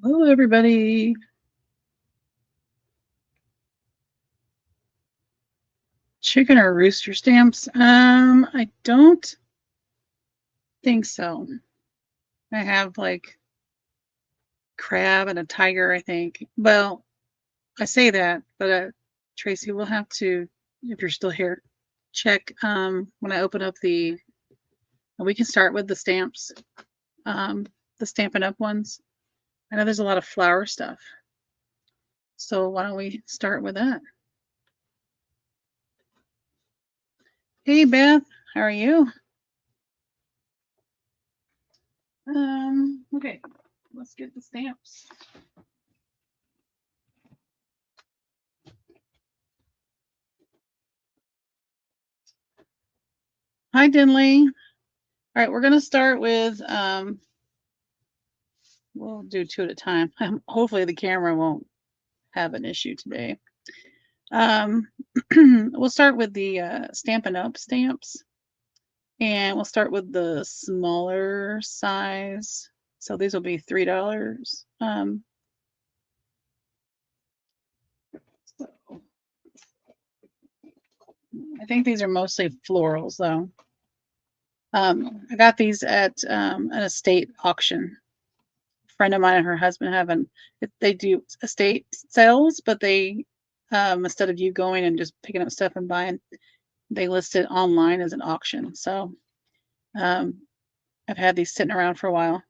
Hello, everybody. Chicken or rooster stamps? I don't think so. I have like crab and a tiger, I think. Well, I say that, but Tracy will have to, if you're still here, check when I open up the. We can start with the stamps, the Stampin' Up ones. I know there's a lot of flower stuff, so why don't we start with that? Hey, Beth, how are you? Okay, let's get the stamps. Hi, Dinley. All right, we're gonna start with we'll do two at a time. Hopefully the camera won't have an issue today. Um, we'll start with the Stampin' Up stamps, and we'll start with the smaller size. So these will be $3. So I think these are mostly florals, though. I got these at an estate auction. A friend of mine and her husband have they do estate sales, but they instead of you going and just picking up stuff and buying, they list it online as an auction. So um, I've had these sitting around for a while.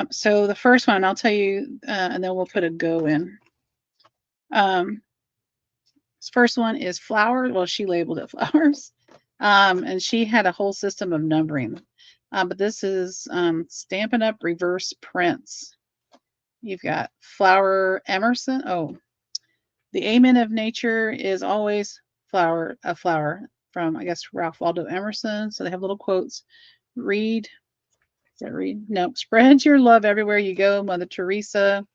So the first one, I'll tell you, and then we'll put a go in. This first one is flowers. Well, she labeled it flowers. And she had a whole system of numbering. But this is Stampin' Up! Reverse Prints. You've got Flower Emerson. Oh, the amen of nature is always a flower from, I guess, Ralph Waldo Emerson. So they have little quotes. Read. Is that read? No. Spread your love everywhere you go, Mother Teresa.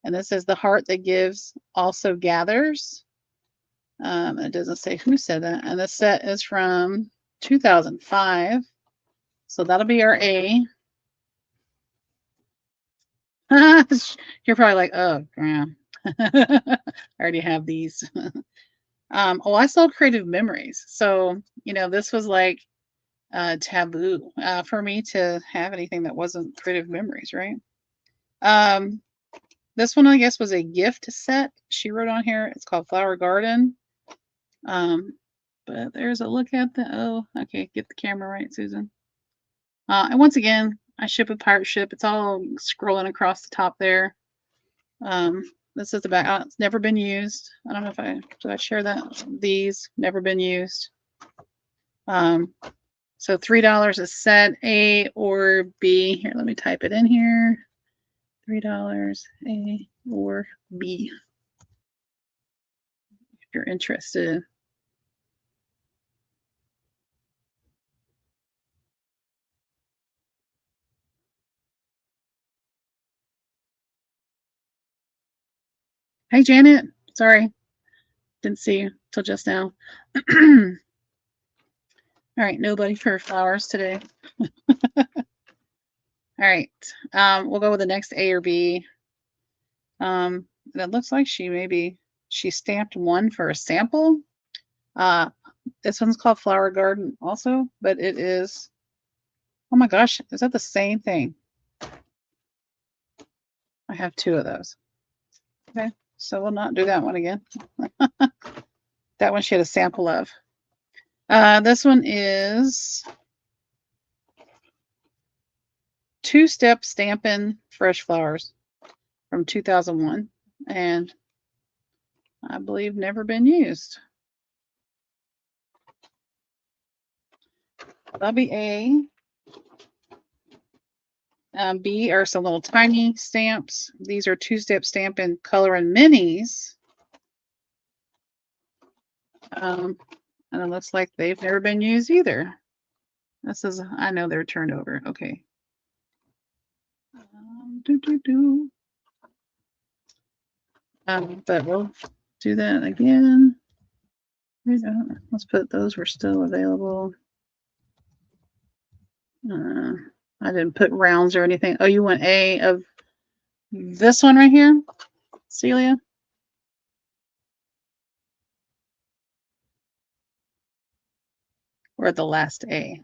And this is the heart that gives also gathers. It doesn't say who said that. And the set is from 2005. So that'll be our A. You're probably like, oh, yeah. I already have these. Oh, I saw Creative Memories. So, this was like taboo for me to have anything that wasn't Creative Memories, right? Um, this one, I guess, was a gift set. She wrote on here. It's called Flower Garden. But there's a look at the, oh, okay, get the camera right, Susan. And once again, I ship a pirate ship. It's all scrolling across the top there. This is the back. It's never been used. I don't know if did I share that. These never been used. So $3 a set, A or B. Here, let me type it in here. $3, A or B. If you're interested. Hey, Janet. Sorry, didn't see you till just now. All right, nobody for flowers today. All right, we'll go with the next A or B. It looks like she stamped one for a sample. This one's called Flower Garden also, but it is, oh my gosh, is that the same thing? I have two of those. Okay, so we'll not do that one again. That one she had a sample of. This one is two-step Stampin' Fresh Flowers from 2001, and I believe never been used. That'll be A. B are some little tiny stamps. These are two-step Stampin' Color and Minis. And it looks like they've never been used either. This is, I know they're turned over. Okay. But we'll do that again. Let's put those were still available. I didn't put rounds or anything. Oh, you want A of This one right here, Celia. Or the last A.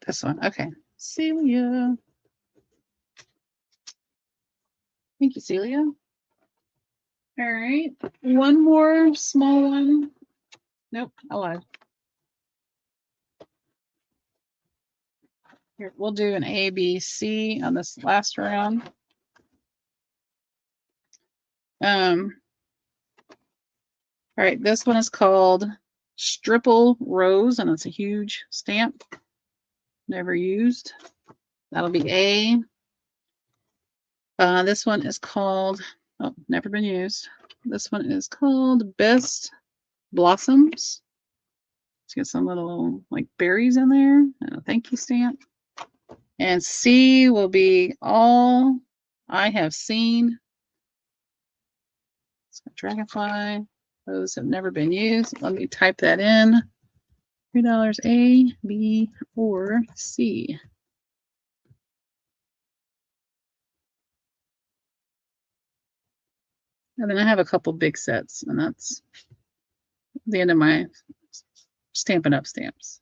This one. Okay. Celia. Thank you, Celia. All right. One more small one. Nope, I lied. Here, we'll do an A, B, C on this last round. All right, this one is called Stripple Rose, and it's a huge stamp. Never used. That'll be A. This one is called, oh, never been used. This one is called Best Blossoms. Let's get some little like berries in there. Thank you stamp. And C will be All I Have Seen. It's got Dragonfly. Those have never been used. Let me type that in. $3 A, B, or C. And then I have a couple big sets, and that's the end of my Stampin' Up! Stamps.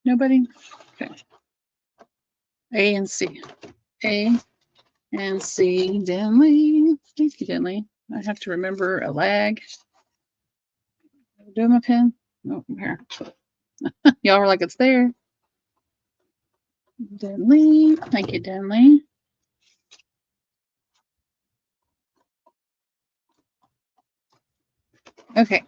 Nobody? Okay. A and C. A and C. Denley. Thank you, Denley. I have to remember a lag. Do my pen? Oh, here. Y'all are like, it's there. Denley. Thank you, Denley. Okay.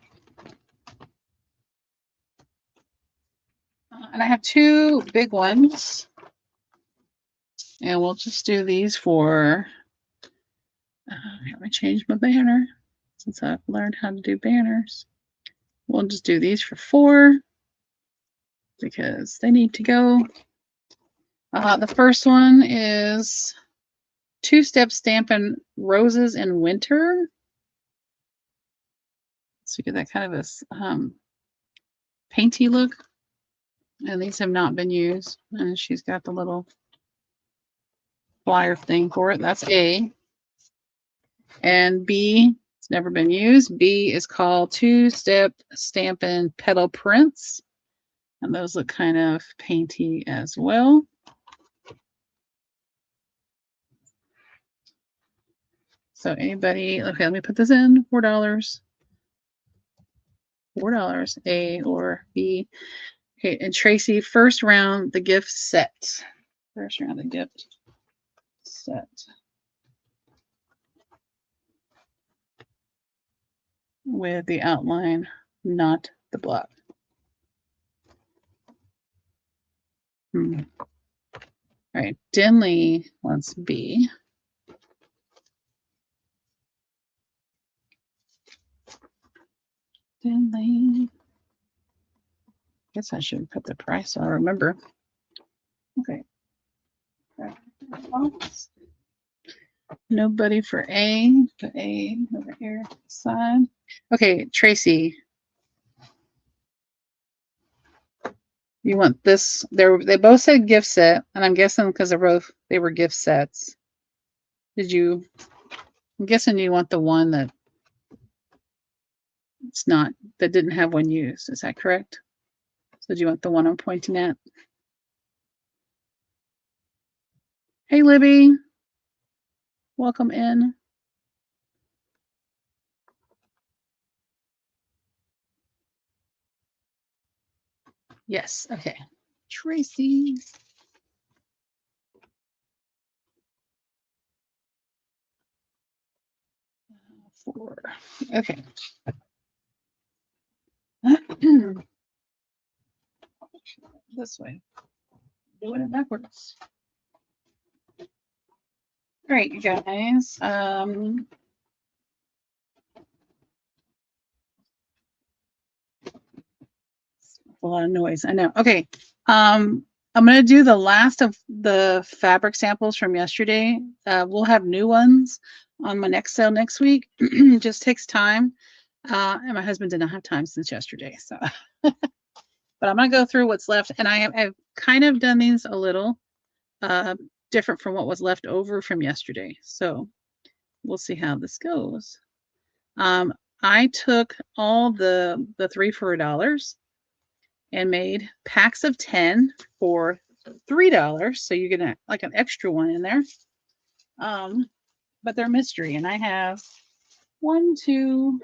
And I have two big ones. And we'll just do these for, let me change my banner since I've learned how to do banners. We'll just do these for 4 because they need to go. The first one is two-step Stampin' Roses in Winter. So you get that kind of a painty look. And these have not been used. And she's got the little flyer thing for it. That's A. And B, it's never been used. B is called Two-Step Stampin' Petal Prints. And those look kind of painty as well. So anybody, okay, let me put this in, $4. $4, A or B. Okay, and Tracy, first round, the gift set. First round, the gift set. With the outline, not the block. All right, Denley wants B. Denley. Guess I should put the price so I remember. Okay. Nobody for A. Put A over here side. Okay, Tracy. You want this? They both said gift set, and I'm guessing because they were gift sets. Did you? I'm guessing you want the one that it's not that didn't have one used. Is that correct? So do you want the one I'm pointing at? Hey, Libby. Welcome in. Yes. Okay. Tracy. Four. Okay. This way. Doing it backwards. All right, you guys. A lot of noise. I know. Okay. I'm going to do the last of the fabric samples from yesterday. We'll have new ones on my next sale next week. Just takes time. And my husband did not have time since yesterday. So, but I'm going to go through what's left. And I've kind of done these a little different from what was left over from yesterday. So we'll see how this goes. I took all the 3 for $1 and made packs of 10 for $3. So you get like an extra one in there. But they're mystery. And I have 1, 2,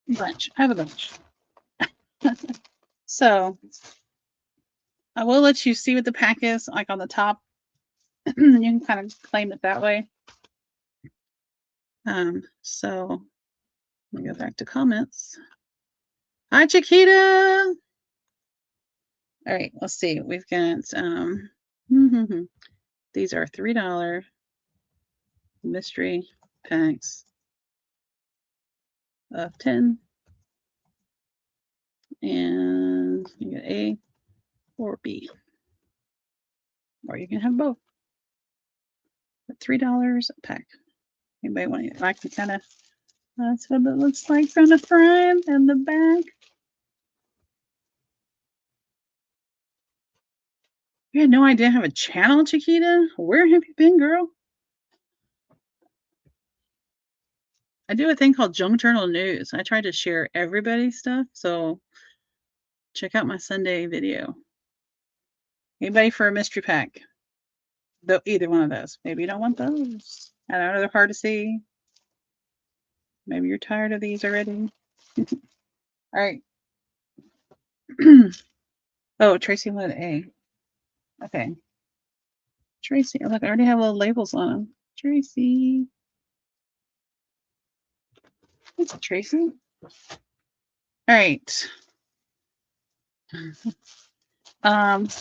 bunch. I have a bunch. So I will let you see what the pack is like on the top. You can kind of claim it that way. So let me go back to comments. Hi, Chiquita. All right, let's see. We've got these are $3 mystery packs of 10. And you get A or B. Or you can have both. For $3 a pack. Anybody want to? I can kind of. That's what it looks like from the front and the back. You had no idea I have a channel, Chiquita? Where have you been, girl? I do a thing called Junk Journal News. I try to share everybody's stuff, so check out my Sunday video. Anybody for a mystery pack? Though either one of those. Maybe you don't want those. I know they're hard to see. Maybe you're tired of these already. All right. Oh, Tracy wanted A. Okay. Tracy, look, I already have little labels on them. Tracy. It's Tracy. All right.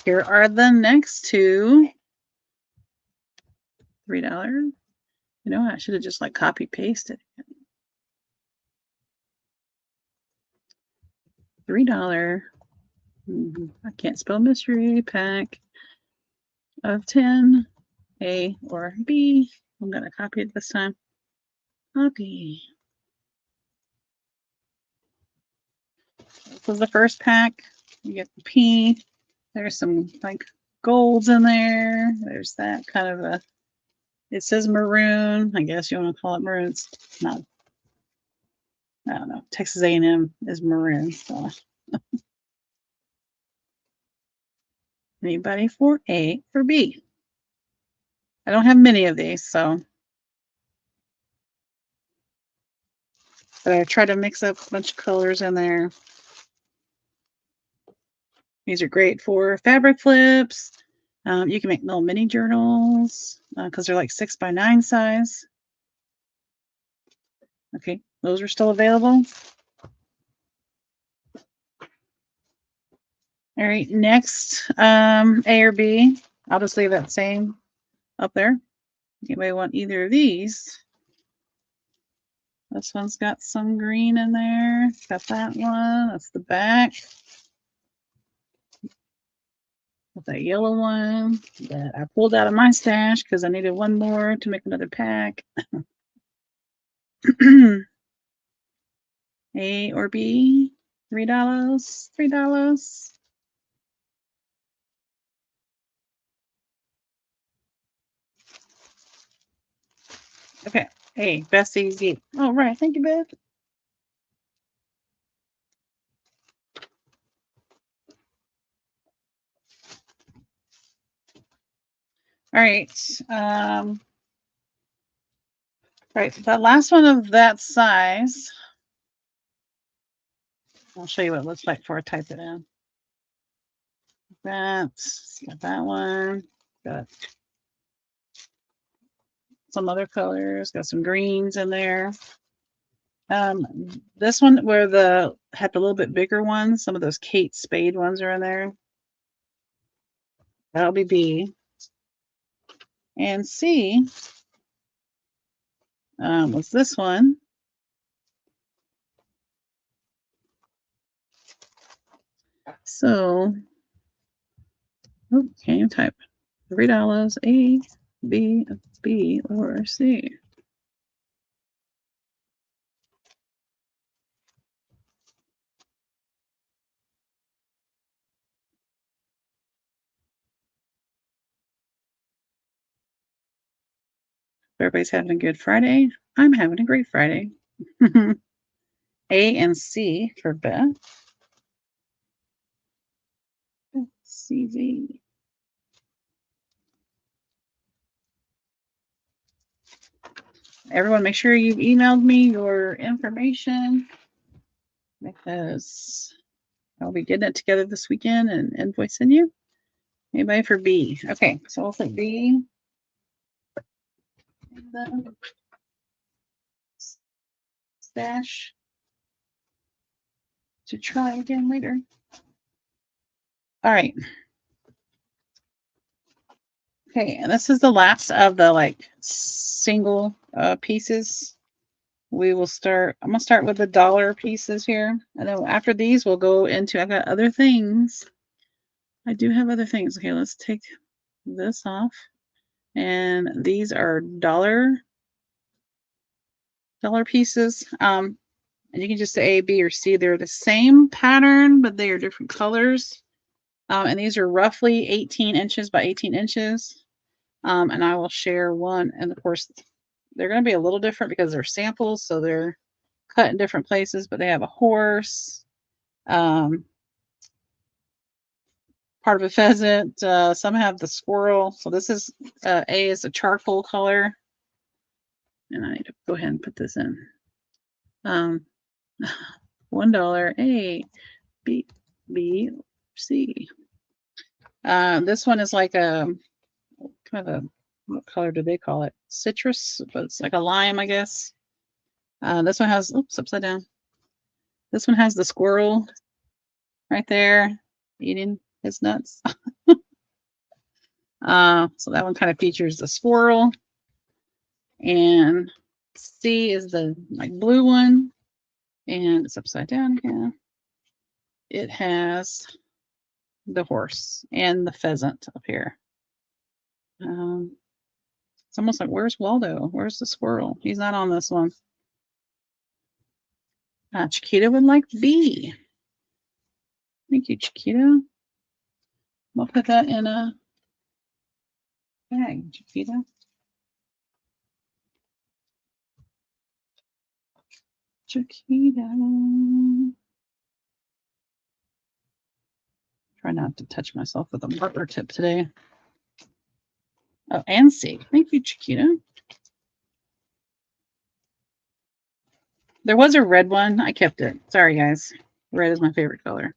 Here are the next two. $3. You know, I should have just like copy pasted it. $3. I can't spell mystery pack of 10, A or B. I'm gonna copy it this time. Copy. This was the first pack. You get the P. There's some like golds in there. There's that kind of a. It says maroon. I guess you want to call it maroon. It's not. I don't know. Texas A&M is maroon. So. Anybody for A or B? I don't have many of these, so. But I try to mix up a bunch of colors in there. These are great for fabric flips. You can make little mini journals because they're like 6x9 size. Okay, those are still available. All right, next, A or B. I'll just leave that same up there. Anybody want either of these? This one's got some green in there. It's got that one. That's the back. With that yellow one that I pulled out of my stash because I needed one more to make another pack. A or B? $3. $3. Okay. Hey, best easy. All right. Thank you, Beth. All right. Right. The last one of that size. I'll show you what it looks like before I type it in. That's got that one. Got some other colors. Got some greens in there. This one where had the little bit bigger ones, some of those Kate Spade ones are in there. That'll be B. And C was this one. So, can you type $3 A, B, B, or C? Everybody's having a good Friday. I'm having a great Friday. A and C for Beth. CV. Everyone, make sure you've emailed me your information because I'll be getting it together this weekend and invoicing you. Anybody for B? Okay, so we'll put B. The stash to try again later. All right. Okay, and this is the last of the like single pieces. We will start. I'm gonna start with the dollar pieces here, and then after these, we'll go into. I've got other things. I do have other things. Okay, let's take this off, and these are dollar pieces. And you can just say A, B, or C. They're the same pattern, but they are different colors. And these are roughly 18 inches by 18 inches. And I will share one. And of course, they're going to be a little different because they're samples. So they're cut in different places, but they have a horse, part of a pheasant. Some have the squirrel. So this is A is a charcoal color. And I need to go ahead and put this in. $1 A, B, B, C. This one is like a kind of a, what color do they call it? Citrus, but it's like a lime, I guess. This one has, oops, upside down. This one has the squirrel right there eating his nuts. So that one kind of features the squirrel. And C is the like blue one. And it's upside down again. It has the horse and the pheasant up here. It's almost like, where's Waldo? Where's the squirrel? He's not on this one. Chiquita would like B. Thank you, Chiquita. I'll put that in a bag, Chiquita. Chiquita. Try not to touch myself with a marker tip today. Oh, and C. Thank you, Chiquita. There was a red one. I kept it. Sorry, guys. Red is my favorite color.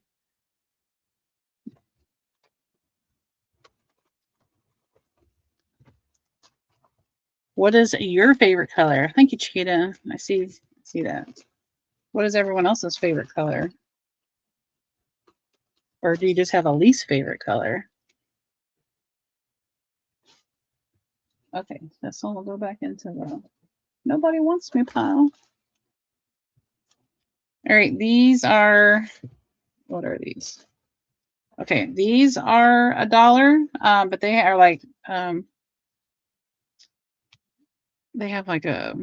What is your favorite color? Thank you, Chiquita. I see that. What is everyone else's favorite color? Or do you just have a least favorite color? Okay, this one will go back into the nobody wants me pile. All right, these are, what are these? Okay, these are $1, but they are like, they have like a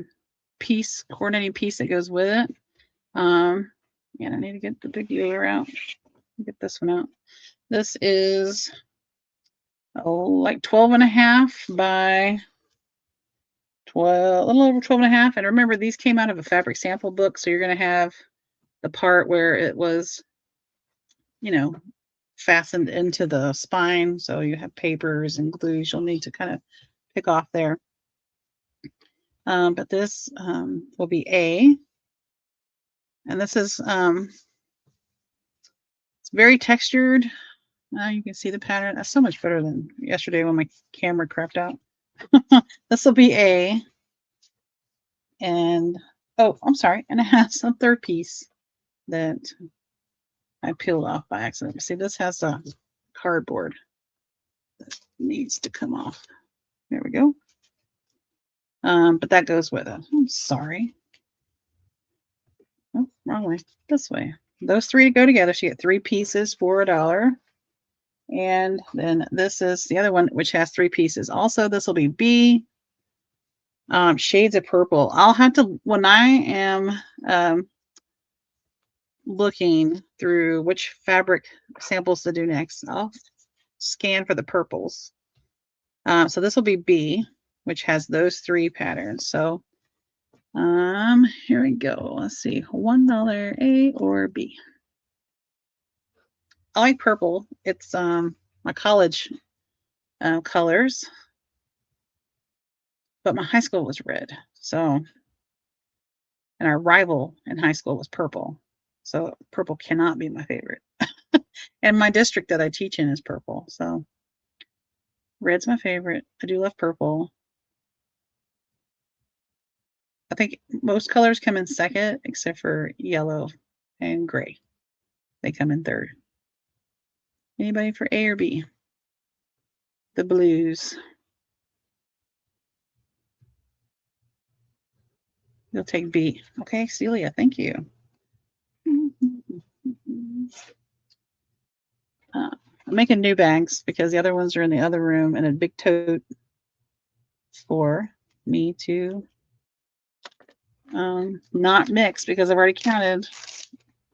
piece, coordinating piece that goes with it. Yeah, I need to get the big ruler out. Get this one out. This is like 12.5 by 12, a little over 12.5. And remember, these came out of a fabric sample book, so you're going to have the part where it was, you know, fastened into the spine. So you have papers and glues you'll need to kind of pick off there. But this will be A. And this is, it's very textured. You can see the pattern. That's so much better than yesterday when my camera crapped out. This will be A. And Oh, I'm sorry. And it has a third piece that I peeled off by accident. See, this has a cardboard that needs to come off. There we go. But that goes with it. I'm sorry. Oh, wrong way. This way. Those three go together. So you get 3 pieces for $1. And then this is the other one, which has 3 pieces. Also, this will be B. Shades of purple. I'll have to, when I am looking through which fabric samples to do next, I'll scan for the purples. So this will be B, which has those 3 patterns. So here we go. Let's see, $1 A or B. I like purple. It's my college colors, but my high school was red. So, and our rival in high school was purple. So purple cannot be my favorite. And my district that I teach in is purple. So red's my favorite. I do love purple. I think most colors come in second, except for yellow and gray. They come in third. Anybody for A or B? The blues. You'll take B. Okay, Celia, thank you. I'm making new bags because the other ones are in the other room and a big tote for me to not mix because I've already counted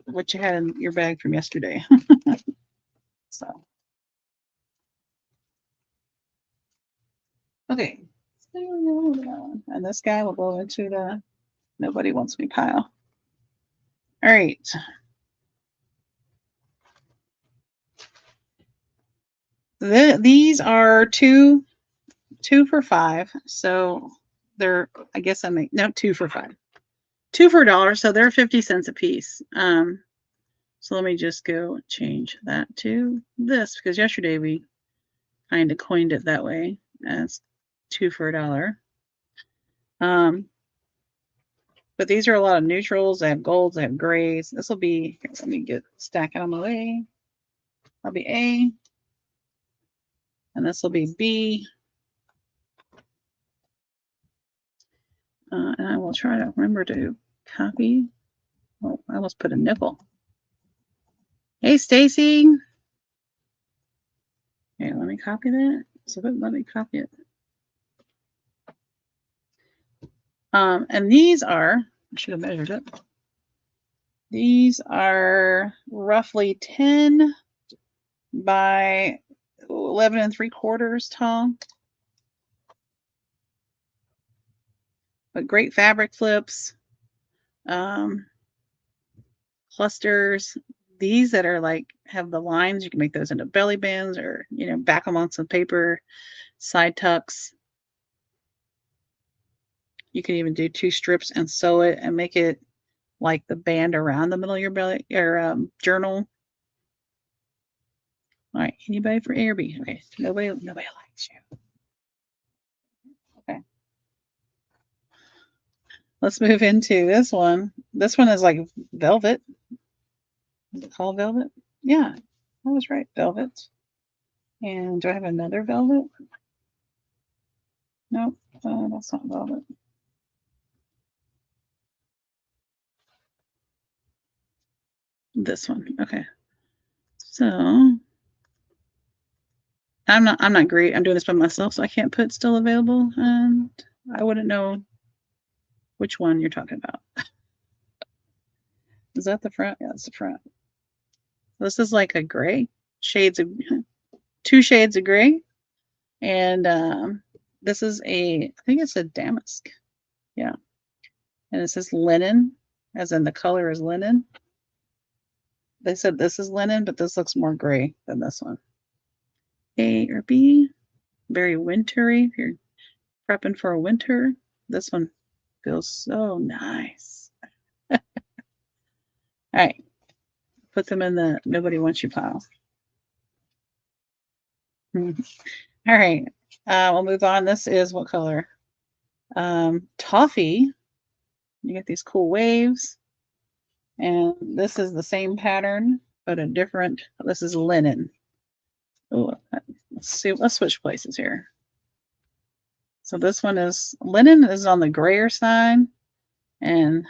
what you had in your bag from yesterday. So, okay. And this guy will go into the nobody wants me pile. All right. These are two for $5. So they're, I guess I make, no, 2 for $5. 2 for $1. So they're 50 cents a piece. So let me just go change that to this because yesterday we kind of coined it that way as 2 for $1. But these are a lot of neutrals. I have golds, I have grays. This will be, let me get stack it on the way. That'll be A. And this will be B. And I will try to remember to copy. Oh, I almost put a nickel. Hey, Stacy. Here, let me copy that. So let me copy it. And these are, I should have measured it. These are roughly 10 by 11 3/4 tall. But great fabric flips, clusters. These that are like have the lines, you can make those into belly bands or, back them on some paper, side tucks. You can even do 2 strips and sew it and make it like the band around the middle of your belly or journal. All right, anybody for A or B? Okay, nobody likes you. Okay. Let's move into this one. This one is like velvet. Is it called velvet? Yeah, I was right, velvet. And do I have another velvet? No, that's not velvet. This one, okay. So I'm not great. I'm doing this by myself, so I can't put still available, and I wouldn't know which one you're talking about. Is that the front? Yeah, it's the front. This is like a gray, shades of 2 shades of gray, and this is I think it's a damask. Yeah, and it says linen, as in the color is linen. They said this is linen, but this looks more gray than this one. A or B, very wintry. If you're prepping for a winter, this one feels so nice. All right, put them in the nobody wants you pile. All right, we'll move on. This is what color? Toffee. You get these cool waves. And this is the same pattern, but a different, this is linen. Oh, let's see, let's switch places here. So this one is, linen is on the grayer side, and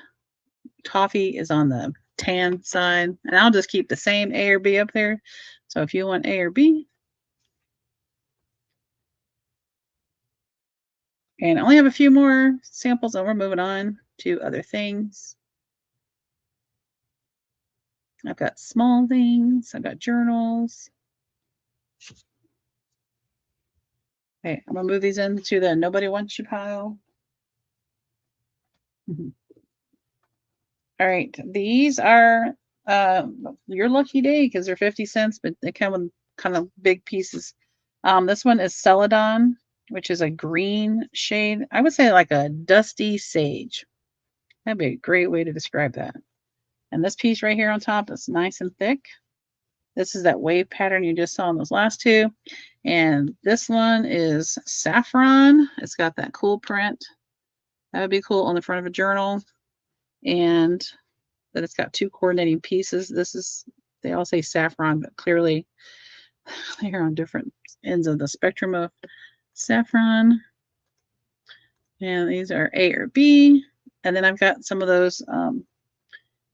coffee is on the tan side. And I'll just keep the same A or B up there. So if you want A or B, and I only have a few more samples, and we're moving on to other things. I've got small things, I've got journals. Okay, I'm gonna move these into the nobody wants you pile. All right, these are your lucky day because they're 50 cents, but they come with kind of big pieces. This one is Celadon, which is a green shade. I would say like a dusty sage. That'd be a great way to describe that. And this piece right here on top is nice and thick. This is that wave pattern you just saw in those last two. And this one is saffron. It's got that cool print. That would be cool on the front of a journal. And that it's got two coordinating pieces. This is, they all say saffron, but clearly they're on different ends of the spectrum of saffron. And these are A or B. And then I've got some of those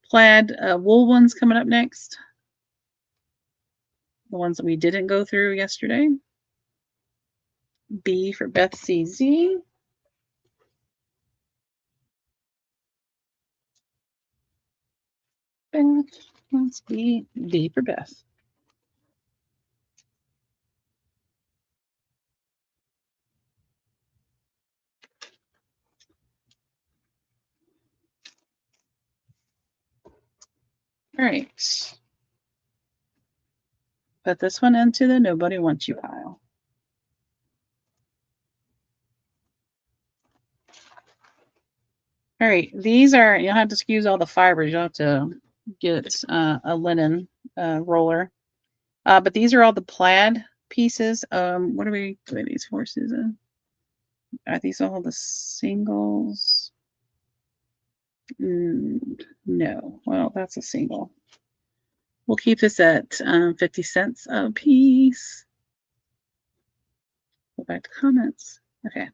plaid wool ones coming up next. The ones that we didn't go through yesterday. B for Beth CZ. Beth, let's B. B for Beth. All right. Put this one into the nobody wants you pile. All right, these are, you'll have to excuse all the fibers. You'll have to get a linen roller. But these are all the plaid pieces. What are we doing these for, Susan? Are these all the singles? No. Well, that's a single. We'll keep this at 50 cents a piece. Go back to comments. Okay.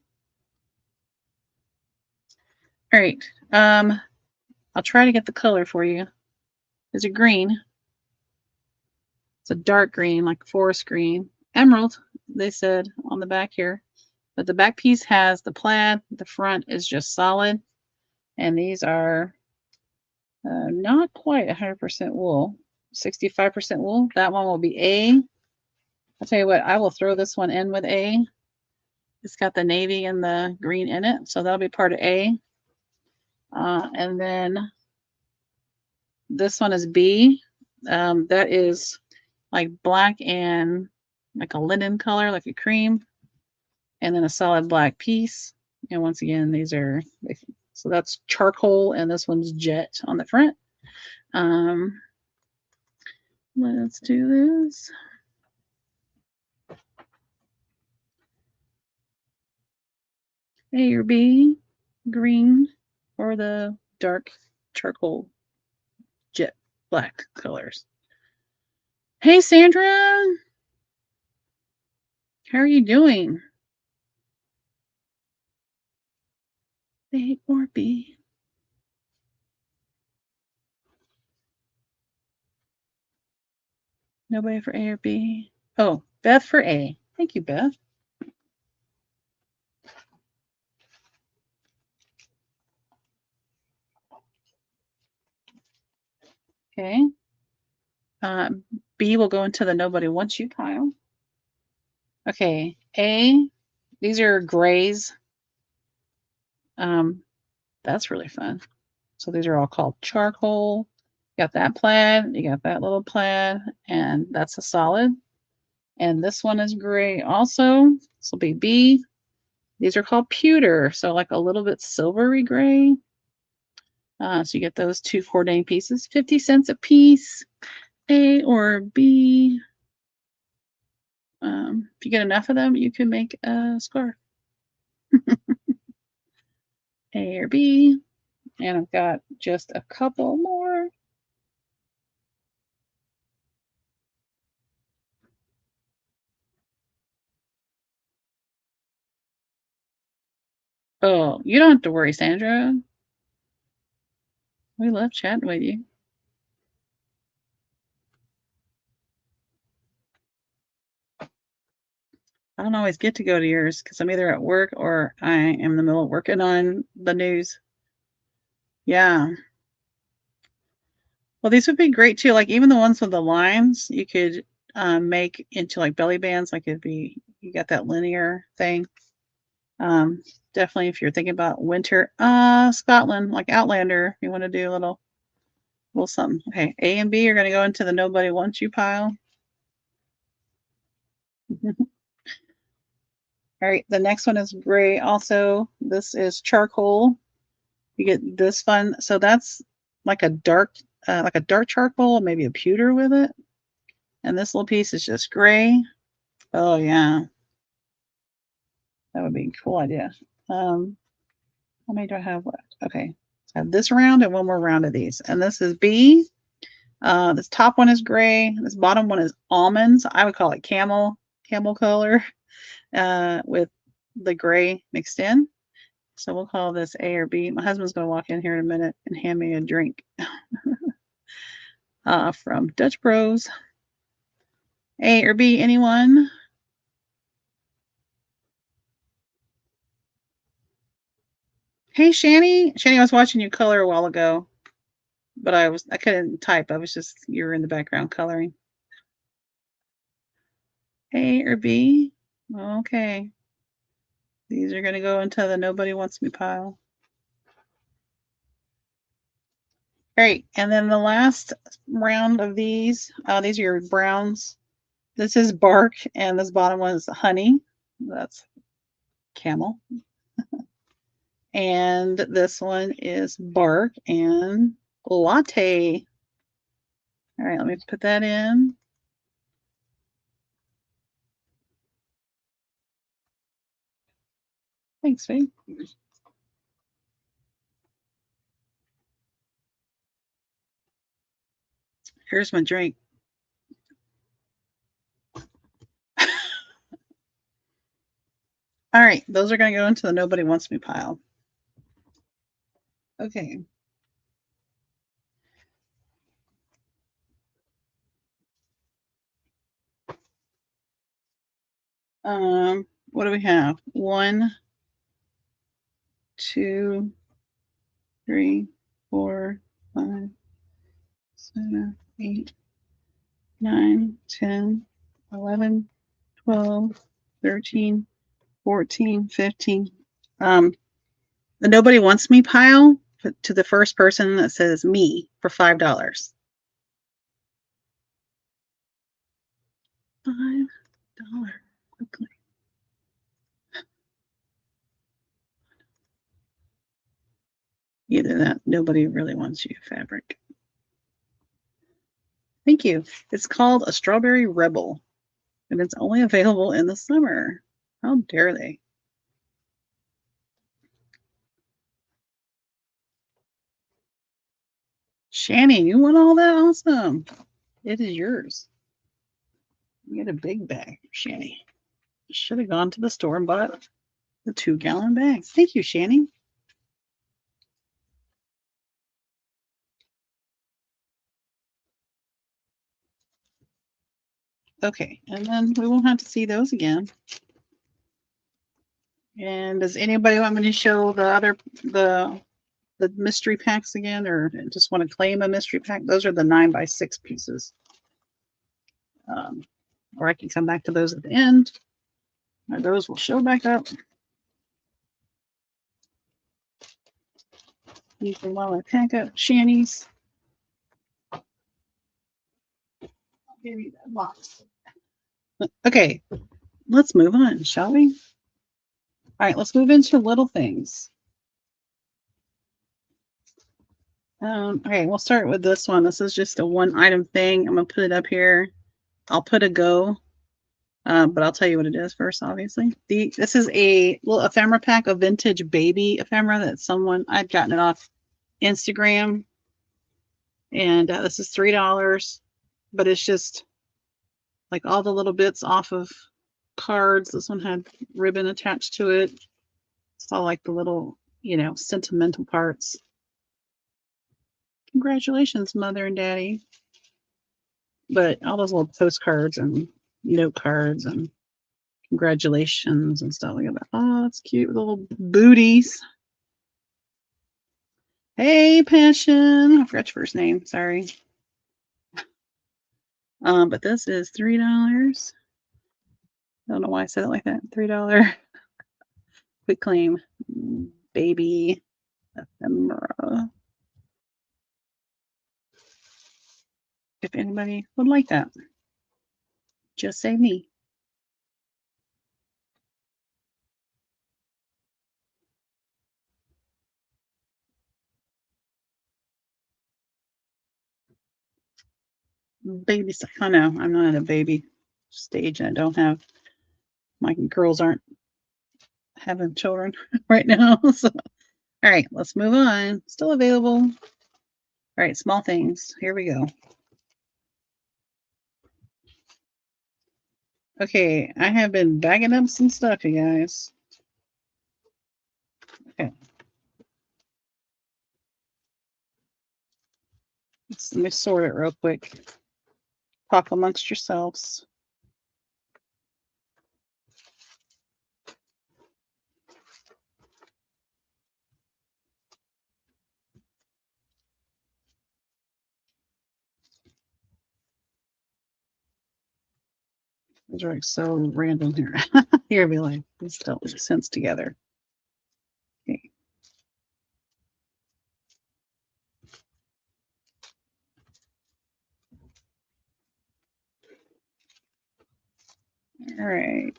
All right. I'll try to get the color for you. Is it green? It's a dark green, like forest green. Emerald, they said on the back here. But the back piece has the plaid. The front is just solid. And these are not quite 100% wool. 65% wool. That one will be A. I'll tell you what, I will throw this one in with A. It's got the navy and the green in it. So that'll be part of A. And then this one is B. That is like black and like a linen color, like a cream. And then a solid black piece. And once again, these are, so that's charcoal and this one's jet on the front. Let's do this. A or B, green, or the dark charcoal jet black colors. Hey, Sandra. How are you doing? A or B? Nobody for A or B? Oh, Beth for A. Thank you, Beth. Okay. B will go into the nobody wants you pile. Okay. A, these are grays. That's really fun. So these are all called charcoal. You got that plaid, you got that little plaid, and that's a solid. And this one is gray also. This will be B. These are called pewter, so like a little bit silvery gray. So you get those two coordinating pieces, 50 cents a piece, A or B. If you get enough of them, you can make a scarf. A or B. And I've got just a couple more. Oh, you don't have to worry, Sandra. We love chatting with you. I don't always get to go to yours because I'm either at work or I am in the middle of working on the news. Yeah. Well, these would be great too. Like even the ones with the lines, you could make into like belly bands. Like it'd be, you got that linear thing. Um, Definitely if you're thinking about winter, Scotland, like Outlander, you want to do a little something. Okay, A and B are going to go into the nobody wants you pile. All right, the next one is gray. Also, this is charcoal. You get this fun. So that's like a dark charcoal, maybe a pewter with it. And this little piece is just gray. Oh yeah, that would be a cool idea. How many do I have left? Okay, I have this round and one more round of these. And this is B. This top one is gray. This bottom one is almonds. I would call it camel color, with the gray mixed in. So we'll call this A or B. My husband's going to walk in here in a minute and hand me a drink from Dutch Bros. A or B, anyone? Hey, Shani. Shani, I was watching you color a while ago, but I couldn't type. You were in the background coloring. A or B? Okay. These are going to go into the nobody wants me pile. All right, and then the last round of these are your browns. This is bark, and this bottom one is honey. That's camel. And this one is bark and latte. All right, let me put that in. Thanks, Faye. Here's my drink. All right, those are going to go into the nobody wants me pile. Okay. What do we have? 1, 2, 3, 4, 5, 7, 8, 9, 10, 11, 12, 13, 14, 15. The nobody wants me pile to the first person that says me for $5. $5 quickly. Either that, nobody really wants you fabric. Thank you. It's called a Strawberry Rebel, and it's only available in the summer. How dare they? Shani, you want all that? Awesome. It is yours. You get a big bag, Shani. Should have gone to the store and bought the 2-gallon bags. Thank you, Shani. Okay, and then we won't have to see those again. And does anybody want me to show the mystery packs again, or just want to claim a mystery pack? Those are the 9x6 pieces. Or I can come back to those at the end. Those will show back up. Even while I pack up Shani's. Give you that box. Okay, let's move on, shall we? All right, let's move into little things. Okay, we'll start with this one. This is just a one item thing. I'm gonna put it up here. I'll put a go, but I'll tell you what it is first, obviously. This is a little ephemera pack, a vintage baby ephemera that I'd gotten it off Instagram. And this is $3, but it's just like all the little bits off of cards. This one had ribbon attached to it. It's all like the little, sentimental parts. Congratulations, Mother and Daddy. But all those little postcards and note cards and congratulations and stuff like that. Oh, that's cute. Little booties. Hey, Passion. I forgot your first name. Sorry. But this is $3. I don't know why I said it like that. $3. Quick claim. Baby ephemera. If anybody would like that, just say me. Baby, I know I'm not at a baby stage, and I don't have my girls aren't having children right now. So, all right, let's move on. Still available. All right, small things. Here we go. Okay, I have been bagging up some stuff, you guys. Okay. Let me sort it real quick. Talk amongst yourselves. These are like so random here. Here, be like, these don't make sense together. Okay. All right.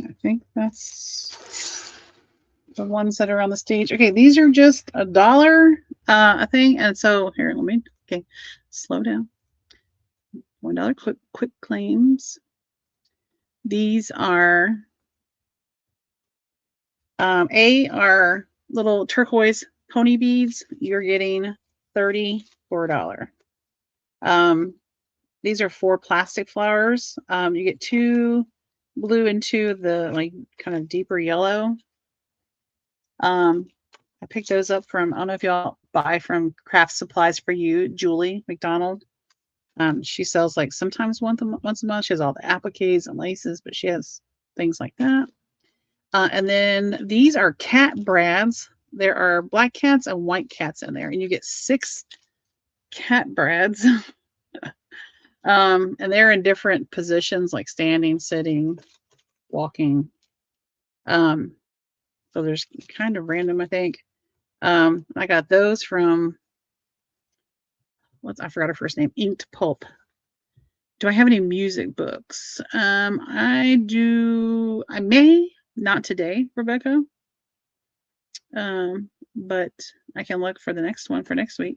I think that's the ones that are on the stage. Okay, these are just $1, I think. And so here, okay, slow down. $1 quick claims. These are are little turquoise pony beads. You're getting 30 for $1. These are 4 plastic flowers. You get 2 blue and 2 of the like kind of deeper yellow. I picked those up from, I don't know if y'all buy from Craft Supplies for You, Julie McDonald. She sells like sometimes once a month. She has all the appliques and laces, but she has things like that. And then these are cat brads. There are black cats and white cats in there, and you get 6 cat brads. And they're in different positions, like standing, sitting, walking. So there's kind of random, I think. I got those from I forgot her first name, Inked Pulp. Do I have any music books? I do. I may not today, Rebecca. But I can look for the next one for next week.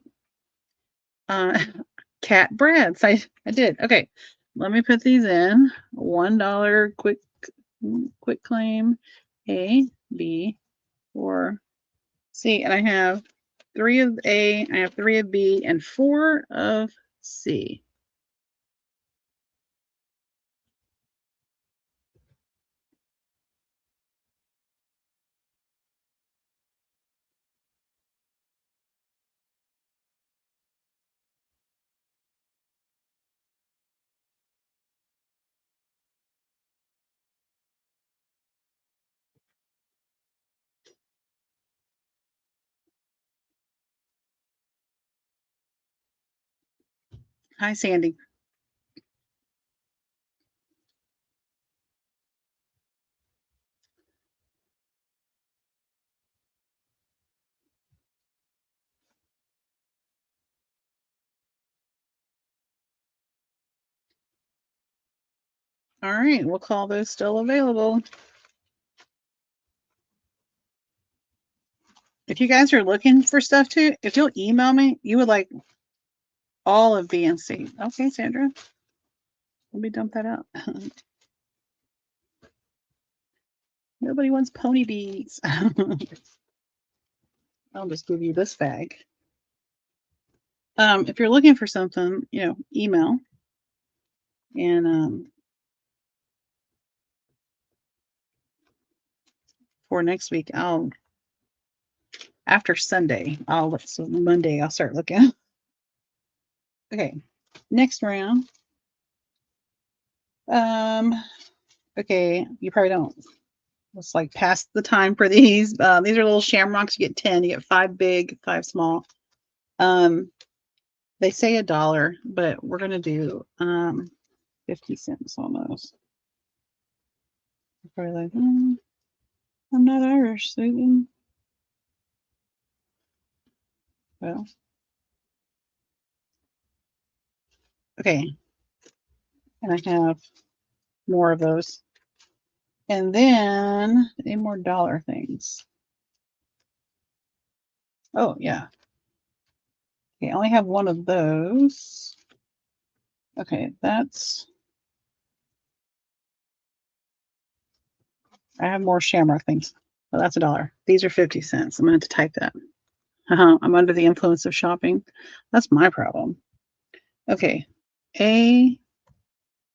Cat Brads. I did. Okay. Let me put these in. $1 quick claim. A, B, or C. And I have 3 of A, I have 3 of B, and 4 of C. Hi, Sandy. All right, we'll call those still available. If you guys are looking for stuff too, if you'll email me, you would like all of B and C. Okay, Sandra. Let me dump that out. Nobody wants pony beads. I'll just give you this bag. If you're looking for something, you know, email. And for next week, after Sunday, so Monday I'll start looking. Okay, next round. Okay, you probably don't. It's like past the time for these. These are little shamrocks. You get 10. You get 5 big, 5 small. They say $1, but we're gonna do 50 cents almost. You're probably like, I'm not Irish, Susan. Well, okay. And I have more of those. And then any more dollar things. Oh, yeah. Okay, I only have one of those. Okay, I have more shamrock things. Oh, that's $1. These are 50 cents. I'm going to have to type that. I'm under the influence of shopping. That's my problem. Okay. A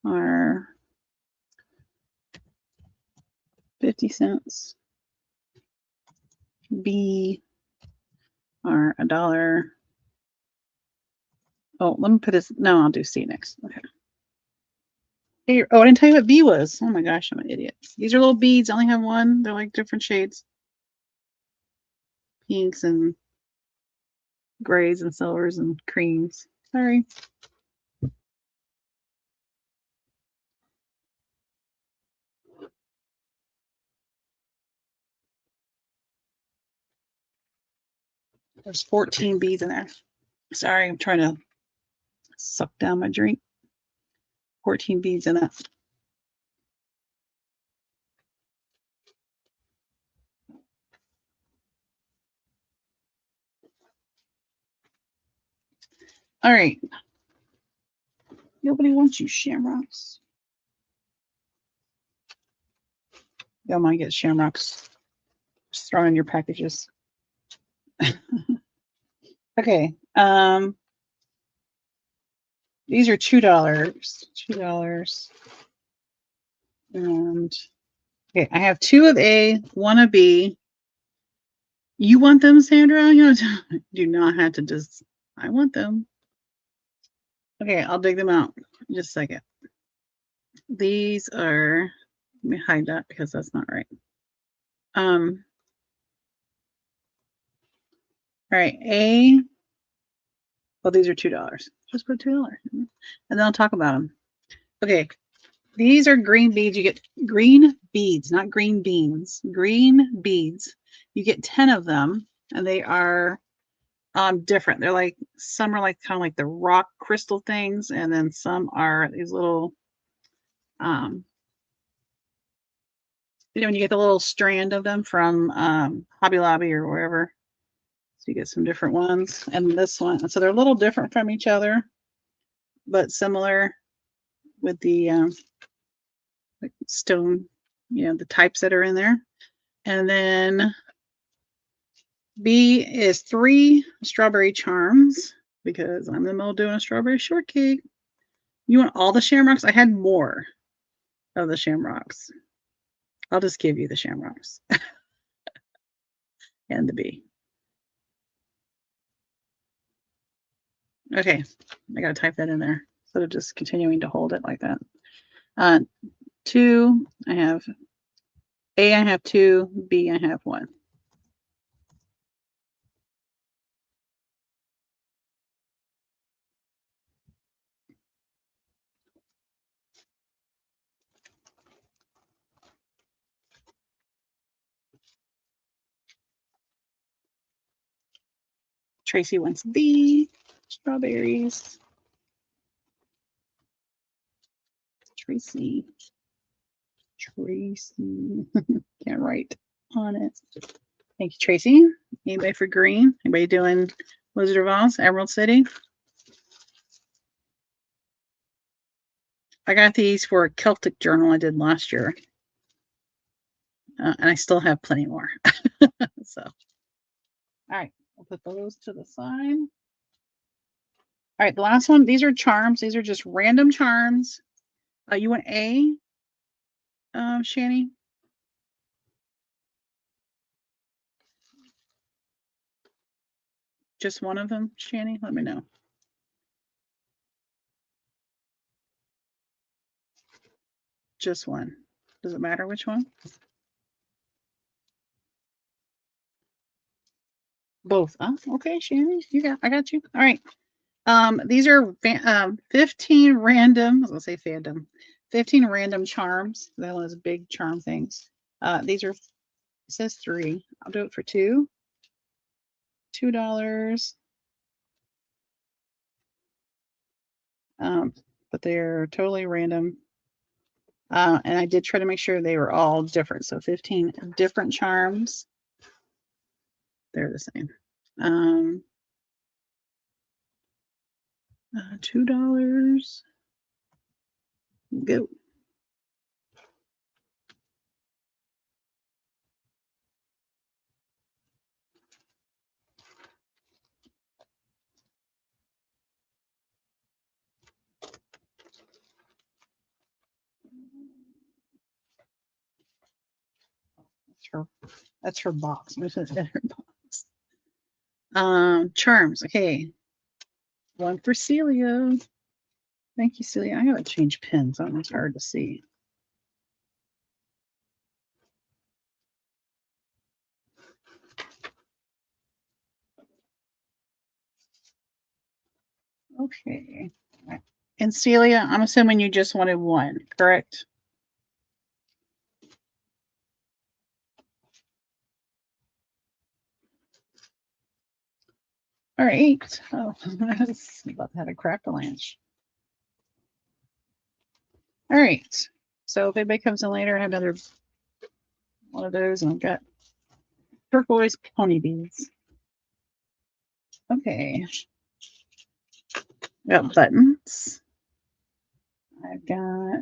are 50 cents. B are $1. Oh, let me put this. No, I'll do C next. Okay. Here, oh, I didn't tell you what B was. Oh my gosh, I'm an idiot. These are little beads. I only have one. They're like different shades. Pinks and grays and silvers and creams. Sorry. There's 14 beads in there. Sorry, I'm trying to suck down my drink. 14 beads in it. All right. Nobody wants you, shamrocks. Y'all might get shamrocks. Just throw in your packages. Okay. These are $2. $2. And okay, I have 2 of A, 1 of B. You want them, Sandra? You do not have to just. I want them. Okay, I'll dig them out in just a second. These are. Let me hide that because that's not right. All right, A. Well, these are $2. Just put $2, and then I'll talk about them. Okay, these are green beads. You get green beads, not green beans. Green beads. You get 10 of them, and they are different. They're like, some are like kind of like the rock crystal things, and then some are these little you know, when you get the little strand of them from Hobby Lobby or wherever. So you get some different ones, and this one. So they're a little different from each other, but similar with the like stone, you know, the types that are in there. And then B is 3 strawberry charms because I'm in the middle of doing a strawberry shortcake. You want all the shamrocks? I had more of the shamrocks. I'll just give you the shamrocks and the B. Okay, I gotta type that in there instead of just continuing to hold it like that. 2, I have A, I have 2, B, I have 1. Tracy wants B, strawberries. Tracy. Can't write on it. Thank you, Tracy. Anybody for green? Anybody doing Wizard of Oz, Emerald City? I got these for a Celtic journal I did last year. And I still have plenty more. So, all right, I'll put those to the side. All right, the last one. These are charms. These are just random charms. You want A, Shani? Just one of them, Shani? Let me know. Just one. Does it matter which one? Both. Oh, okay, Shani. I got you. All right. These are 15 random, I was gonna say fandom, 15 random charms. That one is big charm things. These are, it says 3. I'll do it for $2. But they're totally random. And I did try to make sure they were all different. So 15 different charms. They're the same. $2. Go. That's her box. Charms. Okay. One for Celia. Thank you, Celia. I gotta change pins. That one's hard to see. Okay. And Celia, I'm assuming you just wanted one, correct? All right. Oh, I was about to have a crack-a-lanch. All right. So if anybody comes in later, I have another one of those, and I've got turquoise pony beads. Okay. Got buttons. I've got.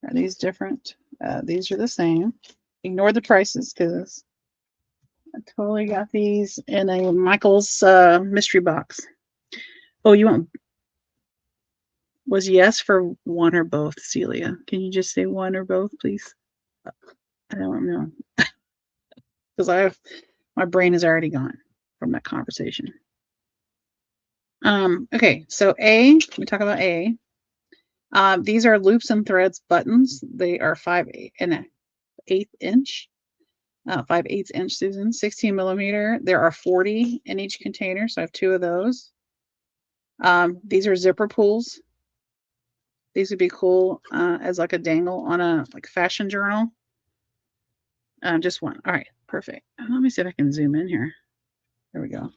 Are these different? These are the same. Ignore the prices because I totally got these in a Michael's mystery box. Oh, you want was yes for one or both, Celia? Can you just say one or both, please? I don't know because my brain is already gone from that conversation. Okay, so A. Let me talk about A. These are loops and threads buttons. They are 5/8 inch. 5/8 inch, Susan. 16 millimeter. There are 40 in each container, so I have 2 of those. These are zipper pulls. These would be cool as like a dangle on a like fashion journal. Just one. All right, perfect. Let me see if I can zoom in here. There we go.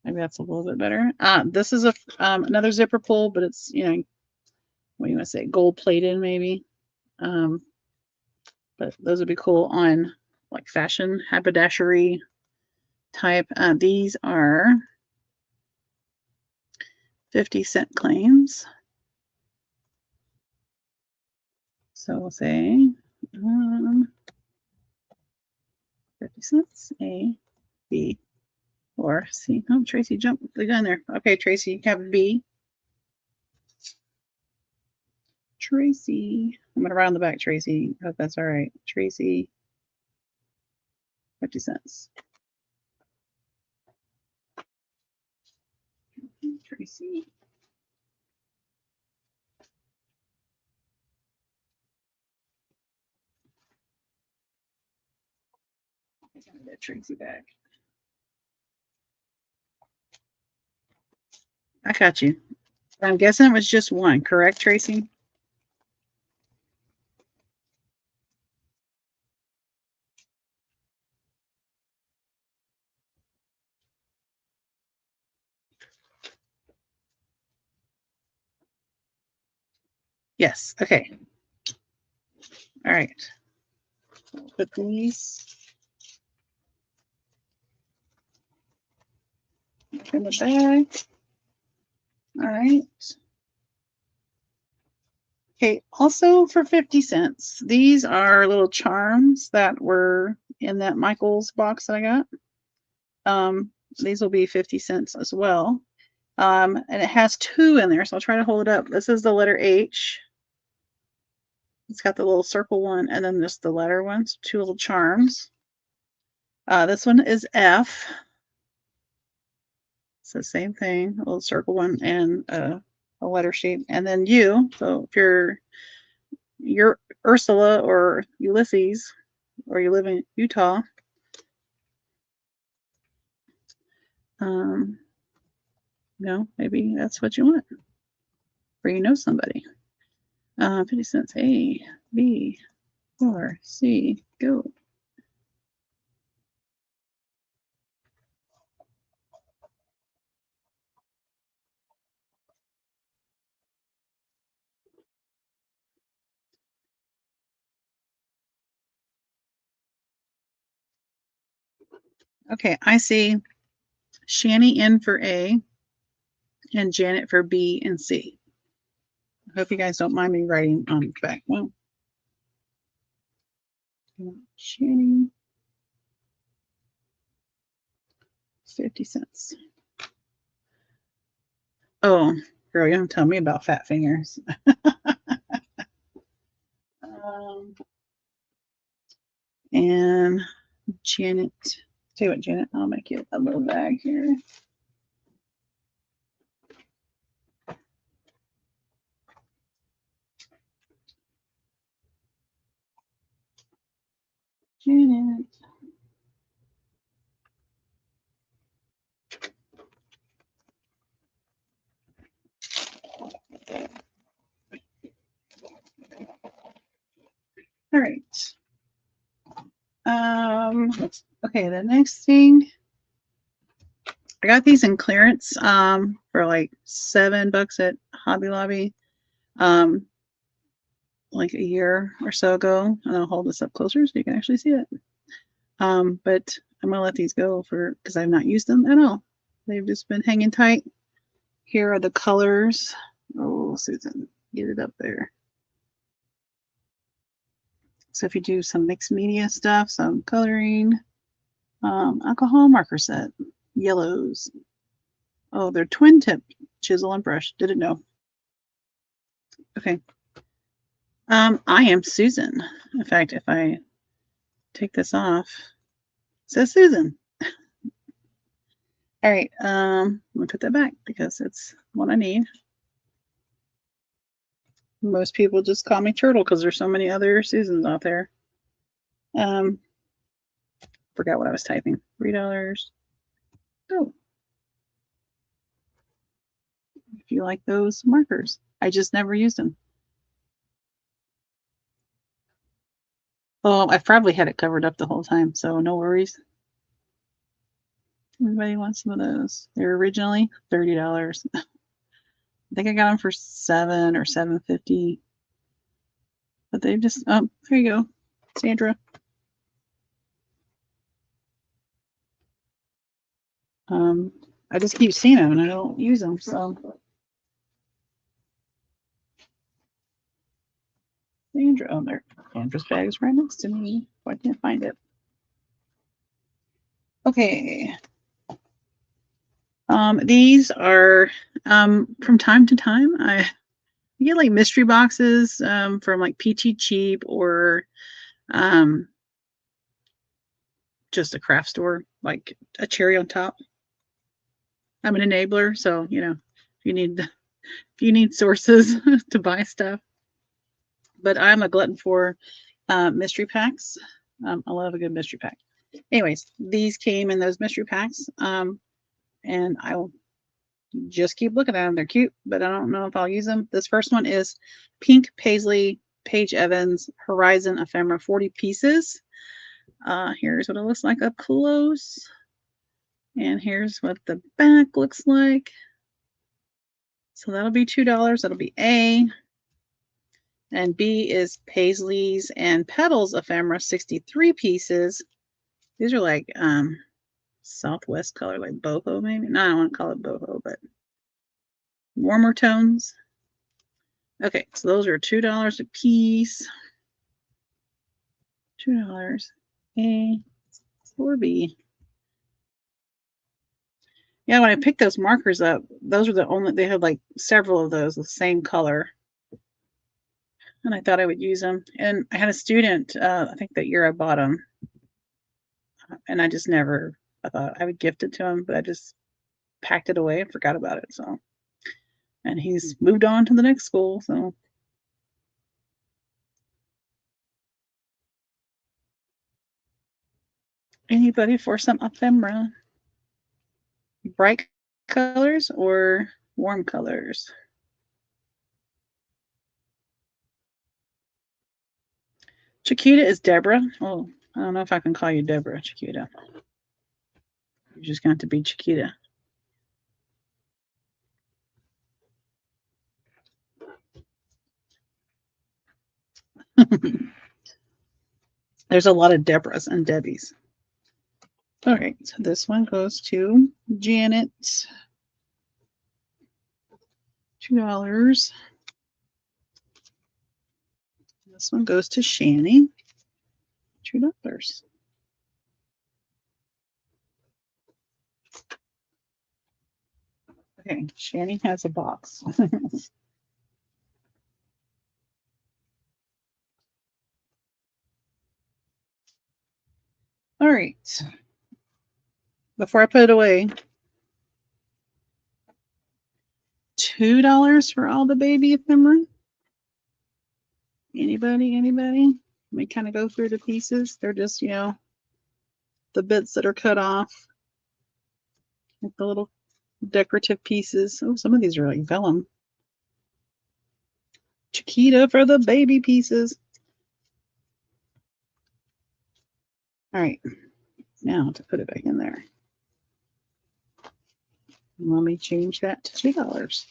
Maybe that's a little bit better. This is another zipper pull, but it's what do you want to say, gold plated maybe. But those would be cool on like fashion haberdashery type. These are 50-cent claims. So we'll say 50 cents, A, B, or C. Oh, Tracy jumped the gun there. Okay, Tracy, you have a B. Tracy, I'm going to round the back, Tracy. Hope that's all right. Tracy, 50 cents. Tracy. I gotta get Tracy back. I got you. I'm guessing it was just one, correct, Tracy? Yes. Okay. All right. Put these in the bag. All right. Okay, also for 50 cents, these are little charms that were in that Michael's box that I got. These will be 50 cents as well. And it has 2 in there, so I'll try to hold it up. This is the letter H. It's got the little circle one and then just the letter ones, 2 little charms. This one is F. It's the same thing, a little circle one and a letter shape. And then U. So if you're Ursula or Ulysses, or you live in Utah, maybe that's what you want, or you know somebody. 50 cents. A, B, or C, go. Okay, I see Shani in for A and Janet for B and C. I hope you guys don't mind me writing on the back. Well, Shani, 50 cents. Oh, girl, you don't tell me about fat fingers. And Janet, tell you what, Janet, I'll make you a little bag here. Janet. All right. Okay, the next thing, I got these in clearance for like $7 at Hobby Lobby like a year or so ago. And I'll hold this up closer so you can actually see it. But I'm gonna let these go because I've not used them at all. They've just been hanging tight. Here are the colors. Oh, Susan, get it up there. So if you do some mixed media stuff, some coloring, alcohol marker set, yellows. Oh, they're twin tip chisel and brush. Didn't know. Okay. I am Susan. In fact, if I take this off, it says Susan. All right. I'm gonna put that back because it's what I need. Most people just call me Turtle because there's so many other Susans out there. Forgot what I was typing. $3. Oh. If you like those markers. I just never used them. Oh, I've probably had it covered up the whole time, so no worries. Anybody wants some of those? They're originally $30. I think I got them for $7 or $7.50. But they've just, oh, here you go, Sandra. I just keep seeing them and I don't use them, so. Sandra, oh, there. Sandra's bag is right next to me. I can't find it. Okay. These are from time to time I get like mystery boxes from like Peachy Cheap or just a craft store, like a cherry on top. I'm an enabler, so if you need sources to buy stuff. But I'm a glutton for mystery packs. I love a good mystery pack. Anyways, these came in those mystery packs, and I will just keep looking at them. They're cute, but I don't know if I'll use them. This first one is Pink Paisley Paige Evans Horizon Ephemera 40 pieces. Here's what it looks like up close. And here's what the back looks like. So that'll be $2. That'll be A. And B is Paisley's and Petals Ephemera 63 pieces. These are like Southwest color, like boho maybe. No, I don't want to call it boho, but warmer tones. Okay, so those are $2 a piece. $2. A or B. Yeah, when I picked those markers up, those were the only, they had like several of those the same color. And I thought I would use them. And I had a student, I think that year I bought them, and I just never, I thought I would gift it to him, but I just packed it away and forgot about it. So, and he's moved on to the next school. So, anybody for some ephemera? Bright colors or warm colors? Chiquita is Deborah. Oh, I don't know if I can call you Deborah, Chiquita. You're just going to have to be Chiquita. There's a lot of Deborahs and Debbies. All right, so this one goes to Janet. $2. This one goes to Shani. $2. Okay, Shani has a box. All right. Before I put it away, $2 for all the baby ephemera. Anybody? Anybody? Let me kind of go through the pieces. They're just, the bits that are cut off, like the little decorative pieces. Oh, some of these are like vellum. Chiquita for the baby pieces. All right, now to put it back in there. Let me change that to $2.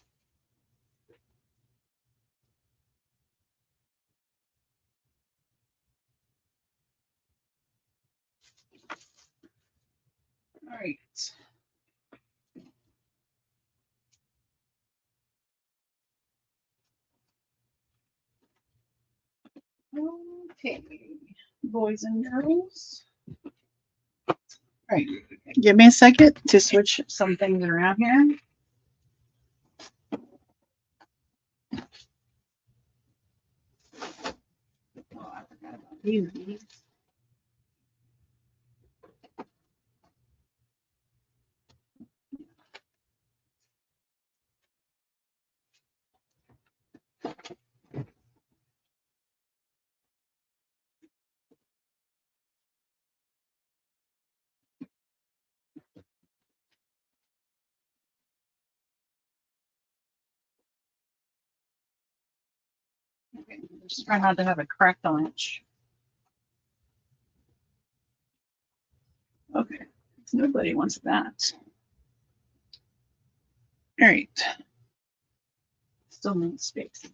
All right. Okay, boys and girls. All right, give me a second to switch some things around here. Oh, I forgot about these. Okay, just try not to have it cracked on it. Okay, nobody wants that. All right. Still need space.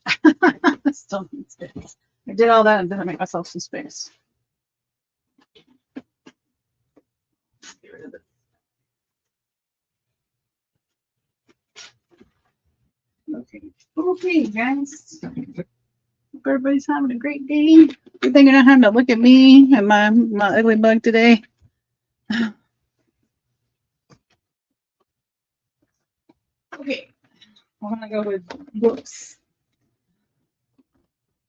Still need space. I did all that and then I make myself some space. Get rid of it. Okay. Okay, guys. Hope everybody's having a great day. Good thing you're not having to look at me and my ugly mug today. Okay. I'm gonna go with books.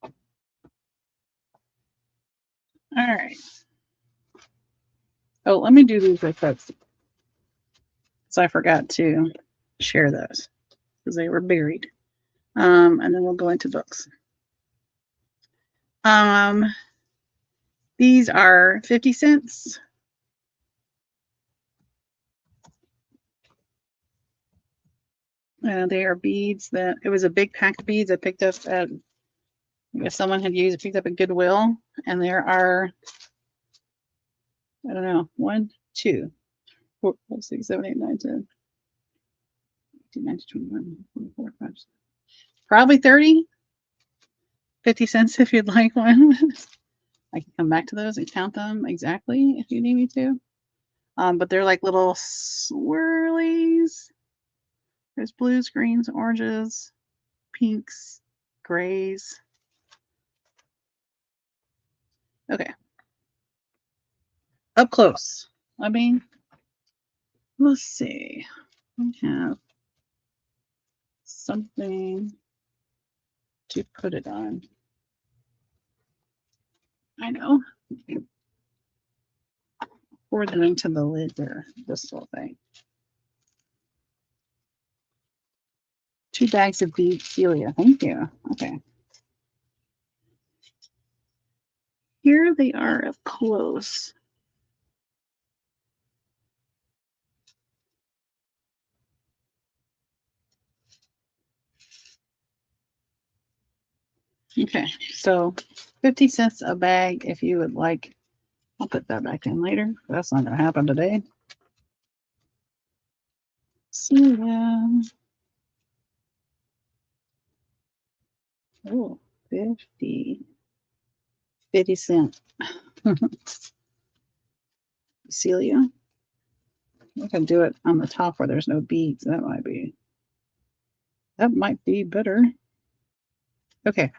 All right. Oh, let me do these real quick. So I forgot to share those because they were buried. And then we'll go into books. These are 50 cents. They are beads that it was a big pack of beads I picked up at, I guess someone had used, picked up at Goodwill. And there are, I don't know, 1, 2, 4, 5, 6, 7, 8, 9, 10, 18, 19, 21, 24, 5, 6, probably 30, 50 cents if you'd like one. I can come back to those and count them exactly if you need me to. But they're like little swirlies. There's blues, greens, oranges, pinks, grays. Okay. Up close. I mean, let's see. I have something to put it on. I know. Pour that into the lid there, this little thing. 2 bags of beef, Celia. Thank you. Okay. Here they are up close. Okay, so 50 cents a bag if you would like. I'll put that back in later. That's not going to happen today. See ya. Oh, 50 cents. Celia. I can do it on the top where there's no beads. That might be better. Okay.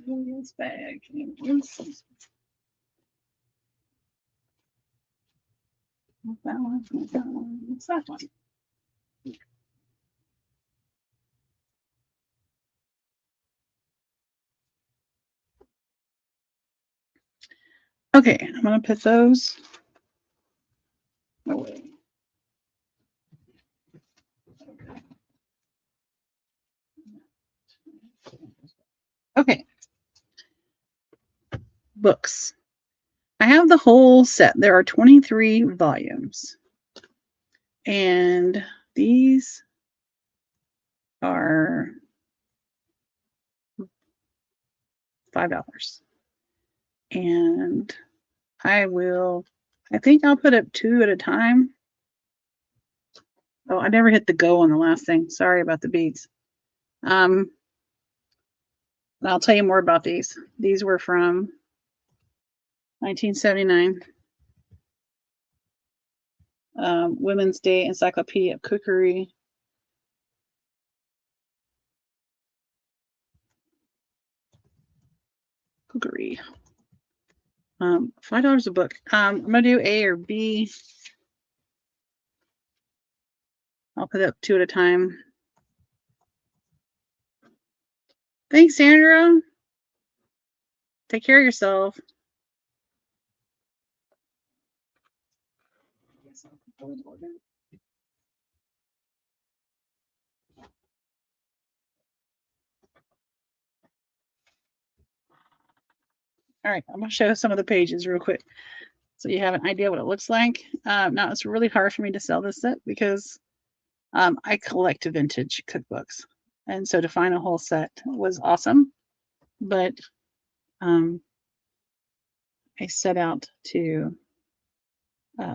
Celia's bag. Not that one. Not that one. What's that one? Okay, I'm going to put those away. Okay. Books. I have the whole set. There are 23 volumes. And these are $5. And I think I'll put up 2 at a time. Oh, I never hit the go on the last thing. Sorry about the beads. I'll tell you more about these. These were from 1979. Women's Day Encyclopedia of Cookery. $5 a book. I'm gonna do A or B. I'll put up 2 at a time. Thanks, Sandra. Take care of yourself. All right, I'm going to show some of the pages real quick so you have an idea what it looks like. Now, it's really hard for me to sell this set because I collect vintage cookbooks. And so to find a whole set was awesome. But I set out to,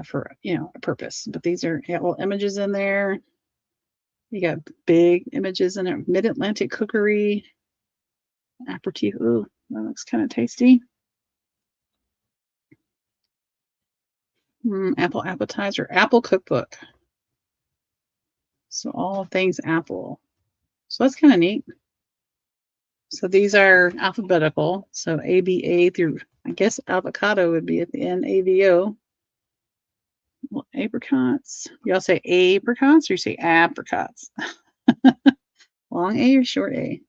for, a purpose. But these are little images in there. You got big images in it. Mid-Atlantic cookery. Aperitif. Ooh, that looks kind of tasty. Apple appetizer. Apple cookbook. So all things apple. So that's kind of neat. So these are alphabetical. So ABA through, I guess avocado would be at the end, AVO. Well, apricots. Y'all say apricots or you say apricots? Long A or short A?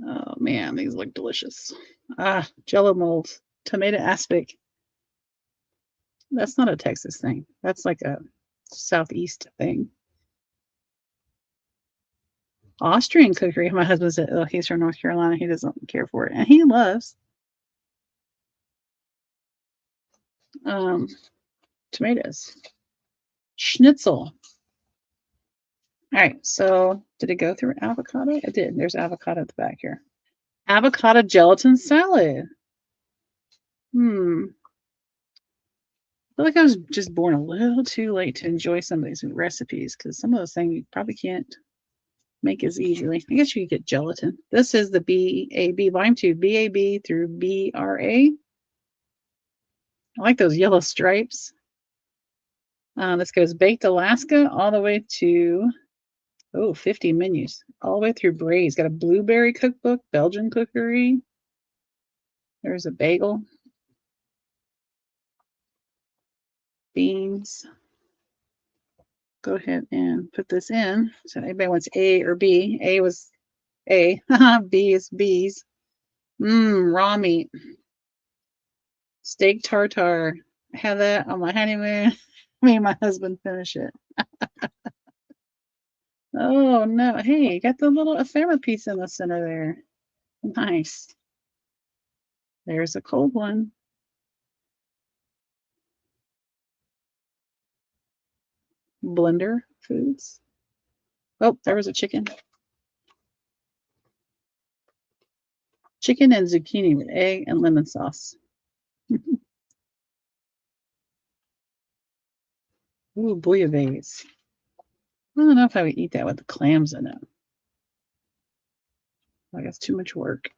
Oh man, these look delicious. Jello molds. Tomato aspic. That's not a Texas thing. That's like a Southeast thing. Austrian cookery. My husband said, oh, he's from North Carolina. He doesn't care for it. And he loves tomatoes. Schnitzel. All right. So did it go through avocado? It did. There's avocado at the back here. Avocado gelatin salad. I feel like I was just born a little too late to enjoy some of these recipes because some of those things you probably can't make as easily. I guess you could get gelatin. This is the BAB, volume 2, BAB through BRA. I like those yellow stripes. This goes baked Alaska all the way to, 50 menus, all the way through braised. Got a blueberry cookbook, Belgian cookery. There's a bagel. Beans. Go ahead and put this in. So anybody wants A or B. A was A. B is B's. Raw meat. Steak tartare. I had that on my honeymoon. Me and my husband finish it. Oh no. Hey, you got the little ephemera piece in the center there. Nice. There's a cold one. Blender Foods. Oh, there was a chicken. Chicken and zucchini with egg and lemon sauce. Ooh, bouillabaisse. I don't know if I would eat that with the clams in it. Like it's too much work.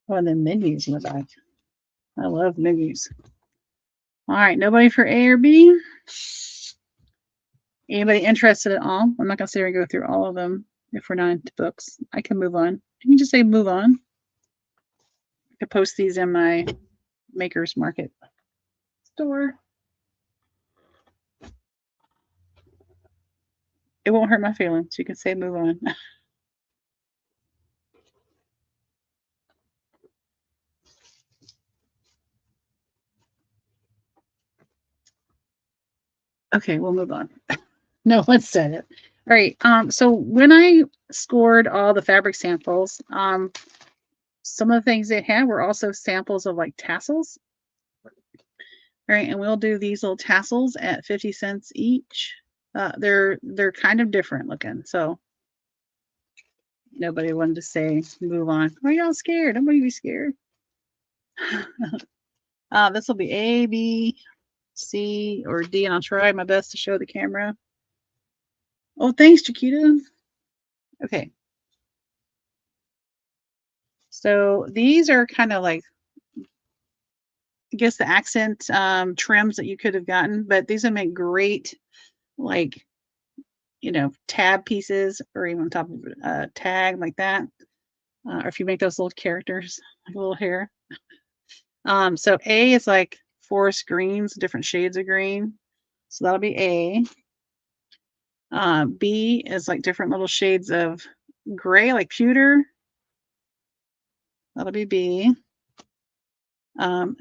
Oh, and then menus in the back. I love menus. All right, nobody for A or B? Anybody interested at all? I'm not going to say we go through all of them if we're not into books. I can move on. You can just say move on. I could post these in my Maker's Market store. It won't hurt my feelings. You can say move on. Okay, we'll move on. No one said it. All right. So when I scored all the fabric samples, some of the things they had were also samples of like tassels. All right, and we'll do these little tassels at 50 cents each. They're kind of different looking, so nobody wanted to say move on. Are y'all scared? Nobody be scared. This will be A, B, C, or D, and I'll try my best to show the camera. Oh, thanks, Chiquita. Okay. So these are kind of like, I guess, the accent trims that you could have gotten, but these would make great, like, tab pieces or even on top of a tag like that. Or if you make those little characters, like a little hair. So A is like forest greens, different shades of green. So that'll be A. B is like different little shades of gray, like pewter. That'll be B.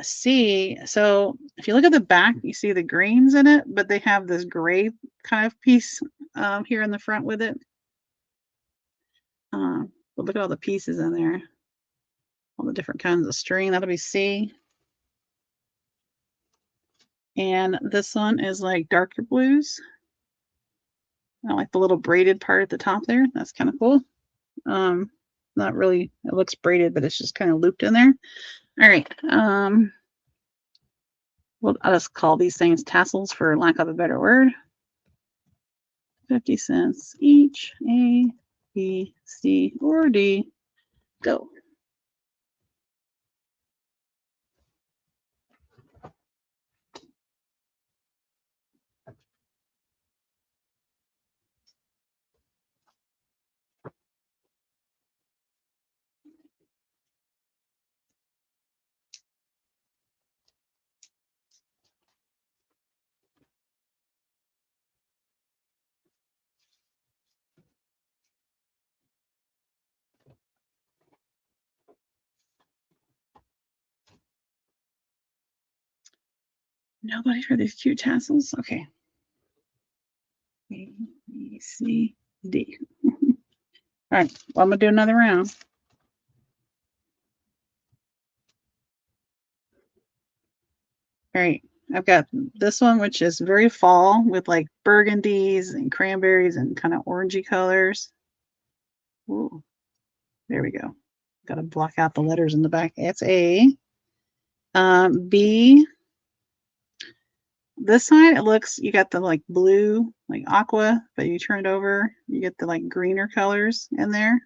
C, so if you look at the back, you see the greens in it, but they have this gray kind of piece here in the front with it. But look at all the pieces in there. All the different kinds of string. That'll be C. And this one is like darker blues. I like the little braided part at the top there. That's kind of cool. Not really, it looks braided, but it's just kind of looped in there. All right. Well, I'll just call these things tassels for lack of a better word. 50 cents each. A, B, C, or D. Go. Nobody for these cute tassels? Okay. A, B, C, D. All right. Well, I'm going to do another round. All right. I've got this one, which is very fall with like burgundies and cranberries and kind of orangey colors. Ooh, there we go. Got to block out the letters in the back. It's A. B. This side, it looks, you got the like blue, like aqua, but you turn it over, you get the like greener colors in there.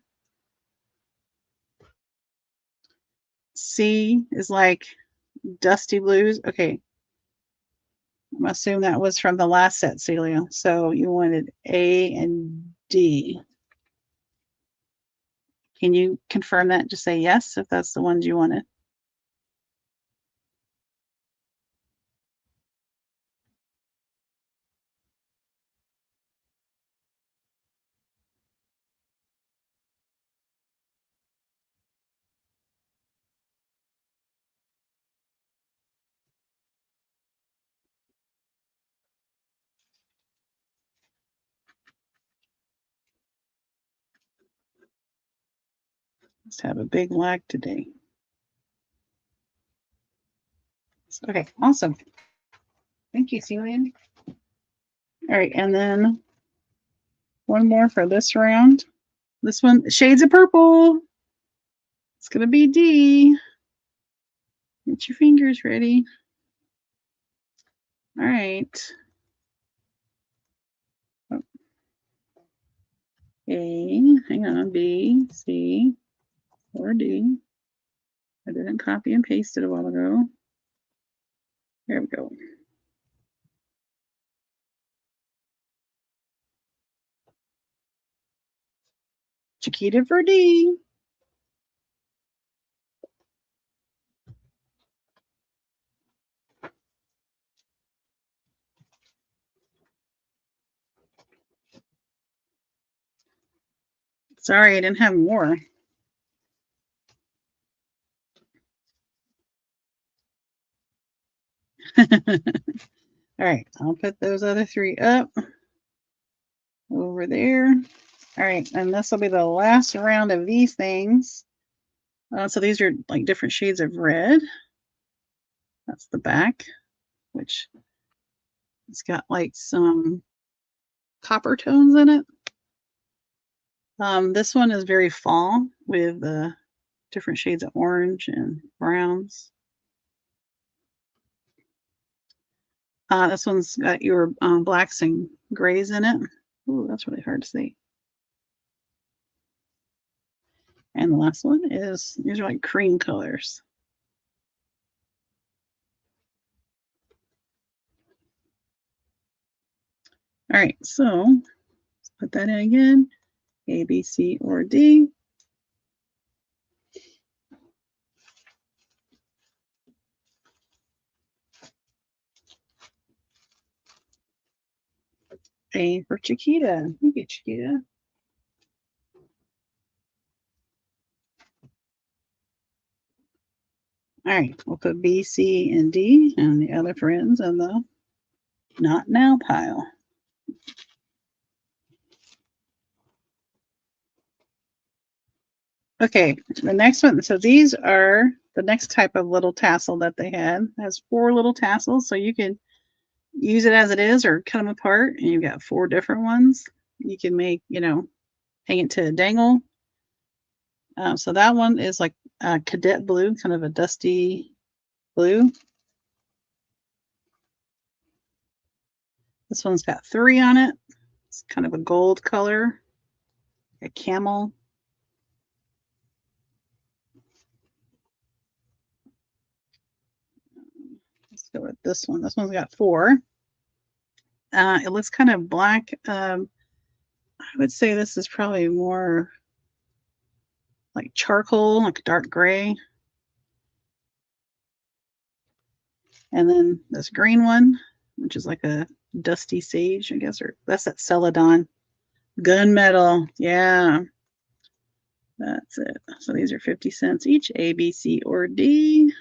C is like dusty blues. Okay. I'm gonna assume that was from the last set, Celia. So you wanted A and D. Can you confirm that? Just say yes if that's the ones you wanted. Let's have a big lag today. Okay, awesome. Thank you, Celia. All right, and then one more for this round. This one, shades of purple. It's gonna be D. Get your fingers ready. All right. A, hang on, B, C, or D. I didn't copy and paste it a while ago. There we go. Chiquita for D. Sorry, I didn't have more. All right, I'll put those other three up over there. All right, and this will be the last round of these things. So these are like different shades of red. That's the back, which it's got like some copper tones in it. This one is very fall with different shades of orange and browns. This one's got your blacks and grays in it. Ooh, that's really hard to see. And the last one is, these are like cream colors. All right, so let's put that in again. A, B, C, or D. A for Chiquita. Thank you, Chiquita. All right, we'll put B, C, and D and the other friends in the not now pile. Okay, the next one. So these are the next type of little tassel that they had. It has 4 little tassels, so you can use it as it is or cut them apart, and you've got 4 different ones. You can make, hang it to a dangle. So that one is like a cadet blue, kind of a dusty blue. This one's got 3 on it. It's kind of a gold color, a camel. Let's go with this one. This one's got 4. It looks kind of black. I would say this is probably more like charcoal, like dark gray. And then this green one, which is like a dusty sage, I guess, or that's that celadon. Gunmetal. Yeah. That's it. So these are 50 cents each, A, B, C, or D.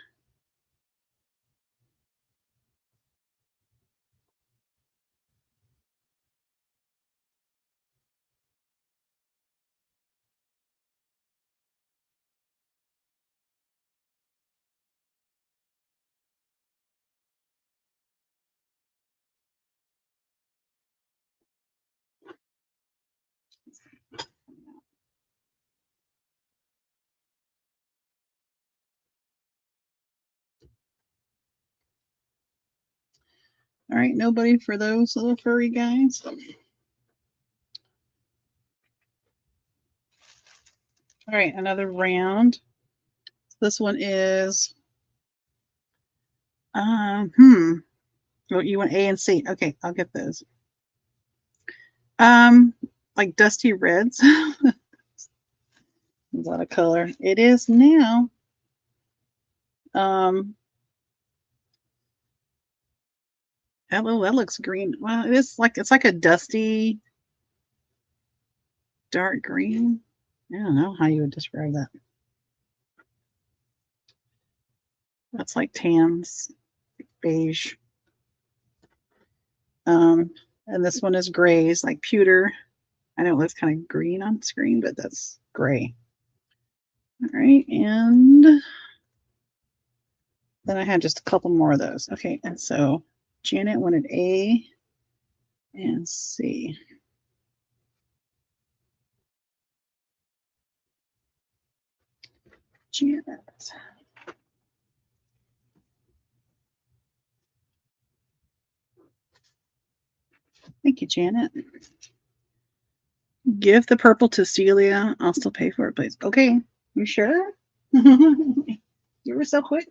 All right, nobody for those little furry guys. All right, another round. This one is, well, you want A and C. Okay, I'll get those. Like dusty reds. runs out of color. It is now. That looks green. Well, it's like a dusty dark green. I don't know how you would describe that. That's like tans, beige. And this one is gray. It's like pewter. I know it looks kind of green on screen, but that's gray. All right, and then I had just a couple more of those. Okay, and so Janet wanted A and C. Janet. Thank you, Janet. Give the purple to Celia. I'll still pay for it, please. Okay, you sure? You were so quick.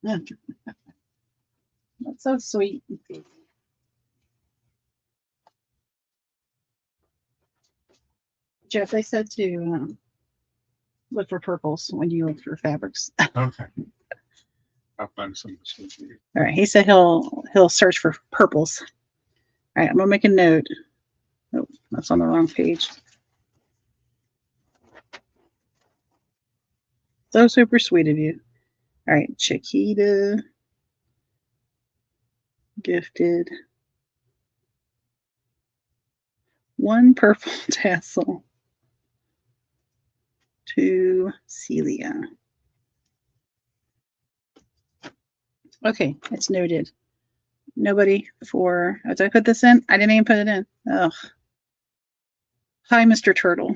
That's so sweet. Jeff, they said to look for purples when you look for fabrics. Okay. I'll find some. All right, he said he'll search for purples. All right, I'm gonna make a note. Oh, that's on the wrong page. So super sweet of you. All right, Chiquita gifted one purple tassel to Celia. Okay, it's noted. Nobody for. Oh, did I put this in? I didn't even put it in. Oh, hi, Mr. Turtle.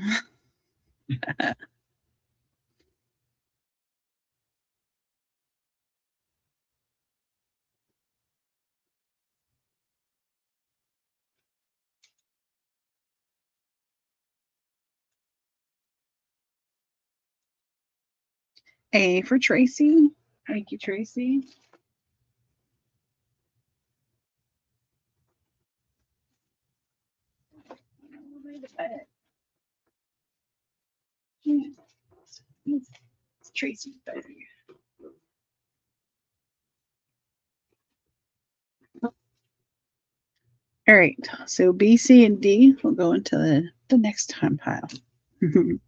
A for Tracy. Thank you, Tracy. It's Tracy's better. All right, so B, C, and D will go into the next time pile. All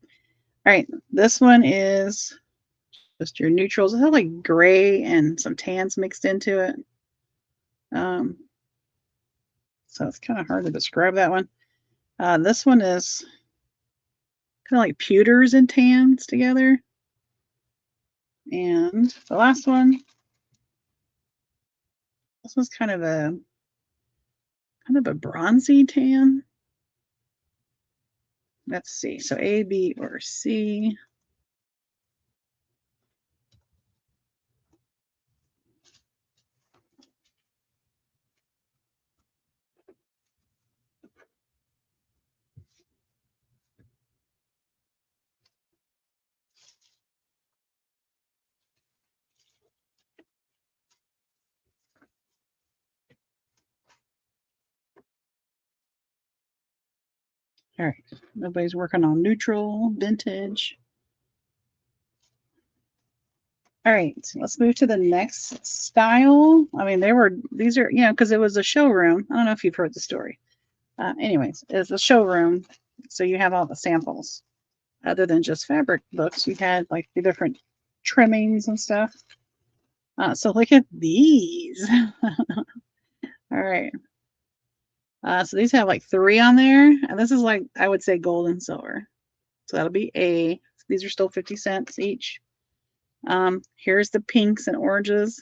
right, this one is just your neutrals. It has like gray and some tans mixed into it. So it's kind of hard to describe that one. This one is kind of like pewters and tans together. And the last one, this was kind of a bronzy tan. Let's see. So A, B, or C. All right. Nobody's working on neutral, vintage. All right, let's move to the next style. I mean, these are, because it was a showroom. I don't know if you've heard the story. Anyways, it's a showroom. So you have all the samples. Other than just fabric books, you had like the different trimmings and stuff. So look at these. All right. So these have like 3 on there. And this is like, I would say gold and silver. So that'll be A. These are still 50 cents each. Here's the pinks and oranges.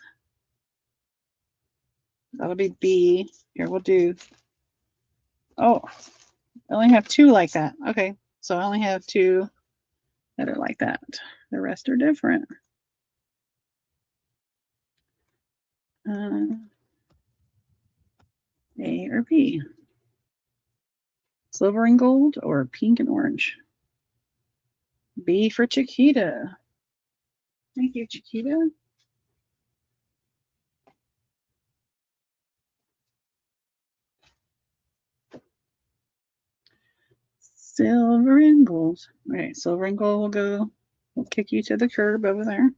That'll be B. Here we'll do. Oh, I only have 2 like that. Okay, so I only have 2 that are like that. The rest are different. A or B. Silver and gold or pink and orange. B for Chiquita. Thank you, Chiquita. Silver and gold. All right, silver and gold will go. We'll kick you to the curb over there.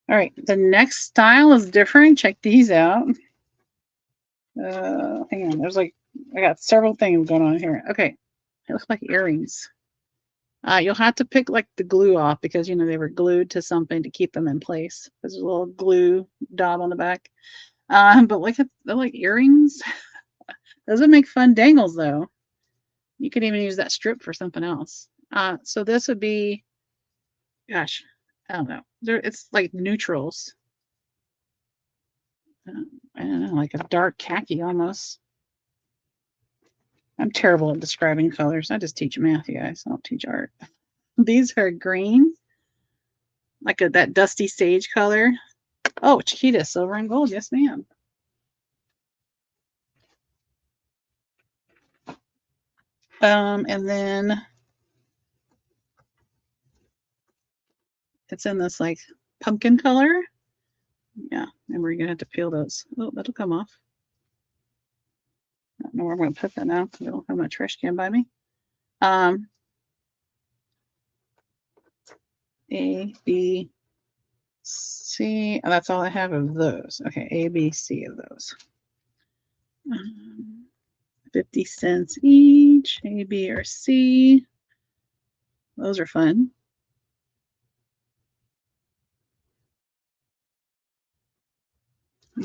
All right, the next style is different. Check these out. Hang on. There's like, I got several things going on here. Okay, it looks like earrings. You'll have to pick like the glue off because you know they were glued to something to keep them in place. There's a little glue dot on the back. But look at they're like earrings. Those would make fun dangles though. You could even use that strip for something else. So this would be, gosh, I don't know. It's like neutrals. I don't know, like a dark khaki almost. I'm terrible at describing colors. I just teach math, you guys. I don't teach art. These are green, like that dusty sage color. Oh, Chiquita, silver and gold. Yes, ma'am. And then it's in this like pumpkin color. Yeah, and we're gonna have to peel those. Oh, that'll come off. I don't know where I'm gonna put that now because I don't have my trash can by me. A, B, C. Oh, that's all I have of those. Okay, A, B, C of those. 50 cents each. A, B, or C. Those are fun.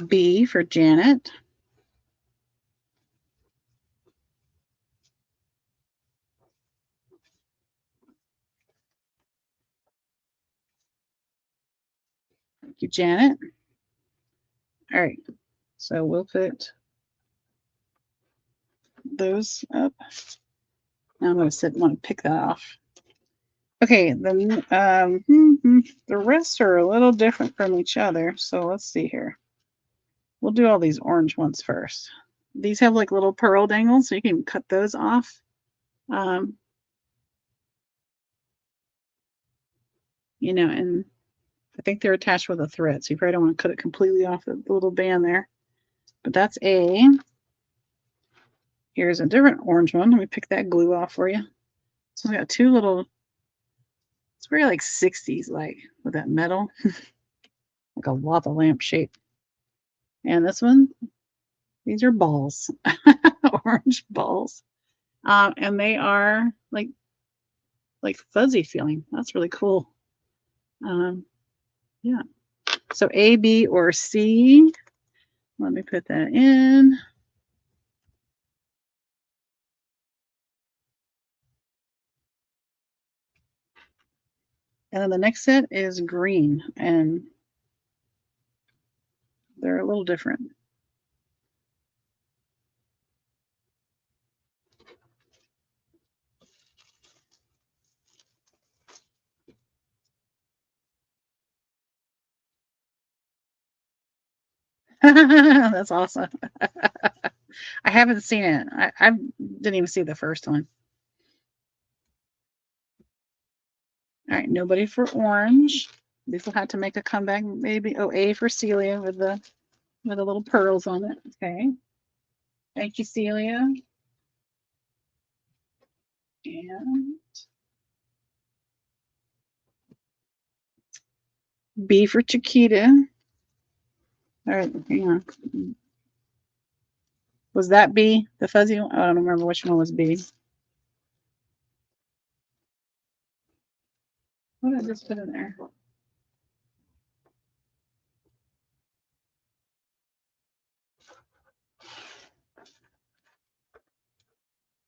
B for Janet. Thank you, Janet. All right, so we'll put those up. Now I'm going to want to pick that off. Okay, then the rest are a little different from each other. So let's see here. We'll do all these orange ones first. These have like little pearl dangles, so you can cut those off. You know, and I think they're attached with a thread, so you probably don't want to cut it completely off the little band there. But that's A. Here's a different orange one. Let me pick that glue off for you. So we got two little, it's very like 60s, like with that metal, like a lava lamp shape. And this one, these are balls, orange balls. And they are like fuzzy feeling. That's really cool. Yeah. So A, B, or C. Let me put that in. And then the next set is green, and they're a little different. That's awesome. I haven't seen it. I didn't even see the first one. All right, nobody for orange. These will have to make a comeback, maybe. Oh, A for Celia with the little pearls on it. Okay. Thank you, Celia. And B for Chiquita. All right, hang on. Was that B, the fuzzy one? I don't remember which one was B. What did I just put in there?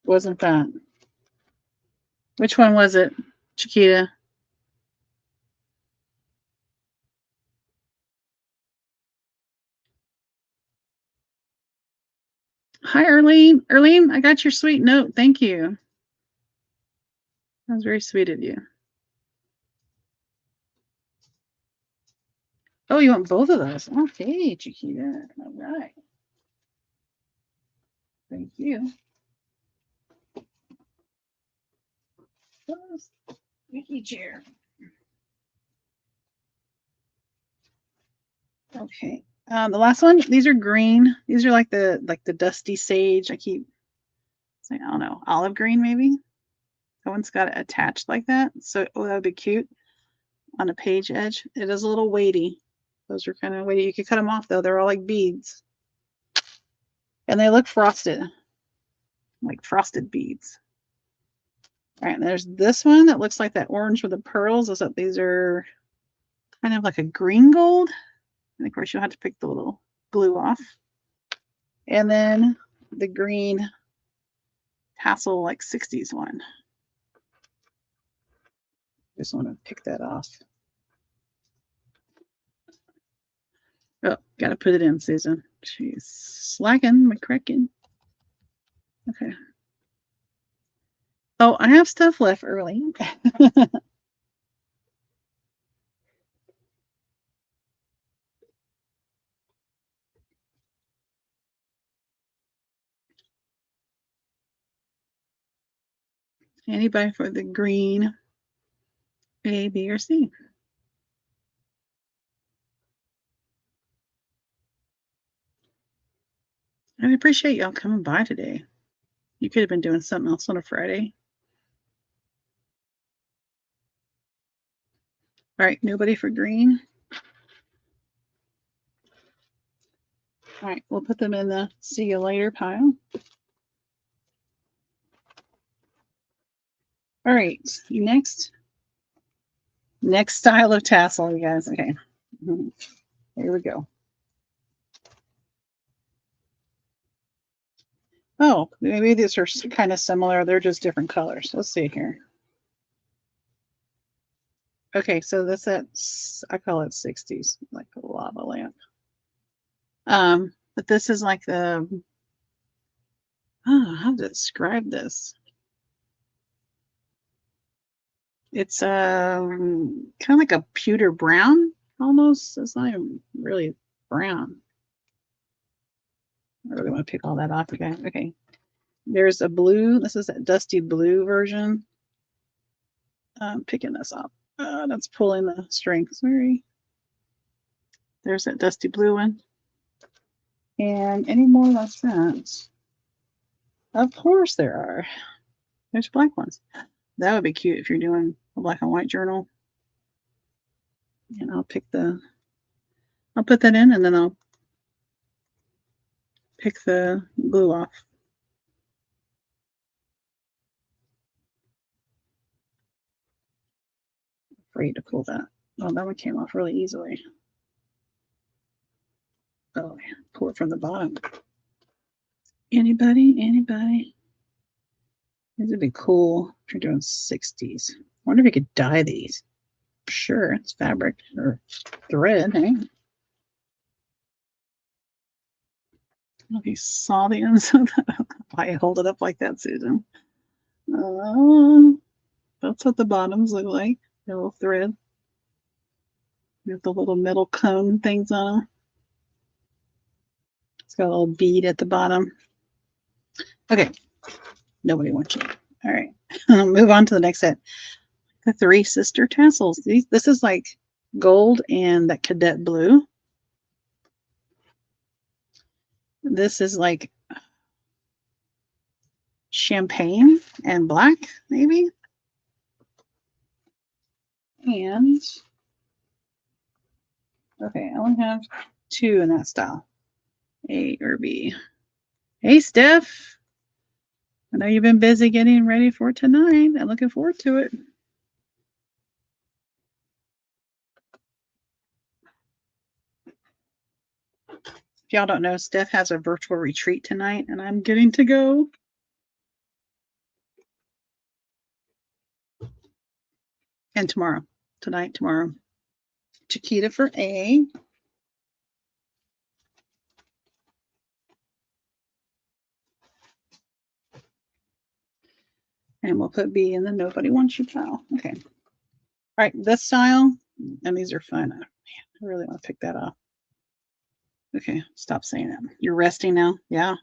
Wasn't that? Which one was it, Chiquita? Hi, Arlene. Arlene, I got your sweet note. Thank you. That was very sweet of you. Oh, you want both of those? Okay, Chiquita. All right. Thank you. Squeaky chair. Okay. The last one. These are green. These are like the dusty sage. I keep saying, I don't know, olive green maybe. That one's got it attached like that. So, oh, that would be cute on a page edge. It is a little weighty. Those are kind of weighty. You could cut them off though. They're all like beads. And they look frosted, like frosted beads. All right, and there's this one that looks like that orange with the pearls. These are kind of like a green gold. And of course, you'll have to pick the little glue off. And then the green tassel, like 60s one. Just want to pick that off. Oh, got to put it in, Susan. She's slacking, McCracken. Okay. Oh, I have stuff left early. Anybody for the green A, B, or C? I appreciate y'all coming by today. You could have been doing something else on a Friday. All right, nobody for green. All right, we'll put them in the see you later pile. All right, next style of tassel, you guys. Okay, here we go. Oh, maybe these are kind of similar. They're just different colors. Let's see here. Okay, so that's I call it 60s, like a lava lamp. But this is like the, oh, how to describe this? It's kind of like a pewter brown almost. It's not even really brown. I really want to pick all that off again. Okay. There's a blue. This is a dusty blue version. I'm picking this up. That's pulling the string. Sorry. There's that dusty blue one. And any more like that? Of course there are. There's black ones. That would be cute if you're doing a black and white journal. And I'll put that in and then I'll pick the glue off. Afraid to pull that. Oh, that one came off really easily. Oh, pull it from the bottom. Anybody? These would be cool if you're doing 60s. I wonder if you could dye these. Sure, it's fabric or thread, hey? I don't know if you saw the inside. Why I hold it up like that, Susan? That's what the bottoms look like. A little thread. With the little metal cone things on them. It's got a little bead at the bottom. Okay. Nobody wants you. All right. Move on to the next set. The Three Sister Tassels. This is like gold and that cadet blue. This is like champagne and black, maybe. And okay, I only have two in that style. A or B. Hey, Steph. I know you've been busy getting ready for tonight. I'm looking forward to it. If y'all don't know, Steph has a virtual retreat tonight, and I'm getting to go. And tomorrow. Tomorrow. Chiquita for A. And we'll put B in the nobody wants you pile. Okay. All right, this style, and these are fun. Man, I really want to pick that up. Okay, stop saying that. You're resting now? Yeah.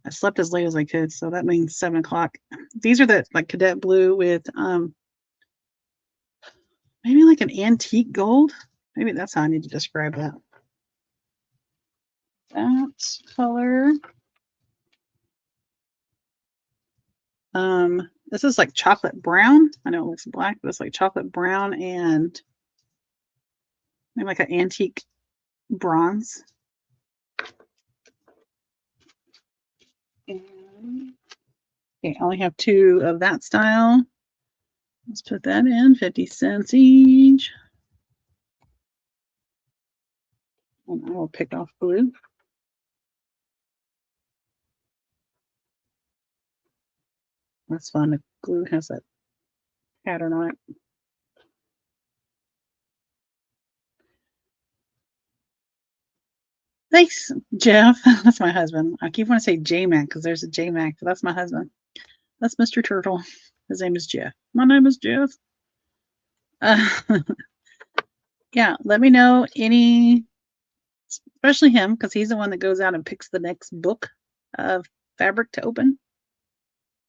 I slept as late as I could, so that means 7 o'clock. These are the like cadet blue with maybe like an antique gold. Maybe that's how I need to describe that. That color. This is like chocolate brown. I know it looks black, but it's like chocolate brown and maybe like an antique bronze. And, okay, I only have 2 of that style. Let's put that in, 50 cents each. And I will pick off blue. That's fun. The glue has that pattern on it. Thanks, Jeff. That's my husband. I keep wanting to say J-Mac because there's a J-Mac, but that's my husband. That's Mr. Turtle. His name is Jeff. My name is Jeff. Uh, yeah, let me know any, especially him, because he's the one that goes out and picks the next book of fabric to open.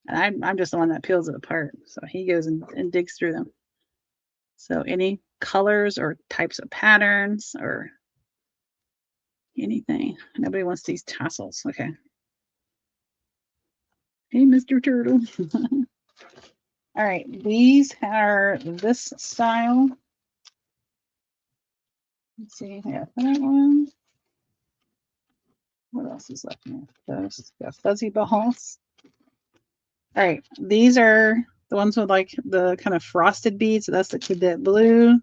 And I'm just the one that peels it apart. So he goes and digs through them. So any colors or types of patterns or anything. Nobody wants these tassels. Okay. Hey, Mr. Turtle. All right. These are this style. Let's see. Yeah, that one. What else is left here? Those got fuzzy balls. All right. These are the ones with like the kind of frosted beads. So that's the cadet blue.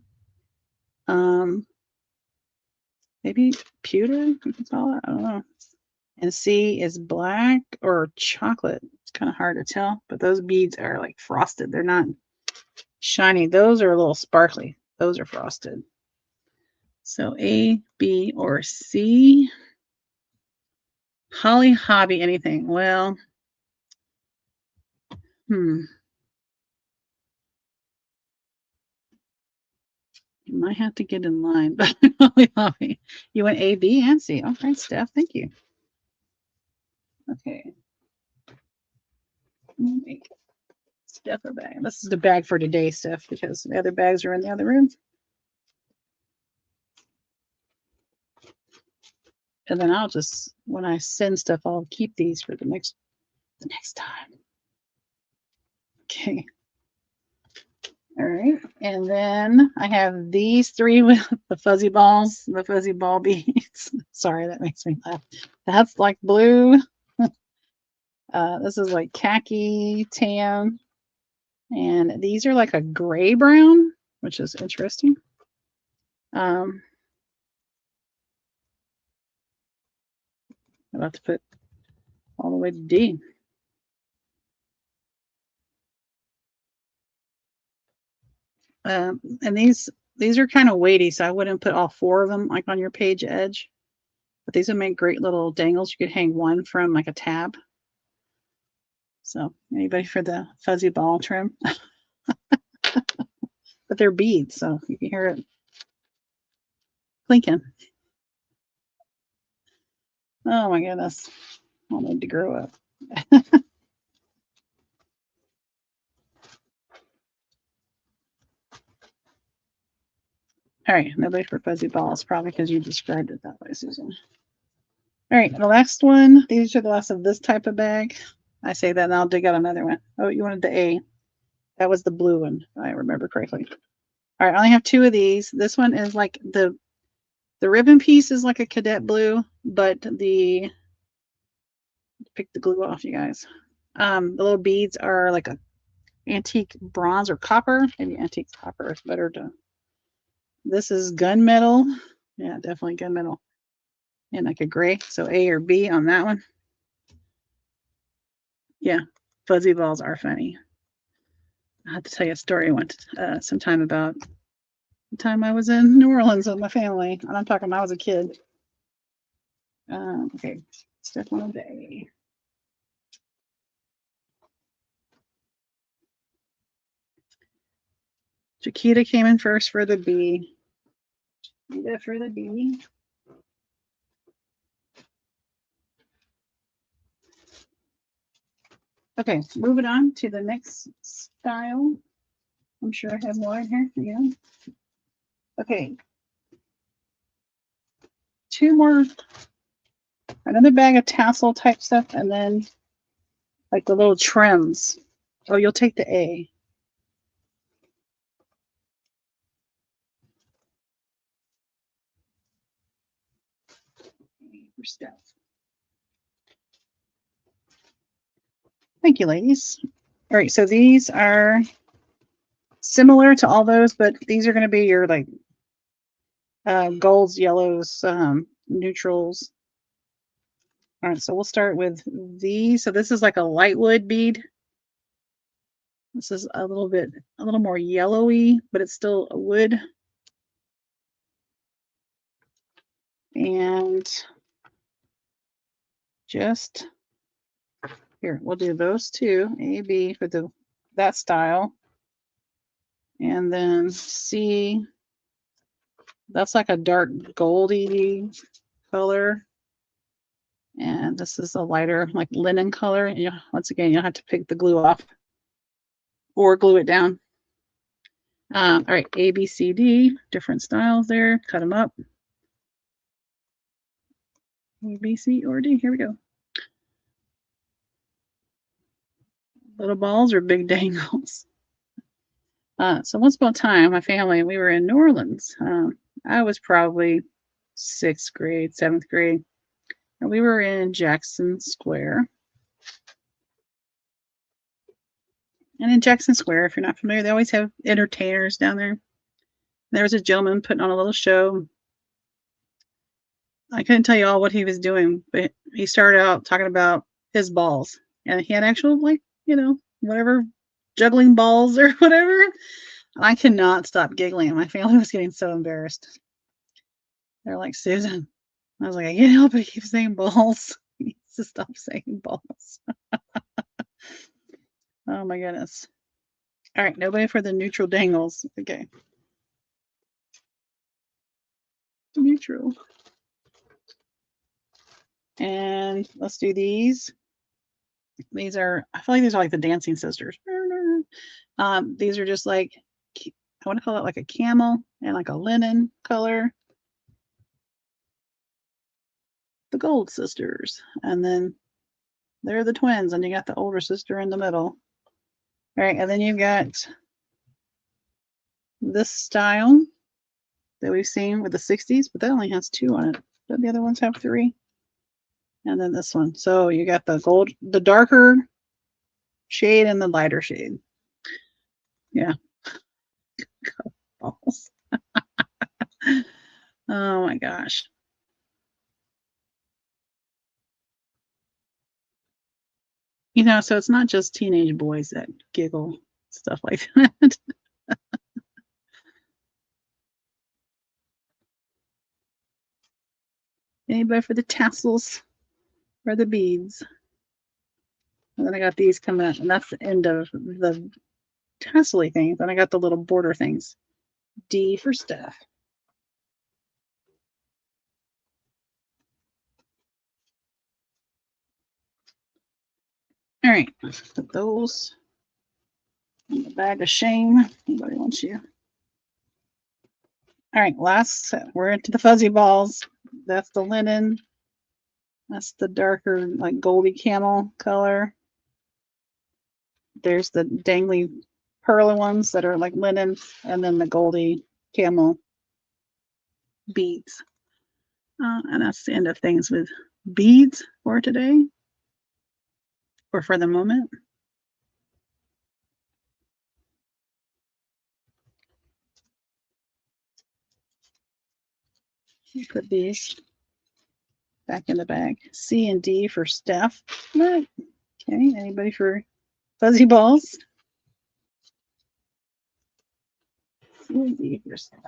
Maybe pewter, we can call it. I don't know. And C is black or chocolate. It's kind of hard to tell, but those beads are like frosted. They're not shiny. Those are a little sparkly. Those are frosted. So A, B, or C. Holly Hobby, anything. Well, you might have to get in line, but Holly Hobby. You went A, B, and C. Okay, Steph, thank you. Okay. Make Steph a bag. This is the bag for today, Steph, because the other bags are in the other room. And then I'll just, when I send stuff, I'll keep these for the next time. Okay. All right. And then I have these 3 with the fuzzy balls, the fuzzy ball beads. Sorry, that makes me laugh. That's like blue. This is like khaki, tan. And these are like a gray brown, which is interesting. I'm about to put all the way to D. And these are kind of weighty, so I wouldn't put all 4 of them like on your page edge. But these would make great little dangles. You could hang one from like a tab. So anybody for the fuzzy ball trim? But they're beads, so you can hear it clinking. Oh my goodness. I'll need to grow up. All right, nobody for fuzzy balls, probably because you described it that way, Susan. All right, the last one. These are the last of this type of bag. I say that and I'll dig out another one. Oh, you wanted the A. That was the blue one, if I remember correctly. All right, I only have 2 of these. This one is like the ribbon piece is like a cadet blue, but the pick the glue off, you guys. The little beads are like a antique bronze or copper. Maybe antique copper is better to. This is gunmetal. Yeah, definitely gunmetal. And like a gray. So A or B on that one. Yeah, fuzzy balls are funny. I have to tell you a story sometime about the time I was in New Orleans with my family. And I'm talking I was a kid. Okay, step 1 a day. Chiquita came in first for the B. Chiquita for the B. Okay, moving on to the next style. I'm sure I have more in here. Yeah. Okay. 2 more. Another bag of tassel type stuff, and then like the little trims. Oh, you'll take the A. For Steph. Thank you, ladies. All right, so these are similar to all those, but these are going to be your like golds, yellows, neutrals. All right, so we'll start with these. So this is like a light wood bead. This is a little more yellowy, but it's still a wood. And just here, we'll do those two, A, B for that style. And then C, that's like a dark goldy color. And this is a lighter, like linen color. Once again, you'll have to pick the glue off or glue it down. All right, A, B, C, D, different styles there. Cut them up. A, B, C, or D. Here we go. Little balls or big dangles. So once upon a time, my family, we were in New Orleans. I was probably 6th grade, 7th grade. And we were in Jackson Square. And in Jackson Square, if you're not familiar, they always have entertainers down there. There was a gentleman putting on a little show. I couldn't tell you all what he was doing, but he started out talking about his balls. And he had actual, like, whatever, juggling balls or whatever. I cannot stop giggling. My family was getting so embarrassed. They're like, Susan. I was like, I can't help it. He keeps saying balls. He needs to stop saying balls. Oh my goodness. All right, nobody for the neutral dangles. Okay. Neutral. And let's do these. These are, I feel like these are like the Dancing Sisters. These are just like, I want to call it like a camel and like a linen color. The Gold Sisters. And then they're the twins, and you got the older sister in the middle. All right, and then you've got this style that we've seen with the 60s, but that only has 2 on it. Don't the other ones have 3? And then this one. So you got the gold, the darker shade and the lighter shade. Yeah. Balls. Oh my gosh. So it's not just teenage boys that giggle, stuff like that. Anybody for the tassels or the beads? And then I got these coming up, and that's the end of the tassel-y things. Then I got the little border things. D for Steph. All right, put those in the bag of shame. Nobody wants you. All right, last set. We're into the fuzzy balls. That's the linen. That's the darker, like goldy camel color. There's the dangly pearly ones that are like linen, and then the goldy camel beads. And that's the end of things with beads for today, or for the moment. Put these back in the bag. C and D for Steph. Okay, anybody for fuzzy balls? C and D for Steph.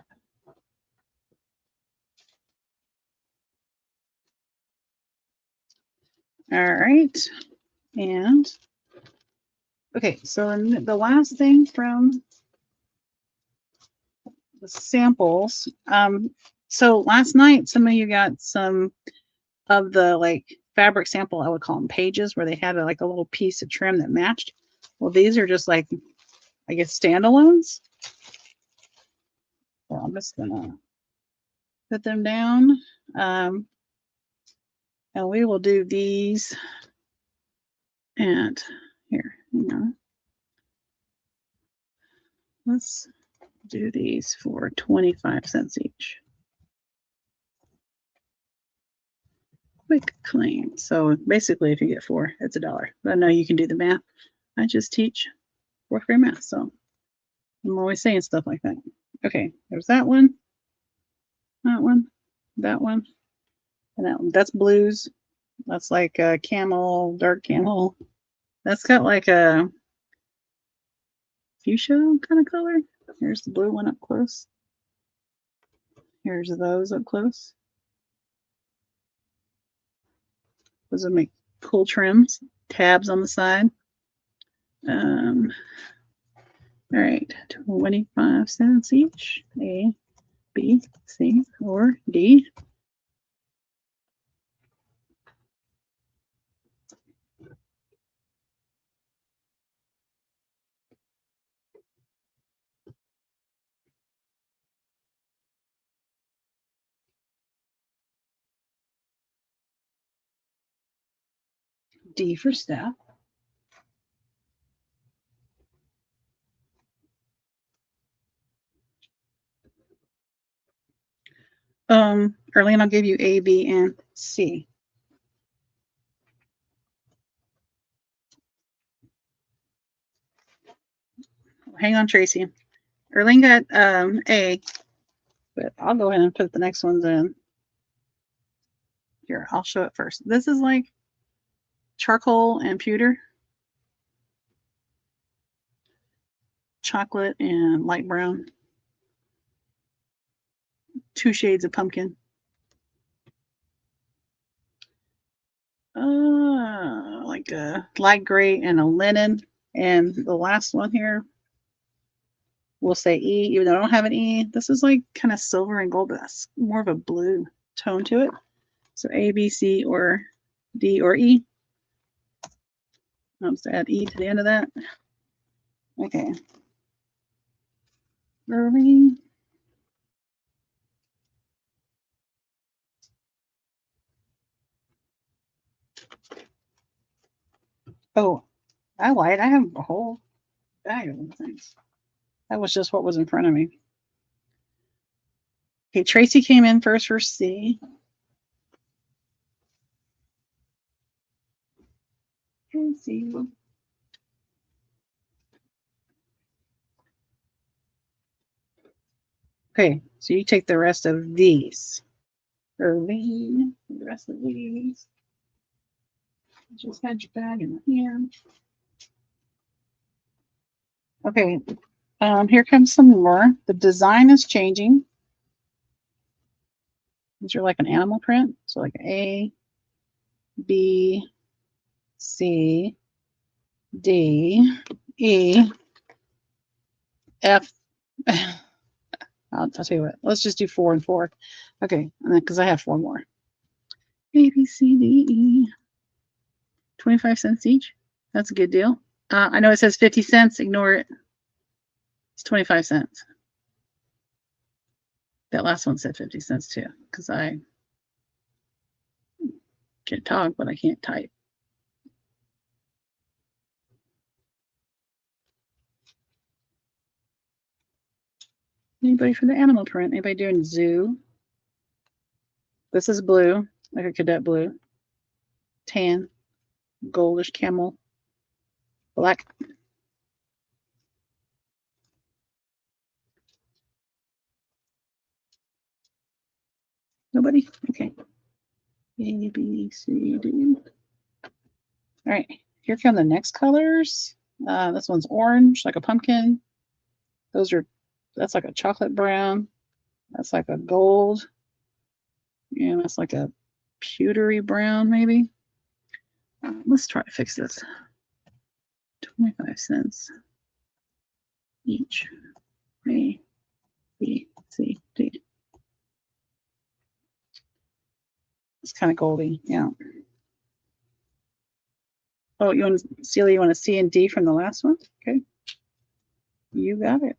All right, and okay, so the last thing from the samples. So last night, some of you got some of the like fabric sample, I would call them pages, where they had like a little piece of trim that matched. Well, these are just like, I guess, standalones. So I'm just gonna put them down. And we will do these. And here, Let's do these for 25 cents each. Quick claim. So basically, if you get 4, it's $1. But I know you can do the math. I just teach fourth grade math, so I'm always saying stuff like that. Okay, there's that one, that one, that one, and that one. That's blues. That's like a camel, dark camel. That's got like a fuchsia kind of color. Here's the blue one up close. Here's those up close. Those would make cool trims, tabs on the side. All right, 25 cents each. A, B, C, or D. D for staff. Arlene, I'll give you A, B, and C. Hang on, Tracy. Arlene got A, but I'll go ahead and put the next ones in. Here, I'll show it first. This is like charcoal and pewter, chocolate and light brown, 2 shades of pumpkin. Like a light gray and a linen. And the last one here, we'll say E, even though I don't have an E. This is like kind of silver and gold, but that's more of a blue tone to it. So A, B, C, or D, or E. I'll just add E to the end of that. Okay. Early. Oh, I lied. I have a whole bag of things. That was just what was in front of me. Okay, Tracy came in first for C. Tracy. Okay, so you take the rest of these. Early, the rest of these. Just had your bag in here. Okay, here comes some more. The design is changing. These are like an animal print. So like A, B, C, D, E, F. I'll tell you what, let's just do 4 and 4. Okay, and then because I have 4 more. A, B, C, D, E. 25 cents each. That's a good deal. I know it says 50 cents. Ignore it. It's 25 cents. That last one said 50 cents too, because I can talk, but I can't type. Anybody for the animal print? Anybody doing zoo? This is blue, like a cadet blue. Tan, goldish camel, black. Nobody? Okay. A, B, C, D. All right, here come the next colors. This one's orange, like a pumpkin. That's like a chocolate brown. That's like a gold. And that's like a pewtery brown, maybe. Let's try to fix this. 25 cents each. A, B, C, D. It's kind of goldy, yeah. Oh, you want to, Celia, you want a C and D from the last one? Okay. You got it.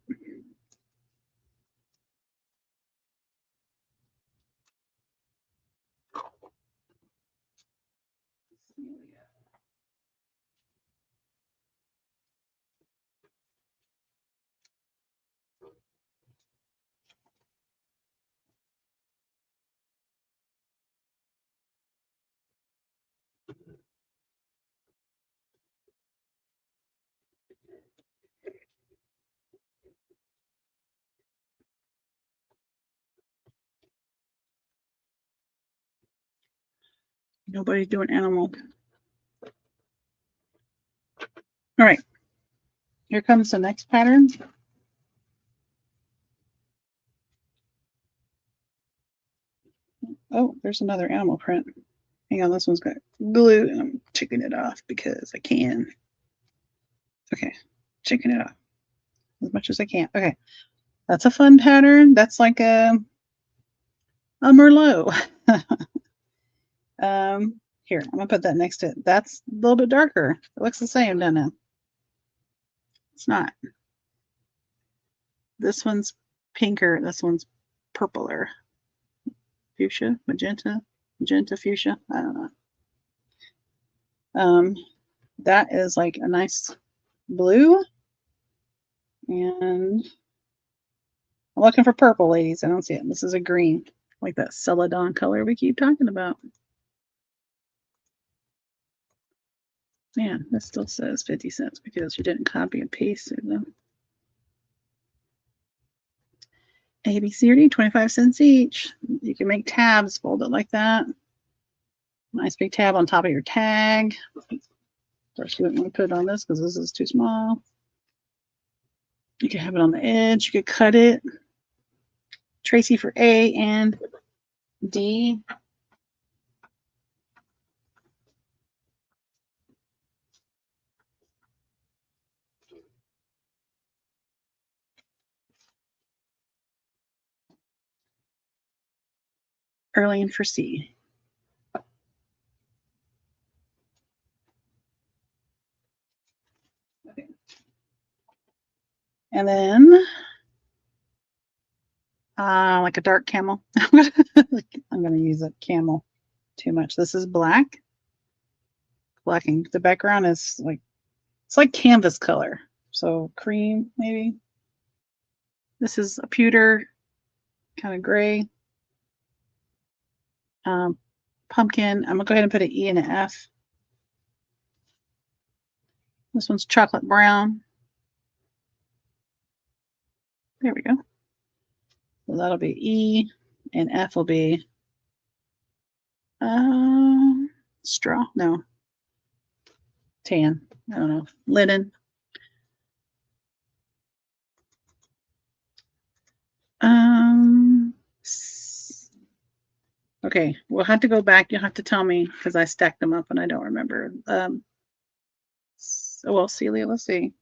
Nobody's doing animal. All right. Here comes the next pattern. Oh, there's another animal print. Hang on, this one's got glue and I'm taking it off because I can. Okay, taking it off as much as I can. Okay, that's a fun pattern. That's like a Merlot. Here, I'm gonna put that next to it. That's a little bit darker. It looks the same, doesn't it? It's not. This one's pinker. This one's purpler. Fuchsia, magenta, fuchsia. I don't know. That is like a nice blue. And I'm looking for purple, ladies. I don't see it. This is a green, like that celadon color we keep talking about. Man, this still says 50 cents because you didn't copy and paste it though. A, B, C, or D, 25 cents each. You can make tabs, fold it like that. Nice big tab on top of your tag. Of course, you wouldn't want to put it on this because this is too small. You could have it on the edge. You could cut it. Tracy for A and D. Erling for C. Okay. And then like a dark camel. I'm going to use a camel too much. This is black. Blacking. The background is like, it's like canvas color. So cream, maybe. This is a pewter, kind of gray. Pumpkin. I'm going to go ahead and put an E and an F. This one's chocolate brown. There we go. So that'll be E, and F will be straw. No, tan. I don't know. Linen. Okay, we'll have to go back. You'll have to tell me because I stacked them up and I don't remember. So, well, Celia, let's see.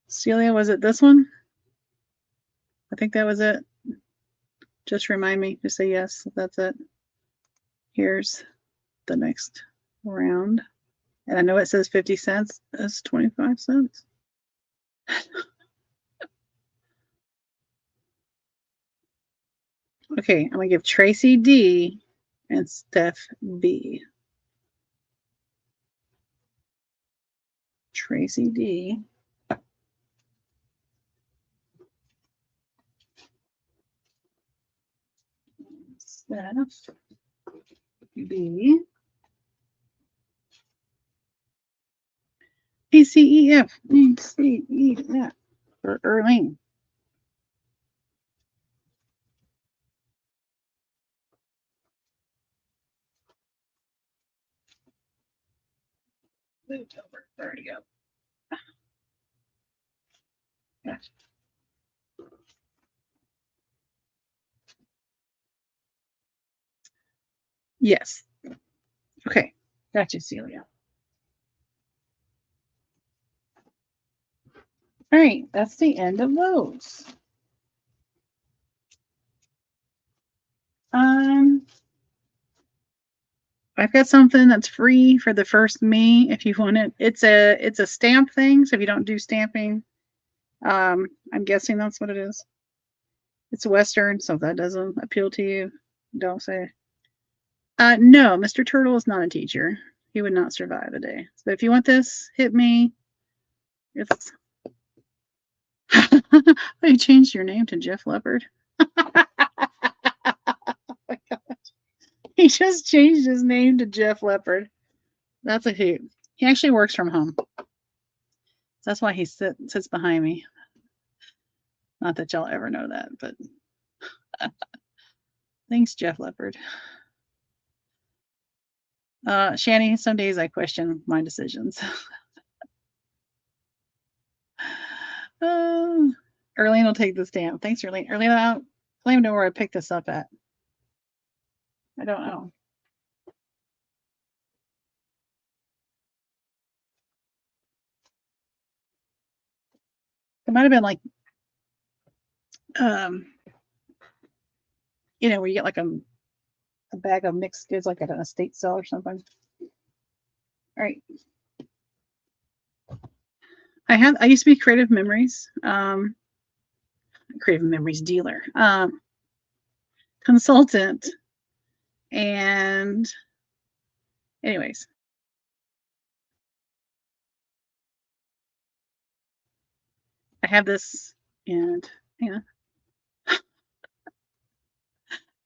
Celia, was it this one? I think that was it. Just remind me to say yes. That's it. Here's the next round. And I know it says 50 cents. That's 25 cents. Okay, I'm going to give Tracy D and Steph B. Tracy D. Steph B. A, C, E, F. A, C, E, F. For Erling. Moved over. There we go. Gotcha. Yes. Okay. Gotcha, Celia. All right. That's the end of those. I've got something that's free for the first me if you want it. It's a stamp thing. So if you don't do stamping, I'm guessing that's what it is. It's Western, so if that doesn't appeal to you, don't say. No, Mr. Turtle is not a teacher. He would not survive a day. So if you want this, hit me. It's you changed your name to Jeff Leopard. He just changed his name to Jeff Leopard. That's a hoot. He actually works from home. That's why he sits behind me. Not that y'all ever know that, but Thanks, Jeff Leopard. Shani, some days I question my decisions. Erlene will take the stamp. Thanks, Erlene. Erlene, I don't even know where I picked this up at. I don't know. It might have been like, you know, where you get like a bag of mixed goods, like at an estate sale or something. All right. I used to be Creative Memories, Creative Memories dealer, consultant, and anyways. I have this, and hang on.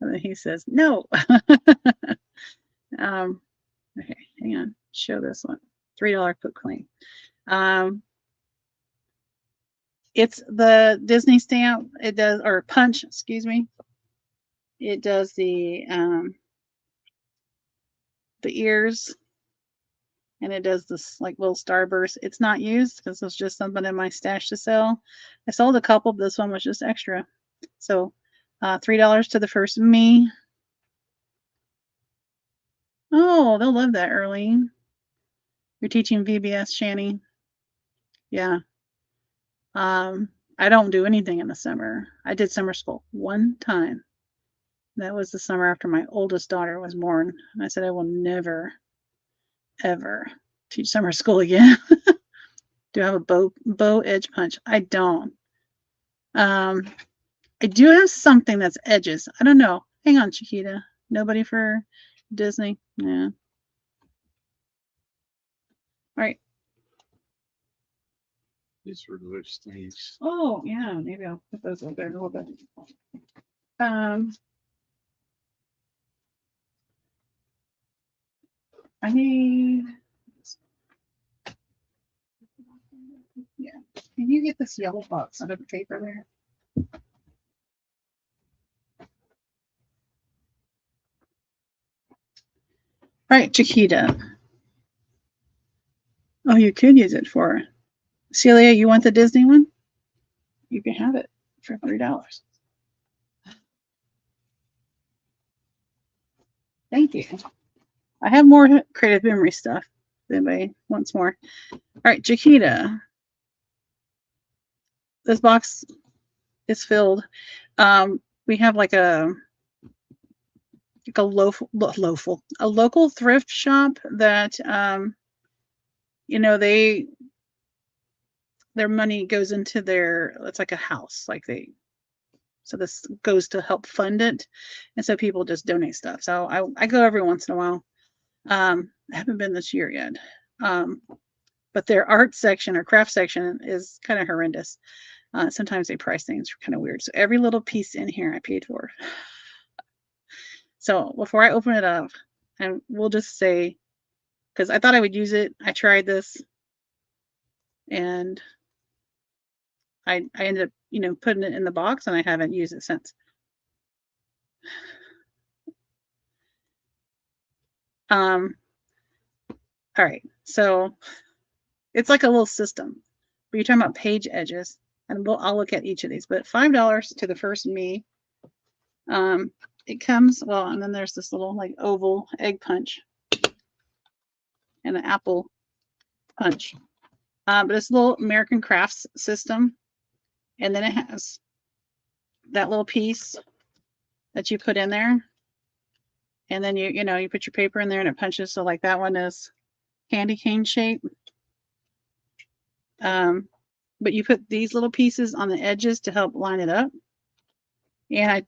And then he says, no. Okay, hang on. Show this one. $3 quick claim. It's the Disney stamp. It does, or punch, excuse me. It does the ears, and it does this like little starburst. It's not used because it's just something in my stash to sell. I sold a couple, but this one was just extra. So $3 to the first me. Oh, they'll love that, Early. You're teaching VBS, Shani. Yeah. I don't do anything in the summer. I did summer school one time. That was the summer after my oldest daughter was born. And I said, I will never, ever teach summer school again. Do I have a bow edge punch? I don't. I do have something that's edges. I don't know. Hang on, Chiquita. Nobody for Disney? Yeah. All right. These are loose things. Oh, yeah. Maybe I'll put those over there a little bit. I need. Yeah. Can you get this yellow box out of the paper there? All right, Chiquita. Oh, you could use it for Celia. You want the Disney one? You can have it for $3. Thank you. I have more Creative Memory stuff. If anybody wants more. All right, Chiquita. This box is filled. We have like a local thrift shop that you know, their money goes into it's like a house, like so this goes to help fund it, and so people just donate stuff. So I go every once in a while. I haven't been this year yet, but their art section or craft section is kind of horrendous. Sometimes they price things kind of weird. So every little piece in here I paid for. So before I open it up, and we'll just say, because I thought I would use it. I tried this, and I ended up, you know, putting it in the box, and I haven't used it since. All right, so it's like a little system. But you're talking about page edges, and I'll look at each of these. But $5 to the first me. It comes, well, and then there's this little like oval egg punch and an apple punch. But it's a little American Crafts system, and then it has that little piece that you put in there, and then you know you put your paper in there and it punches. So like that one is candy cane shape. But you put these little pieces on the edges to help line it up. And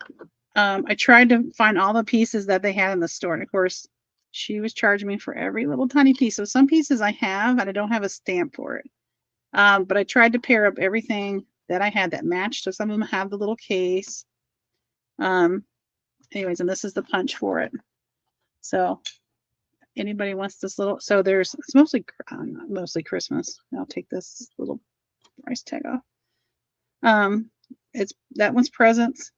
I tried to find all the pieces that they had in the store, and of course she was charging me for every little tiny piece. So some pieces I have, and I don't have a stamp for it. But I tried to pair up everything that I had that matched. So some of them have the little case. Anyways, and this is the punch for it. So anybody wants this little, so it's mostly Christmas. I'll take this little price tag off. It's that one's presents,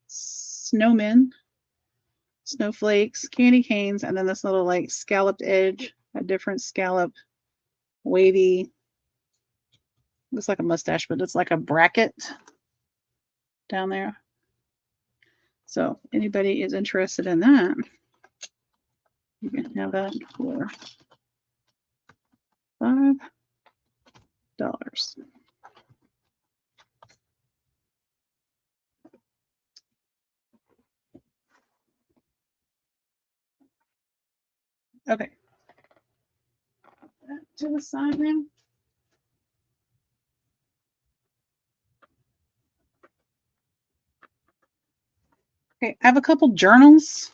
snowmen, snowflakes, candy canes, and then this little like scalloped edge, a different scallop, wavy. Looks like a mustache, but it's like a bracket down there. So anybody is interested in that, you can have that for $5. Okay. That to the side now. Okay, I have a couple journals.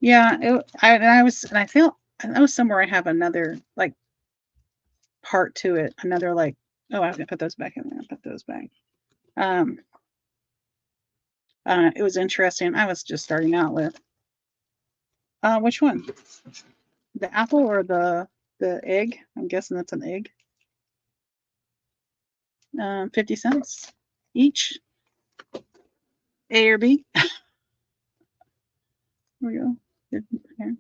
Yeah, I feel I know somewhere I have another like part to it. Another like, oh, I have to put those back in there. Put those back. Um, it was interesting. I was just starting out with which one? The apple or the egg? I'm guessing that's an egg. 50 cents each. A or B. Here we go. Here.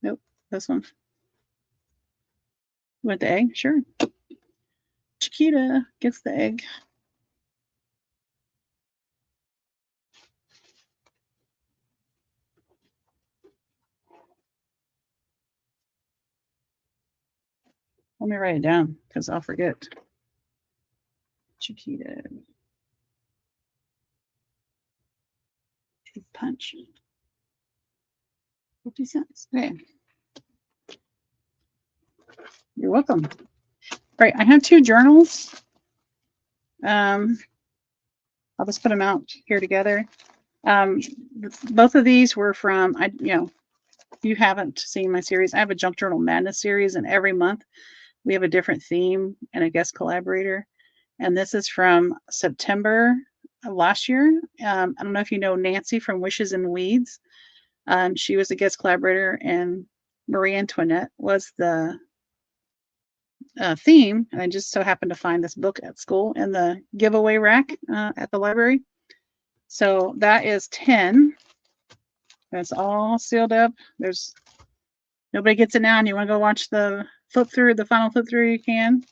Nope, this one. With the egg, sure. Chiquita gets the egg. Let me write it down because I'll forget. Chiquita. Egg punch. 50 cents. Okay. You're welcome. All right, I have two journals. I'll just put them out here together. Both of these were from, if you haven't seen my series, I have a Junk Journal Madness series, and every month we have a different theme and a guest collaborator. And this is from September of last year. I don't know if you know Nancy from Wishes and Weeds. She was a guest collaborator, and Marie Antoinette was the theme. And I just so happened to find this book at school in the giveaway rack at the library. So that is 10. That's all sealed up. There's nobody gets it now, and you want to go watch the final flip through, you can.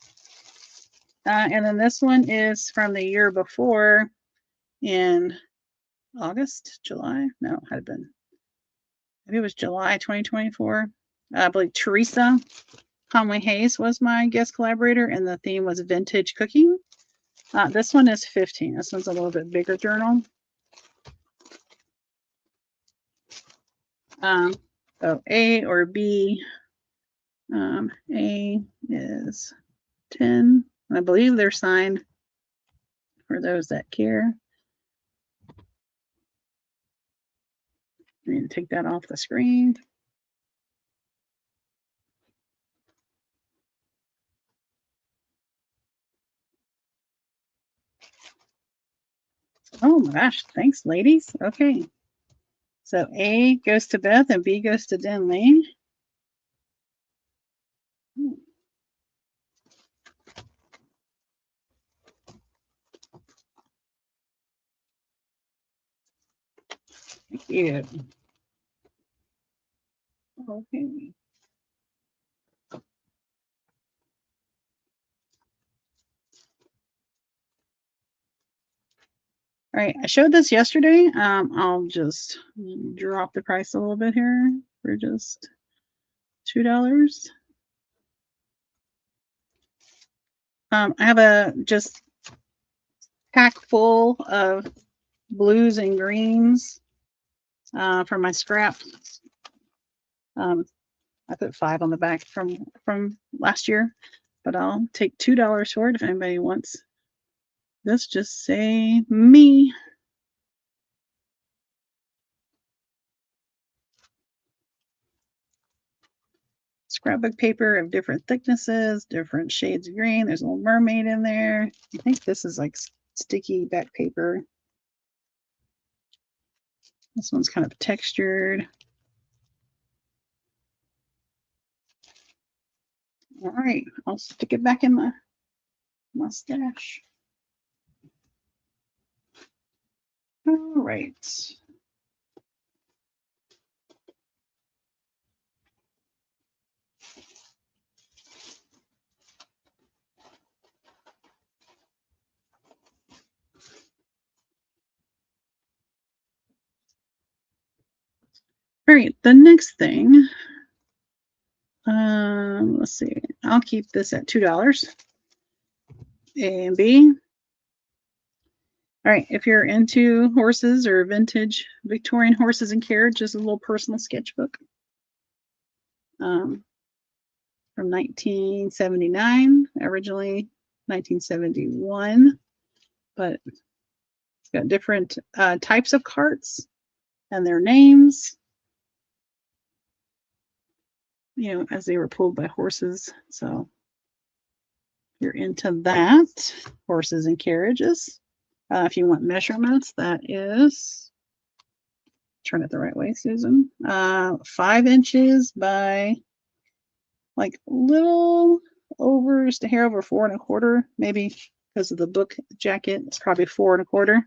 And then this one is from the year before in August, July. No, it had been. Maybe it was July 2024. I believe Teresa Conway Hayes was my guest collaborator, and the theme was vintage cooking. This one is 15. This one's a little bit bigger journal. So A or B. A is 10. I believe they're signed for those that care. I need to take that off the screen. Oh my gosh, thanks, ladies. Okay. So A goes to Beth and B goes to Denley. Thank you. Okay. All right, I showed this yesterday. I'll just drop the price a little bit here for just $2. I have a just pack full of blues and greens for my scrap. I put 5 on the back from last year, but I'll take $2 for it if anybody wants. This just say me. Scrapbook paper of different thicknesses, different shades of green. There's a little mermaid in there. I think this is like sticky back paper. This one's kind of textured. All right, I'll stick it back in my stash. All right. All right, the next thing, let's see, I'll keep this at $2. A and B. All right, if you're into horses or vintage Victorian horses and carriages, a little personal sketchbook from 1979, originally 1971, but it's got different types of carts and their names, you know, as they were pulled by horses. So if you're into that, horses and carriages. If you want measurements, that is, turn it the right way, Susan, 5 inches by like little over, just a hair over 4 1/4, maybe because of the book jacket, it's probably 4 1/4.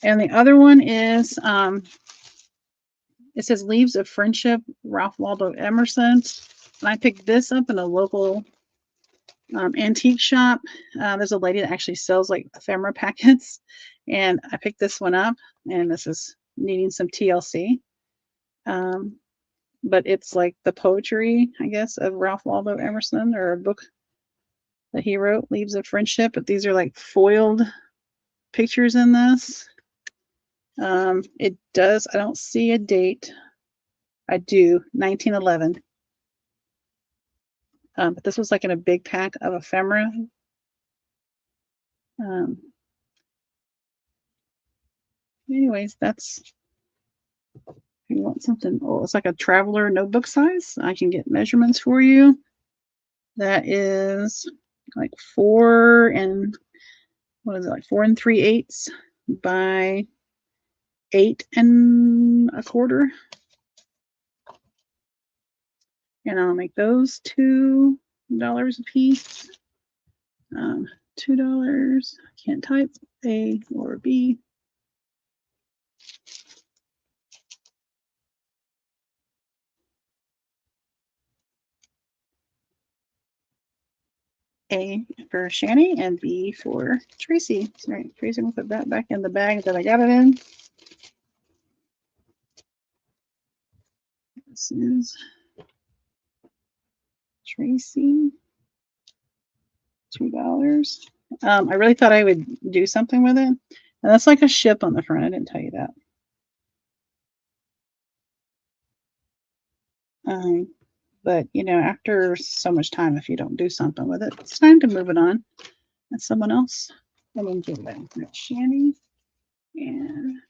And the other one is, it says Leaves of Friendship, Ralph Waldo Emerson. And I picked this up in a local antique shop. There's a lady that actually sells like ephemera packets, and I picked this one up, and this is needing some TLC. But it's like the poetry, I guess, of Ralph Waldo Emerson, or a book that he wrote, Leaves of Friendship. But these are like foiled pictures in this. It does, I don't see a date. I do, 1911. But this was like in a big pack of ephemera. Anyways, that's, if you want something, oh, it's like a traveler notebook size. I can get measurements for you. That is like 4 and, what is it, like 4 3/8 by 8 1/4. And I'll make those $2 a piece. $2. I can't type A or B. A for Shani and B for Tracy. All right, Tracy, I'm gonna put that back in the bag that I got it in. This is Tracy, $2. I really thought I would do something with it. And that's like a ship on the front. I didn't tell you that. But you know, after so much time, if you don't do something with it, it's time to move it on. And someone else. And then give that Shani and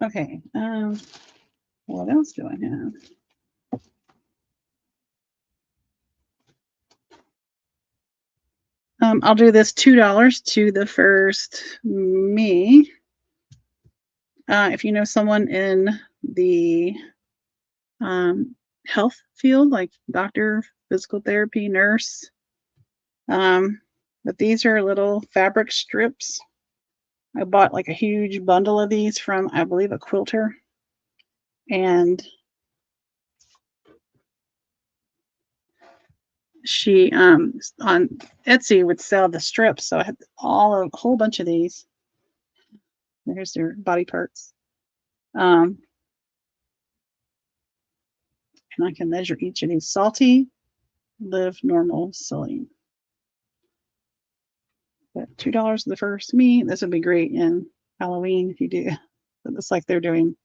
okay. What else do I have? I'll do this $2 to the first me. If you know someone in the health field, like doctor, physical therapy, nurse, but these are little fabric strips. I bought like a huge bundle of these from, I believe, a quilter, and she on Etsy would sell the strips, so I had a whole bunch of these. There's their body parts. And I can measure each of these. Salty, Live, Normal, Celine. But $2 the first me. This would be great in Halloween if you do. It looks like they're doing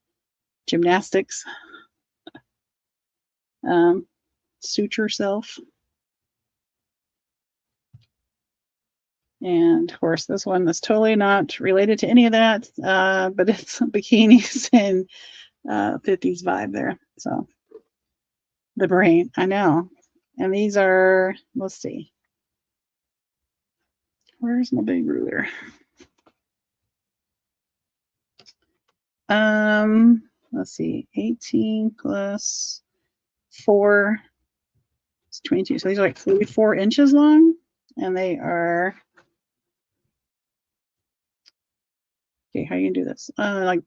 gymnastics. Suture self. And of course, this one is totally not related to any of that, but it's bikinis and 50s vibe there. So the brain, I know. And these are, let's see. Where's my big ruler? let's see, 18 plus 4 is 22. So these are like 44 inches long, and they are, okay, how you gonna do this? Like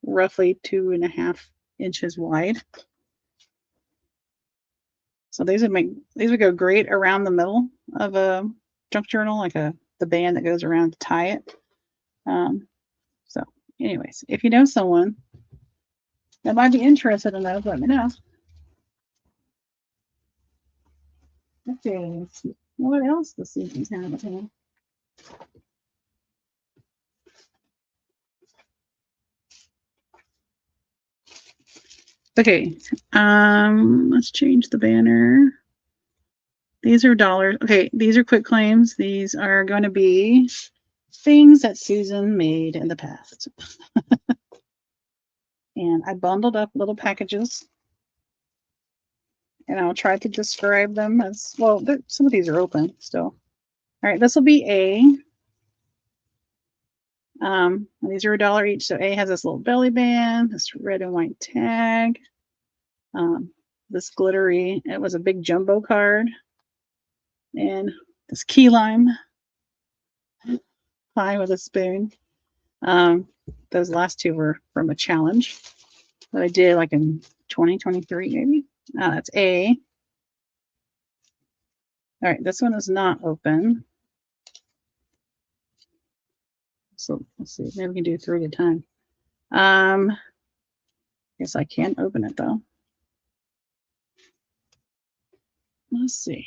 roughly 2.5 inches wide. So these would go great around the middle of a junk journal, like the band that goes around to tie it. So anyways, if you know someone that might be interested in those, let me know. Okay, let's see. What else does Susan's have here? Okay, let's change the banner. These are dollars. Okay, these are quick claims. These are going to be things that Susan made in the past. And I bundled up little packages. And I'll try to describe them as well. Some of these are open still. All right, this will be A. These are $1 each. So A has this little belly band, this red and white tag, this glittery. It was a big jumbo card, and this key lime pie with a spoon. Those last two were from a challenge that I did like in 2023, maybe. That's A. All right, this one is not open. So let's see, maybe we can do 3 at a time. Guess I can't open it though. Let's see.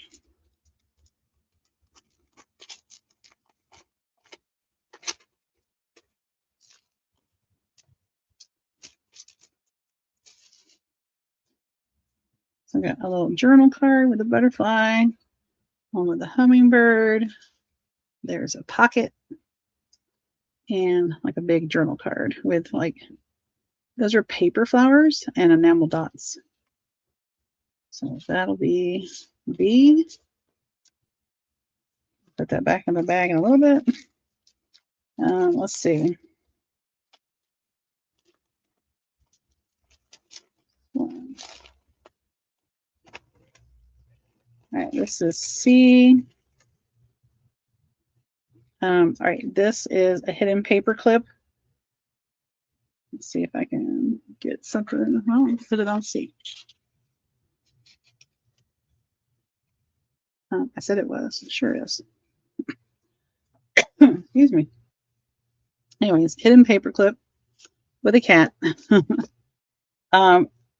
So I got a little journal card with a butterfly, one with a hummingbird. There's a pocket and like a big journal card with like, those are paper flowers and enamel dots. So that'll be B. Put that back in the bag in a little bit. Let's see. One. All right, this is C. All right, this is a hidden paper clip. Let's see if I can get something. Well, put it on C. I said it was. It sure is. Excuse me. Anyways, hidden paper clip with a cat.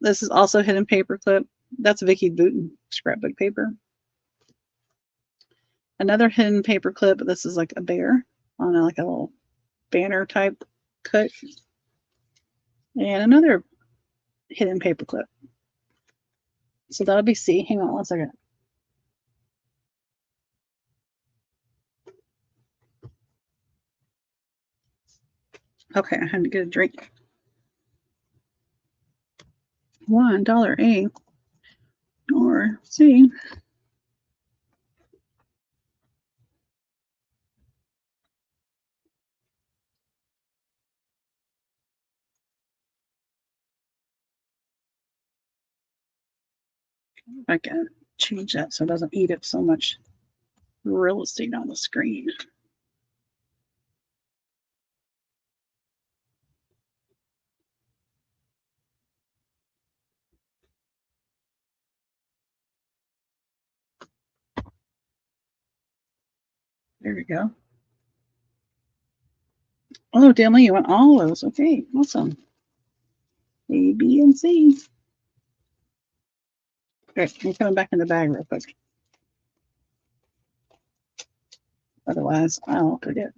This is also hidden paper clip. That's Vicky Booten scrapbook paper. Another hidden paper clip. This is like a bear on like a little banner type cut. And another hidden paper clip. So that'll be C. Hang on one second. Okay, I had to get a drink. $1 A or C. I can change that so it doesn't eat up so much real estate on the screen. There we go. Oh, Danley, you want all those? Okay, awesome. A, B, and C. Okay, I'm coming back in the bag real quick. Otherwise, I'll forget.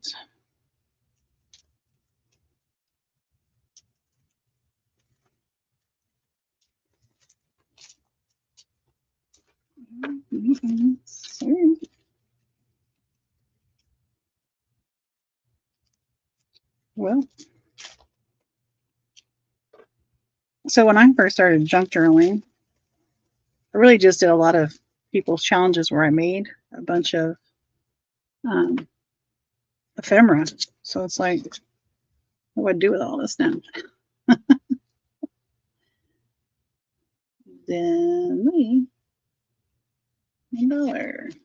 Well, so when I first started junk journaling, I really just did a lot of people's challenges where I made a bunch of ephemera. So it's like, what do I do with all this now? Then me, $1.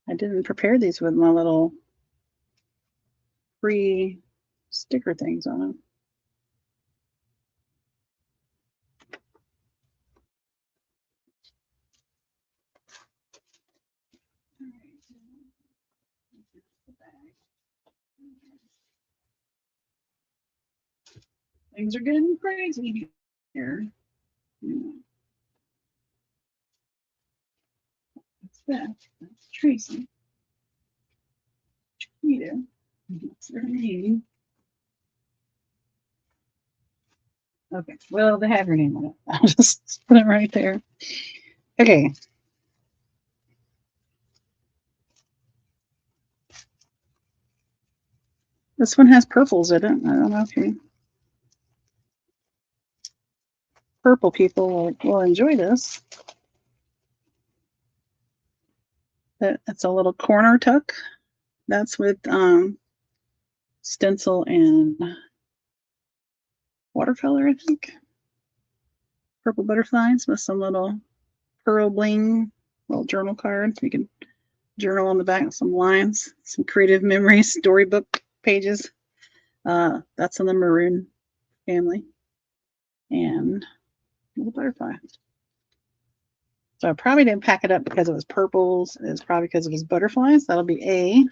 I didn't prepare these with my little free sticker things on them. Things are getting crazy here. What's that? That's Tracy. Cheetah. That's their name. Okay, well, they have your name on it. I'll just put it right there. Okay. This one has purples in it. I don't know if you purple people will enjoy this. It's a little corner tuck. That's with stencil and watercolor, I think. Purple butterflies with some little pearl bling, little journal card. You can journal on the back, some lines, some creative memories, storybook pages. That's in the maroon family. And little butterfly. So I probably didn't pack it up because it was purples. It's probably because it was butterflies. That'll be A.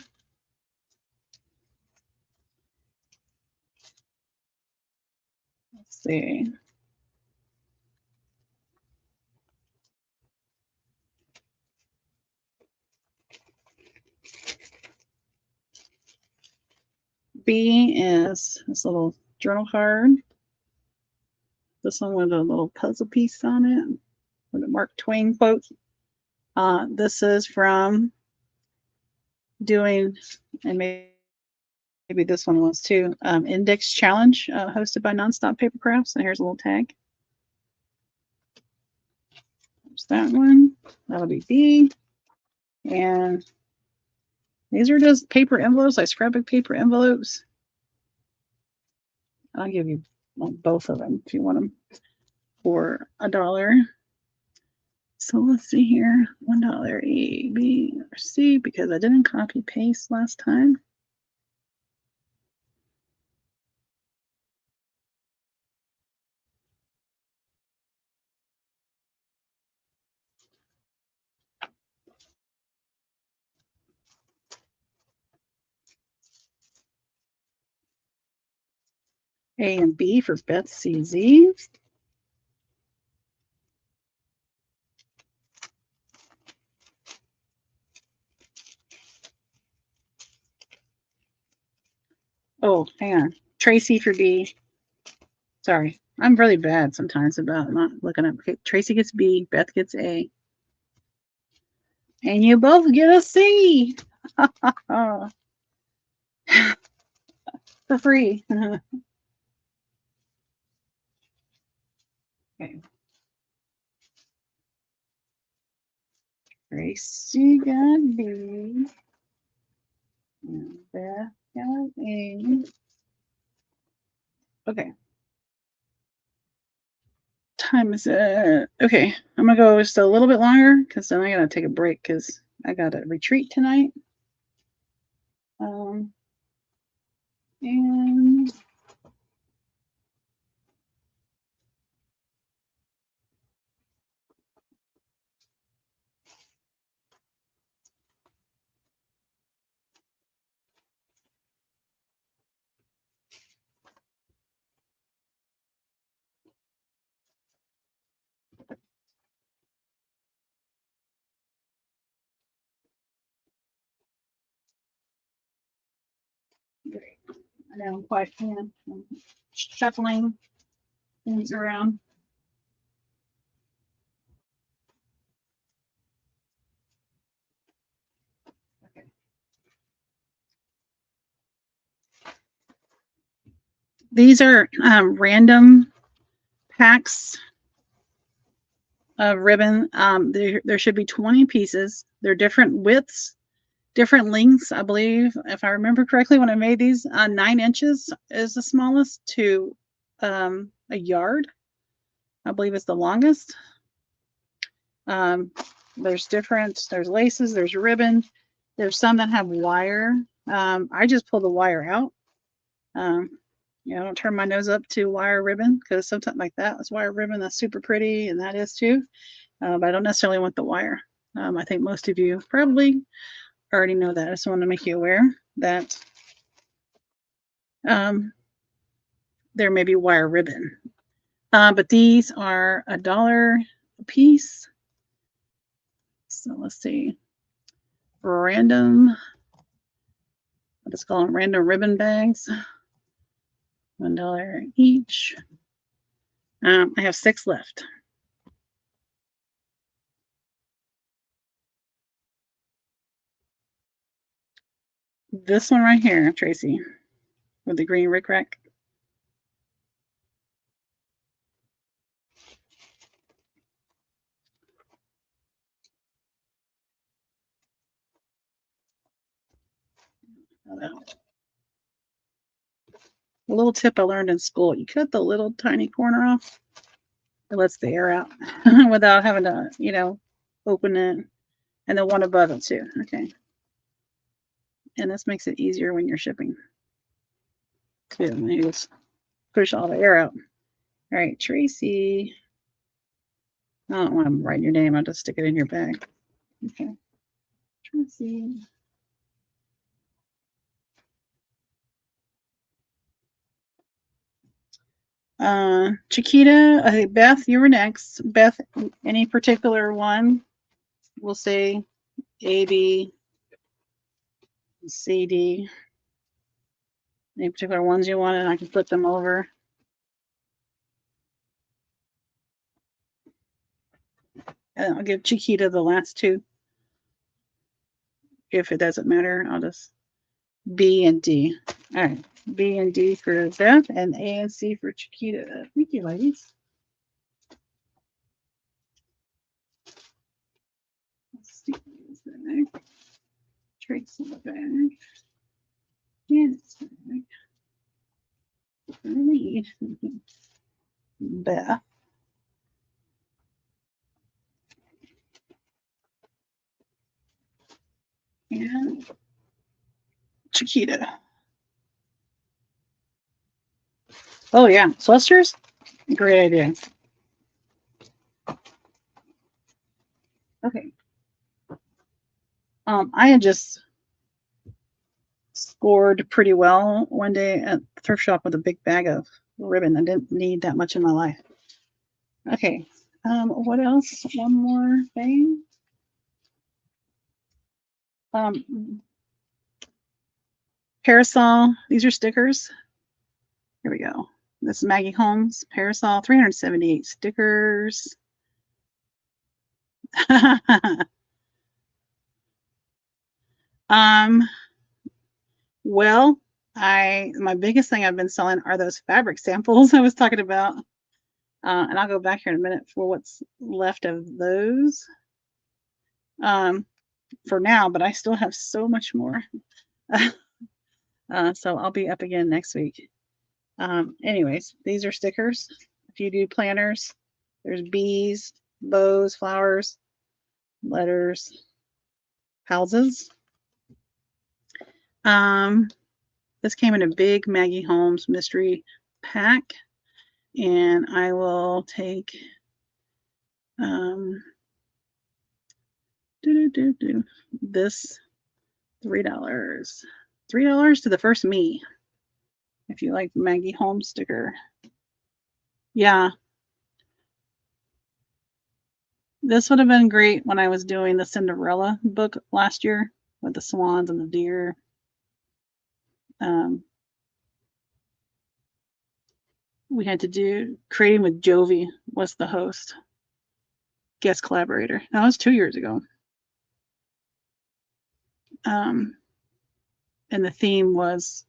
Let's see. B is this little journal card. This one with a little puzzle piece on it with a Mark Twain quote. This is from doing, and maybe this one was too, Index Challenge hosted by Nonstop Paper Crafts. And here's a little tag. There's that one. That'll be B. And these are just paper envelopes, like scrapbook paper envelopes. I'll give you both of them if you want them for $1. So let's see here, $1 A, B, or C, because I didn't copy paste last time. A and B for Beth CZ. Oh, hang on. Tracy for D. Sorry, I'm really bad sometimes about not looking up. Okay, Tracy gets B, Beth gets A. And you both get a C. For free. Okay. Tracy got B. And Beth got A. Okay. Time is it? Okay, I'm gonna go just a little bit longer because then I gotta take a break because I gotta retreat tonight. And great. I know I'm quite I'm shuffling things around. Okay. These are random packs of ribbon. There should be 20 pieces. They're different widths, different lengths, I believe, if I remember correctly when I made these. 9 inches is the smallest to a yard, I believe is the longest. There's laces, there's ribbon. There's some that have wire. I just pull the wire out. Don't turn my nose up to wire ribbon because something like that is wire ribbon. That's super pretty, and that is too. But I don't necessarily want the wire. I think most of you probably already know that. I just want to make you aware that there may be wire ribbon. But these are $1 a piece. So let's see. Random, I'll just call them random ribbon bags. $1 each. I have 6 left. This one right here, Tracy, with the green rickrack. A little tip I learned in school: you cut the little tiny corner off, it lets the air out without having to, open it. And the one above it too. Okay. And this makes it easier when you're shipping too. You just push all the air out. All right, Tracy. I don't want to write your name. I'll just stick it in your bag. Okay. Tracy. Chiquita, I think Beth, you were next. Beth, any particular one? We'll say A, B, C, D. Any particular ones you want, and I can flip them over. And I'll give Chiquita the last 2. If it doesn't matter, I'll just B and D. All right, B and D for Beth, and A and C for Chiquita. Thank you, ladies. Let's see what's the bag. Trace in the bag. And it's the bag. I need Beth. And Chiquita. Oh yeah, Celestials? Great idea. Okay. I had just scored pretty well one day at the thrift shop with a big bag of ribbon. I didn't need that much in my life. Okay. What else? One more thing. Parasol. These are stickers. Here we go. This is Maggie Holmes Parasol. 378 stickers. Well, my biggest thing I've been selling are those fabric samples I was talking about. And I'll go back here in a minute for what's left of those for now, but I still have so much more. So I'll be up again next week. Anyways, these are stickers. If you do planners, there's bees, bows, flowers, letters, houses. This came in a big Maggie Holmes mystery pack, and I will take this $3. $3 to the first me. If you like the Maggie Holmes sticker. Yeah. This would have been great when I was doing the Cinderella book last year with the swans and the deer. We had to do Creating with Jovi was the host, guest collaborator. That was 2 years ago. And the theme was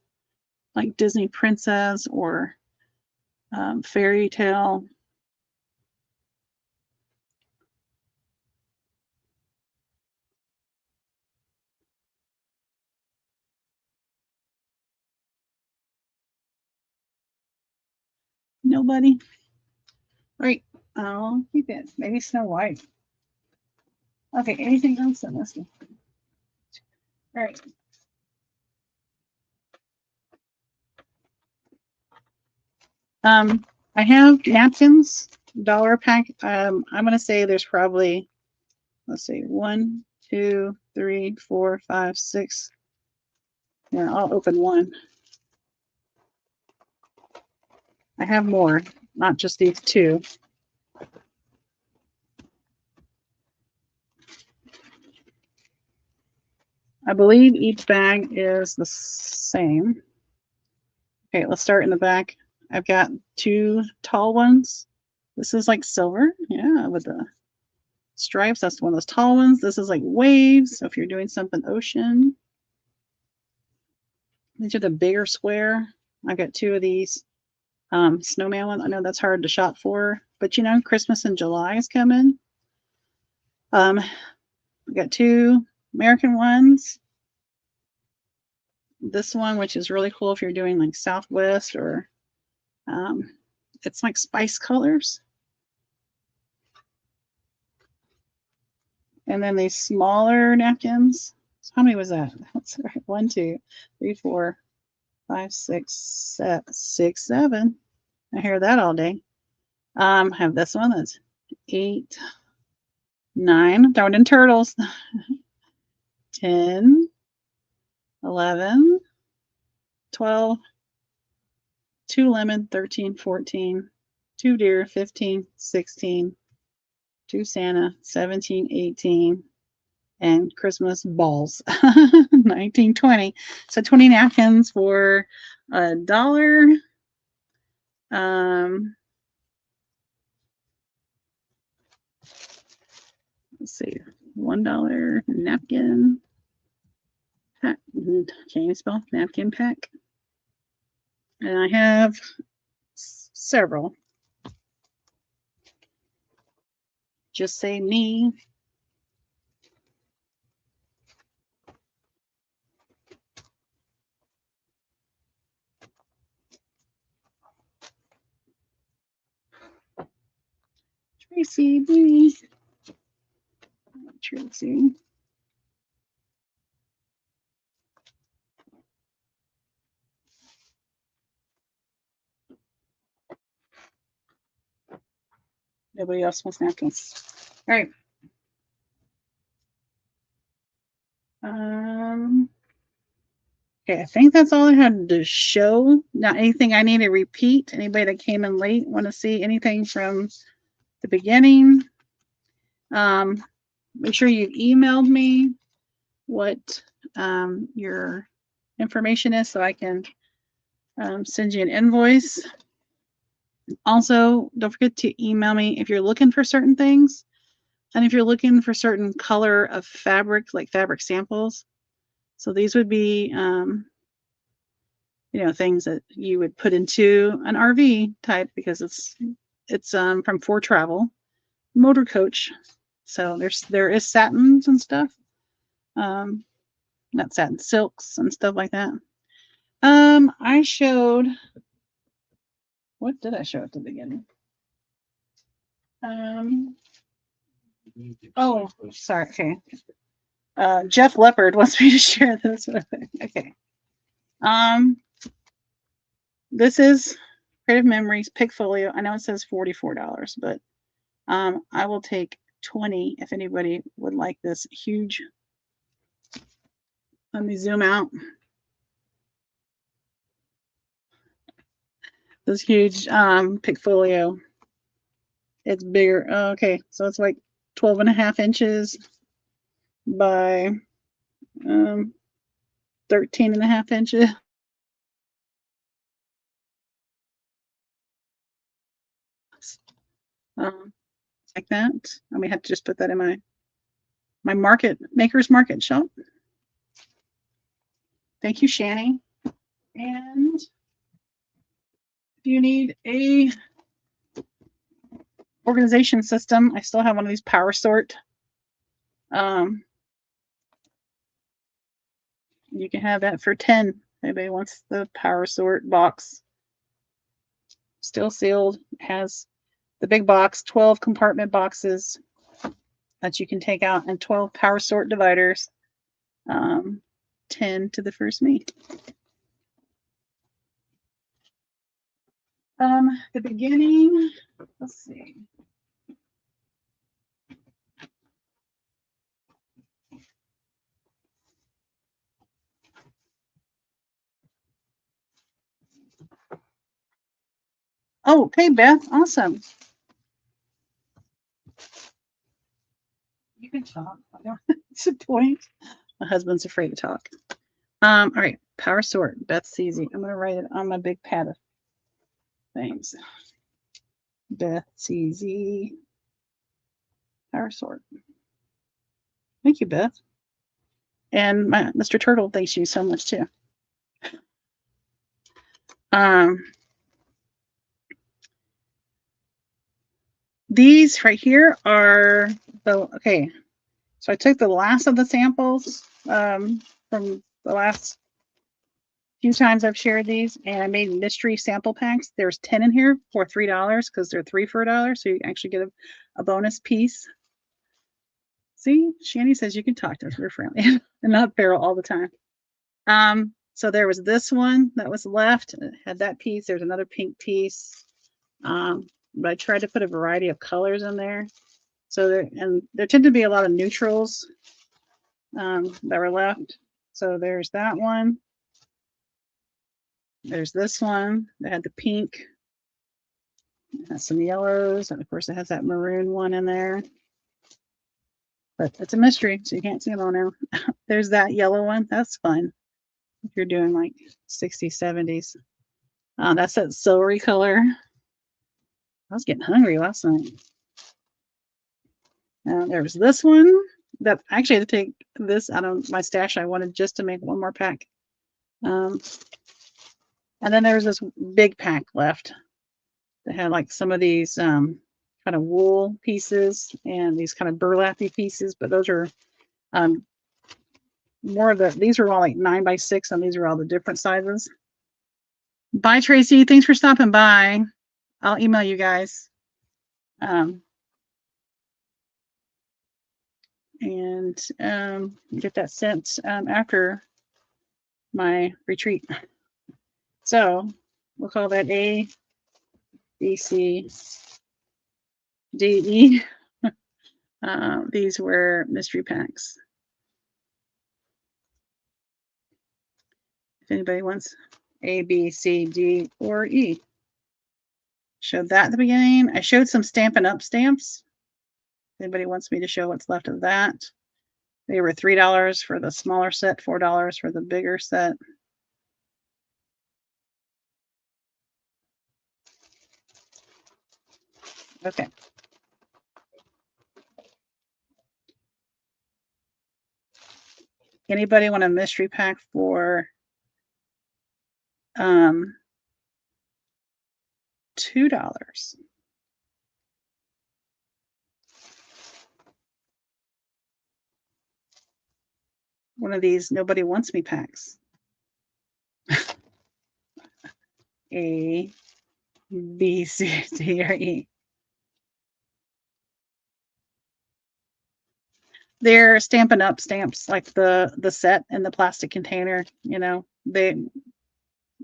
like Disney princess or fairy tale. Nobody. Right. I'll keep it. Maybe Snow White. Okay. Anything else on this one? All right. I have napkins, dollar pack. I'm gonna say there's probably, let's see, 1, 2, 3, 4, 5, 6. Yeah, I'll open one. I have more, not just these two. I believe each bag is the same. Okay, let's start in the back. I've got 2 tall ones. This is like silver, yeah, with the stripes. That's one of those tall ones. This is like waves. So if you're doing something ocean, these are the bigger square. I got 2 of these snowman ones. I know that's hard to shop for, but you know, Christmas in July is coming. I got 2 American ones. This one, which is really cool if you're doing like Southwest or it's like spice colors. And then these smaller napkins. So how many was that? That's right. 1, 2, 3, 4, 5, 6, 6, 7. I hear that all day. Have this one that's 8, 9. Throwing in turtles. 10, 11, 12, 2 lemon, 13, 14, 2 deer, 15, 16, 2 Santa, 17, 18, and Christmas balls, 19, 20. So 20 napkins for $1. Let's see, $1 napkin pack. Can't even spell napkin pack. And I have several. Just say me. Tracy, me. Tracy. Nobody else wants napkins. All right. Okay, I think that's all I had to show. Not anything I need to repeat. Anybody that came in late want to see anything from the beginning? Make sure you emailed me what your information is so I can send you an invoice. Also, don't forget to email me if you're looking for certain things and if you're looking for certain color of fabric, like fabric samples. So these would be, you know, things that you would put into an RV type because it's from For Travel Motor Coach. So there is satins and stuff. Not satin, silks and stuff like that. I showed, what did I show at the beginning? Oh, sorry. Okay. Jeff Leopard wants me to share this with him. Okay. This is Creative Memories Pickfolio. I know it says $44, but I will take 20 if anybody would like this huge. Let me zoom out. This huge Pickfolio. It's bigger. Okay, so it's like 12.5 inches by 13.5 inches. Like that. I may have to just put that in my maker's market shop. Thank you, Shani. And if you need a organization system, I still have one of these Power Sort. You can have that for 10. Anybody wants the Power Sort box. still sealed. Has the big box, 12 compartment boxes that you can take out, and 12 power sort dividers. 10 to the first me. The beginning, let's see. Oh, okay, Beth, awesome. You can talk. I don't it's a point. My husband's afraid to talk. All right, power sort. Beth Easy. I'm gonna write it on my big pad of things. Beth Easy. Power sort. Thank you, Beth. And my Mr. Turtle thanks you so much too. These right here are the okay. So I took the last of the samples from the last few times I've shared these, and I made mystery sample packs. There's 10 in here for $3 because they're 3 for $1, so you actually get a bonus piece. See, Shani says you can talk to us. We're friendly and not feral all the time. So there was this one that was left. It had that piece. There's another pink piece. But I tried to put a variety of colors in there. So there tend to be a lot of neutrals that were left. So there's that one. There's this one that had the pink. It has some yellows, and of course it has that maroon one in there. But it's a mystery, so you can't see them all now. There's that yellow one. That's fun if you're doing like 60s, 70s. That's that silvery color. I was getting hungry last night. There was this one that I actually had to take this out of my stash. I wanted just to make one more pack. And then there's this big pack left that had like some of these kind of wool pieces and these kind of burlappy pieces, but those are more of the, these are all like 9x6, and these are all the different sizes. Bye, Tracy. Thanks for stopping by. I'll email you guys. And get that sent after my retreat. So we'll call that A, B, C, D, E. These were mystery packs. If anybody wants A, B, C, D, or E. Showed that at the beginning. I showed some Stampin' Up stamps. If anybody wants me to show what's left of that. They were $3 for the smaller set, $4 for the bigger set. Okay. Anybody want a mystery pack for $2? One of these nobody wants me packs. A, B, C, D, or E. They're Stampin' Up stamps, like the set in the plastic container. You know,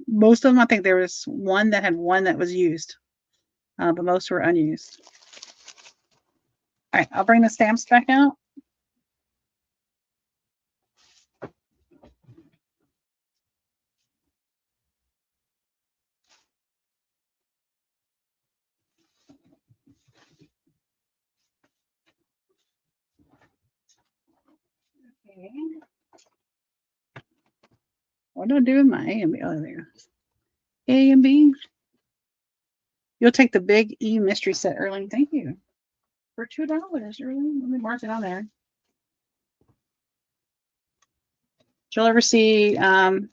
most of them. I think there was one that had one that was used, but most were unused. All right, I'll bring the stamps back out. Okay. What do I do with my A and B? Oh, there. A and B. You'll take the big E mystery set, Erling. Thank you. For $2, Erling. Let me mark it on there. Did you'll ever see John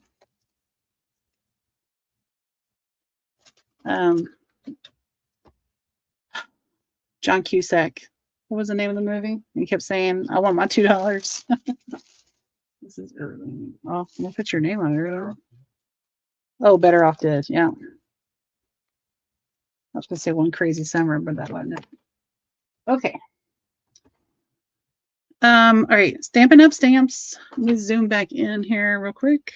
Cusack? What was the name of the movie? He kept saying, I want my $2. This is Erling. Oh, I'm gonna put your name on it, Erling. Oh, Better Off Dead. Yeah. I was going to say One Crazy Summer, but that wasn't it. Okay. All right, Stampin' Up! Stamps. Let me zoom back in here real quick.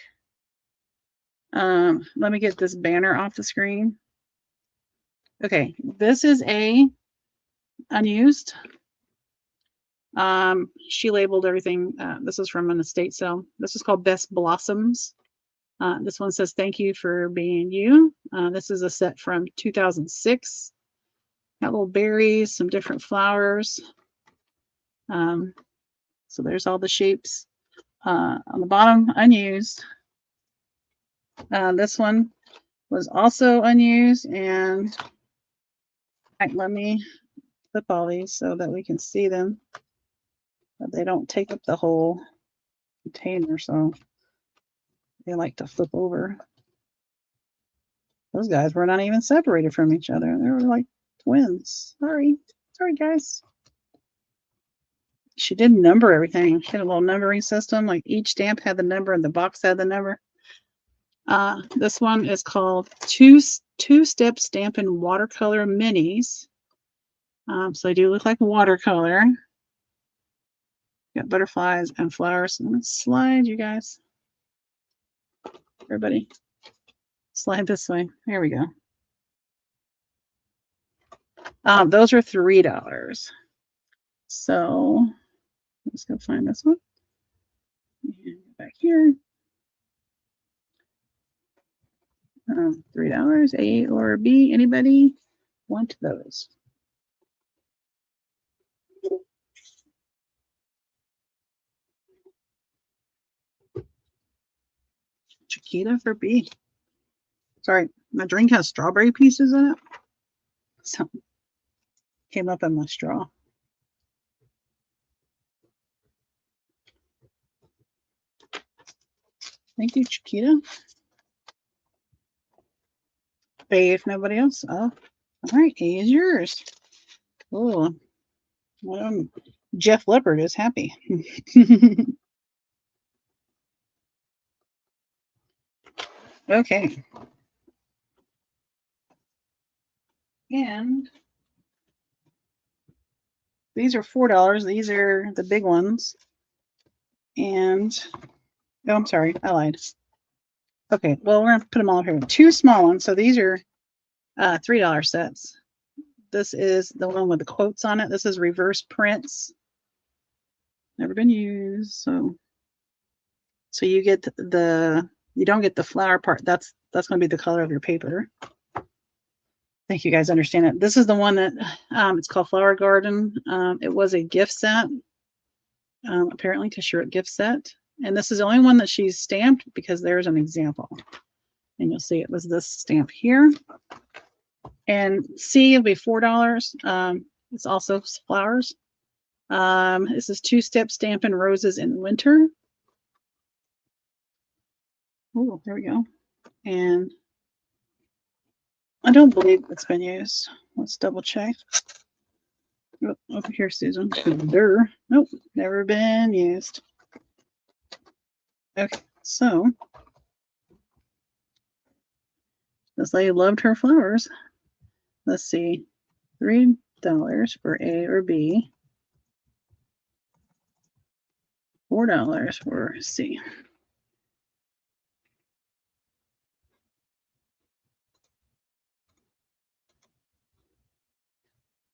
Let me get this banner off the screen. Okay, this is a unused. She labeled everything. This is from an estate sale. This is called Best Blossoms. This one says, thank you for being you. This is a set from 2006. Got little berries, some different flowers. So there's all the shapes. On the bottom, unused. This one was also unused, and let me flip all these so that we can see them, but they don't take up the whole container, so they like to flip over. Those guys were not even separated from each other. They were like twins. Sorry guys. She did number everything. She had a little numbering system, like each stamp had the number and the box had the number. This one is called two-step Stampin' Watercolor Minis. So they do look like watercolor. Got butterflies and flowers. I'm gonna slide, you guys. Everybody, slide this way. There we go. Those are $3. So let's go find this one. And back here. $3, A or B. Anybody want those? Chiquita for B. Sorry, my drink has strawberry pieces in it. So came up in my straw. Thank you, Chiquita. A if nobody else. Oh, all right. A is yours. Oh, Jeff Leopard is happy. Okay. And these are $4. These are the big ones. And, oh, I'm sorry. I lied. Okay. Well, we're going to put them all here. Two small ones. So these are $3 sets. This is the one with the quotes on it. This is reverse prints. Never been used. So you get you don't get the flower part. That's going to be the color of your paper. I think you guys understand it. This is the one that it's called Flower Garden. It was a gift set, apparently, because you're a gift set. And this is the only one that she's stamped because there's an example. And you'll see it was this stamp here. And C will be $4. It's also flowers. This is two-step Stampin' Roses in Winter. Oh, there we go. And I don't believe it's been used. Let's double check. Oh, over here, Susan. Nope, never been used. Okay, so this lady loved her flowers. Let's see, $3 for A or B, $4 for C.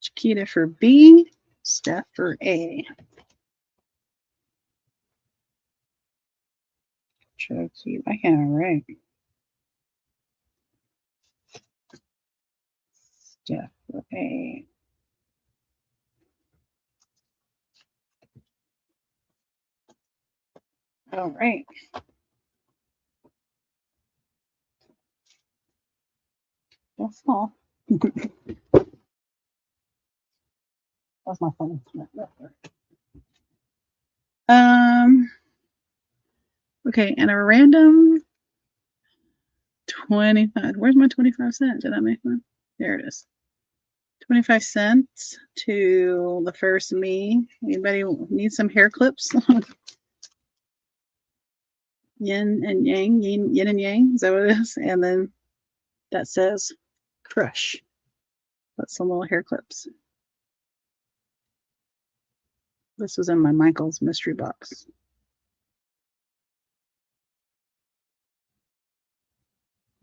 Chiquita for B, Steph for A. Chucky, I can't write. Steph for A. All right. That's all. That's my phone. Okay, and a random 25. Where's my 25 cents? Did I make one? There it is. 25 cents to the first me. Anybody need some hair clips? Yin and yang, yin and yang. Is that what it is? And then that says crush. That's some little hair clips. This was in my Michael's mystery box.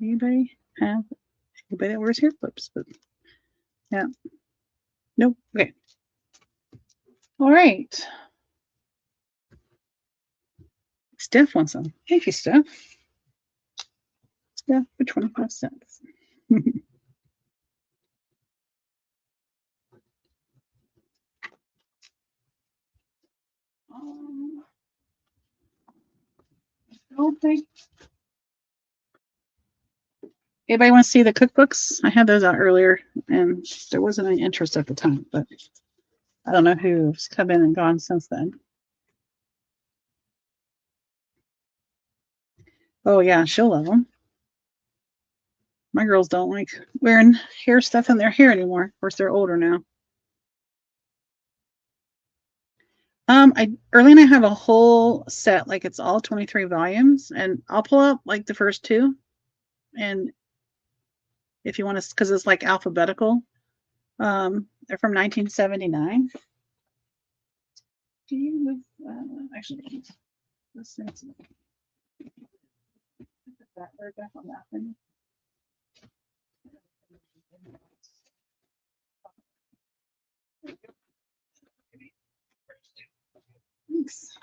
Anybody that wears hair clips? But yeah. Nope. Okay. All right. Steph wants some. Thank you, Steph. Steph for 25 cents. Okay. Anybody want to see the cookbooks? I had those out earlier, and there wasn't any interest at the time, but I don't know who's come in and gone since then. Oh yeah, she'll love them. My girls don't like wearing hair stuff in their hair anymore. Of course, they're older now. Early and I have a whole set, like it's all 23 volumes, and I'll pull up like the first two, and if you want to, because it's like alphabetical. They're from 1979. Do you actually? Let's see. That word back on that thing. Thanks.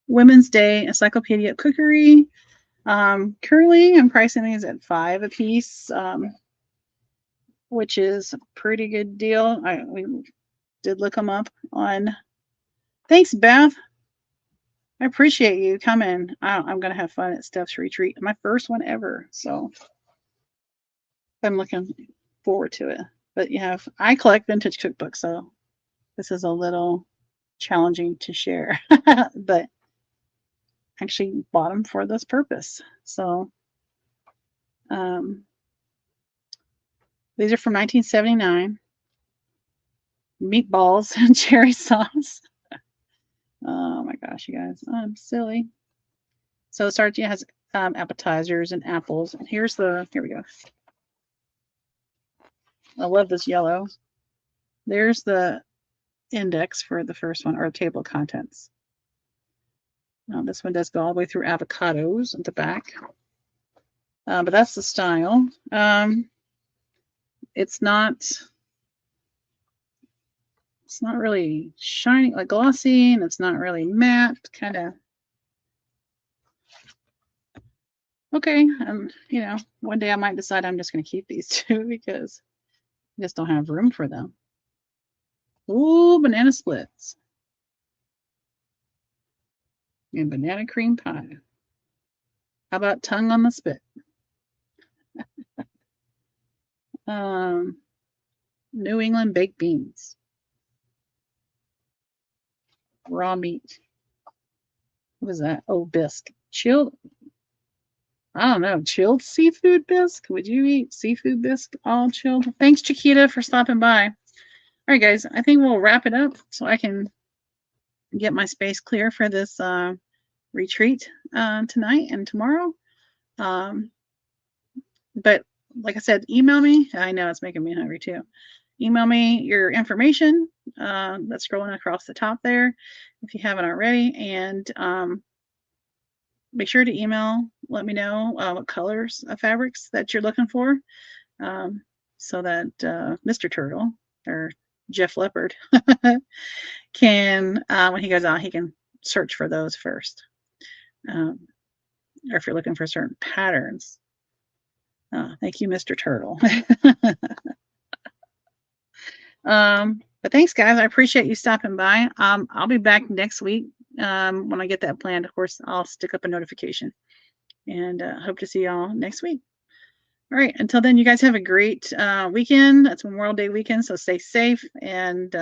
Women's Day Encyclopedia of Cookery. Currently, I'm pricing these at $5 a piece, which is a pretty good deal. We did look them up on. Thanks, Beth. I appreciate you coming. I'm gonna have fun at Steph's retreat. My first one ever, so I'm looking forward to it. But you have, I collect vintage cookbooks, so this is a little challenging to share, but actually bought them for this purpose. So these are from 1979. Meatballs and cherry sauce. Oh my gosh, you guys, I'm silly. So it starts, it has appetizers and apples. And here we go. I love this yellow. There's the index for the first one, or table of contents. This one does go all the way through avocados at the back. But that's the style. It's not really shiny, like glossy, and it's not really matte, kind of. Okay, one day I might decide I'm just going to keep these two because I just don't have room for them. Ooh, banana splits. And banana cream pie. How about tongue on the spit? New England baked beans. Raw meat. What is that? Oh, bisque. Chilled. I don't know. Chilled seafood bisque? Would you eat seafood bisque all chilled? Thanks, Chiquita, for stopping by. All right, guys. I think we'll wrap it up so I can get my space clear for this retreat tonight and tomorrow. But like I said, email me. I know it's making me hungry too. Email me your information that's scrolling across the top there if you haven't already. And make sure to email, let me know what colors of fabrics that you're looking for so that Mr. Turtle or Jeff Leopard can, when he goes out, he can search for those first. Or if you're looking for certain patterns. Thank you, Mr. Turtle. But thanks, guys. I appreciate you stopping by. I'll be back next week when I get that planned. Of course, I'll stick up a notification. And hope to see y'all next week. All right. Until then, you guys have a great weekend. It's Memorial Day weekend, so stay safe. And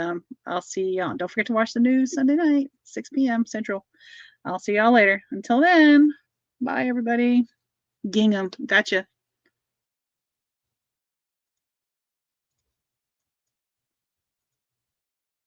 I'll see y'all. Don't forget to watch the news Sunday night, 6 p.m. Central. I'll see y'all later. Until then, bye, everybody. Gingham. Gotcha.